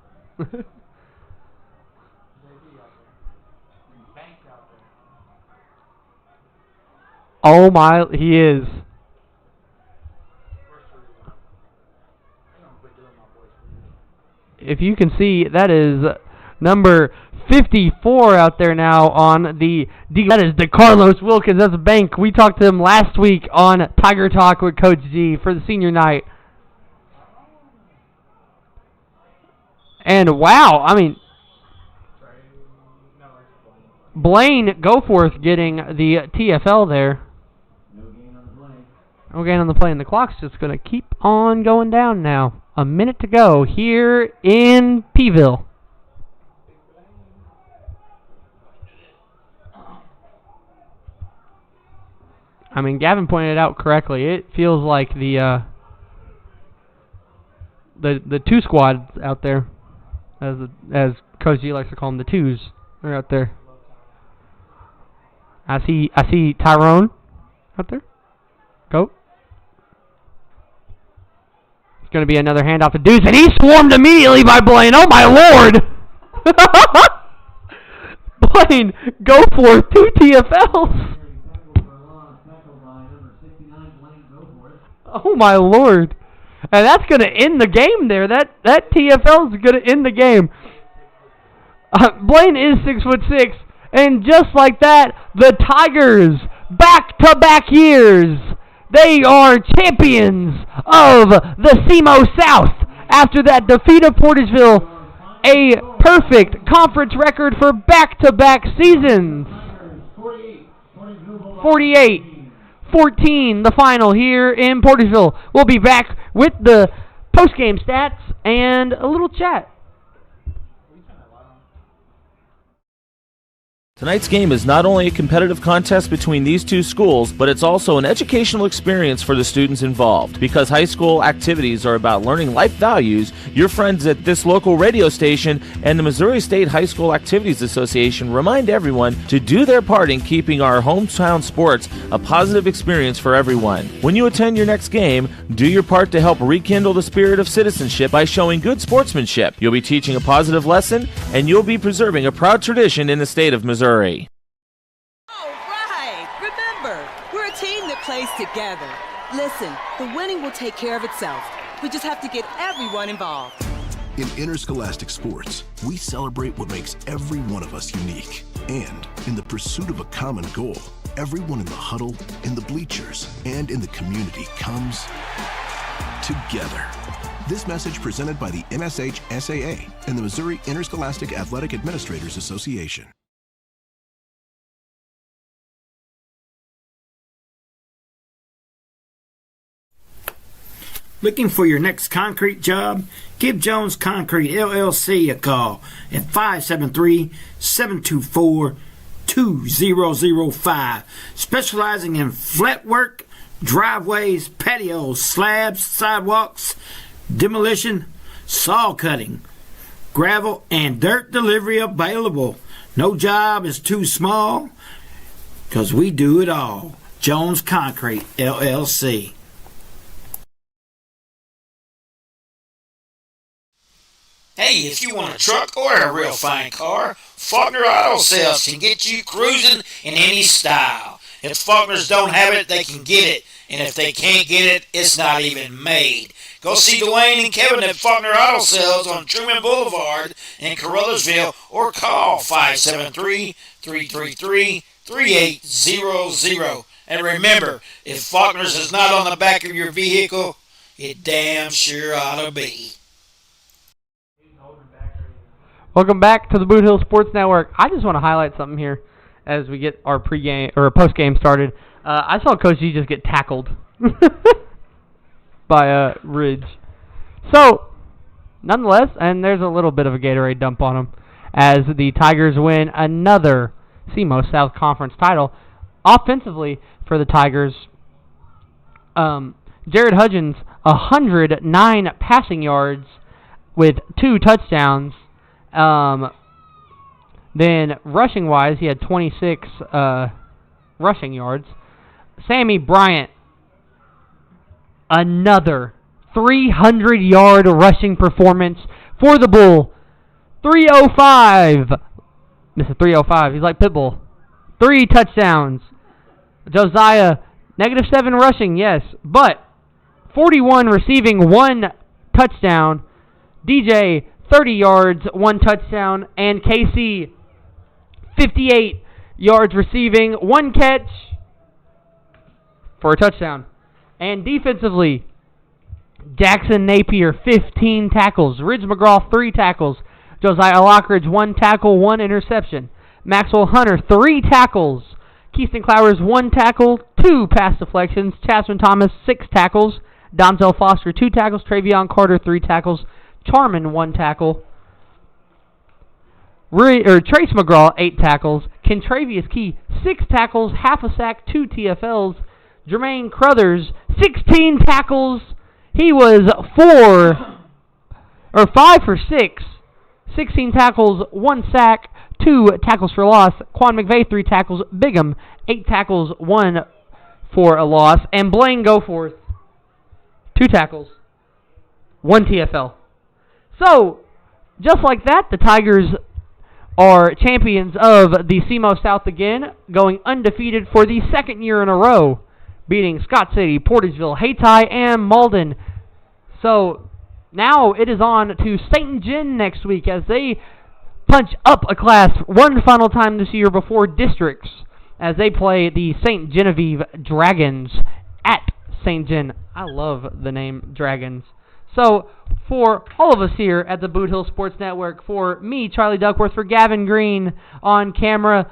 Oh my, he is. If you can see, that is number 54 out there now on the D. That is DeCarlos Wilkins. That's a bank. We talked to him last week on Tiger Talk with Coach G for the senior night. And wow, I mean, Blaine Goforth getting the TFL there. No gain on the play, and the clock's just going to keep on going down now. A minute to go here in Pville. I mean, Gavin pointed out correctly. It feels like the two squads out there, as Coach G likes to call them, the twos, are out there. I see Tyrone out there. Go. going to be another handoff to Deuce, and he's swarmed immediately by Blaine. Oh, my Lord! Blaine, go for 2 TFLs. Oh, my Lord. And that's going to end the game there. That TFL is going to end the game. Blaine is 6'6", and just like that, the Tigers, back-to-back years, they are champions of the SEMO South after that defeat of Portageville, a perfect conference record for back-to-back seasons. 48-14, the final here in Portageville. We'll be back with the post-game stats and a little chat. Tonight's game is not only a competitive contest between these two schools, but it's also an educational experience for the students involved. Because high school activities are about learning life values, your friends at this local radio station and the Missouri State High School Activities Association remind everyone to do their part in keeping our hometown sports a positive experience for everyone. When you attend your next game, do your part to help rekindle the spirit of citizenship by showing good sportsmanship. You'll be teaching a positive lesson, and you'll be preserving a proud tradition in the state of Missouri. All right. Remember, we're a team that plays together. Listen, the winning will take care of itself. We just have to get everyone involved. In interscholastic sports, we celebrate what makes every one of us unique. And in the pursuit of a common goal, everyone in the huddle, in the bleachers, and in the community comes together. This message presented by the MSHSAA and the Missouri Interscholastic Athletic Administrators Association. Looking for your next concrete job? Give Jones Concrete LLC a call at 573-724-2005. Specializing in flat work, driveways, patios, slabs, sidewalks, demolition, saw cutting, gravel, and dirt delivery available. No job is too small because we do it all. Jones Concrete LLC. Hey, if you want a truck or a real fine car, Faulkner Auto Sales can get you cruising in any style. If Faulkners don't have it, they can get it. And if they can't get it, it's not even made. Go see Dwayne and Kevin at Faulkner Auto Sales on Truman Boulevard in Caruthersville or call 573-333-3800. And remember, if Faulkner's is not on the back of your vehicle, it damn sure ought to be. Welcome back to the Boot Hill Sports Network. I just want to highlight something here as we get our pregame or postgame started. I saw Coach G just get tackled by Ridge. So, nonetheless, and there's a little bit of a Gatorade dump on him as the Tigers win another SEMO South Conference title. Offensively for the Tigers, Jared Hudgens, 109 passing yards with 2 touchdowns. Then rushing-wise, he had 26 rushing yards. Sammy Bryant, another 300-yard rushing performance for the Bull. 305. Mr. 305. He's like Pitbull. 3 touchdowns. Josiah, -7 rushing, yes, but 41 receiving, 1 touchdown. DJ, 30 yards, 1 touchdown. And KC, 58 yards receiving, 1 catch for a touchdown. And defensively, Jackson Napier, 15 tackles. Ridge McGraw, 3 tackles. Josiah Lockridge, 1 tackle, 1 interception. Maxwell Hunter, 3 tackles. Keyston Clowers, 1 tackle, 2 pass deflections. Chasman Thomas, 6 tackles. Donzel Foster, 2 tackles. Travion Carter, 3 tackles. Charman, 1 tackle. Trace McGraw, 8 tackles. Kentravius Key, 6 tackles, half a sack, 2 TFLs. Jermaine Crothers, 16 tackles. He was 5 for 6. 16 tackles, 1 sack, 2 tackles for loss. Quan McVeigh, 3 tackles. Bigham, 8 tackles, 1 for a loss. And Blaine Goforth, 2 tackles. 1 TFL. So, just like that, the Tigers are champions of the CMO South again, going undefeated for the second year in a row, beating Scott City, Portageville, Hayti, and Malden. So, now it is on to St. Gen next week as they punch up a class one final time this year before districts as they play the St. Genevieve Dragons at St. Gen. I love the name Dragons. So, for all of us here at the Boot Hill Sports Network, for me, Charlie Duckworth, for Gavin Green on camera,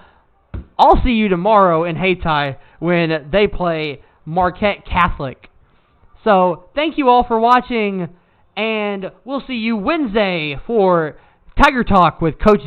I'll see you tomorrow in Hayti when they play Marquette Catholic. So, thank you all for watching, and we'll see you Wednesday for Tiger Talk with Coach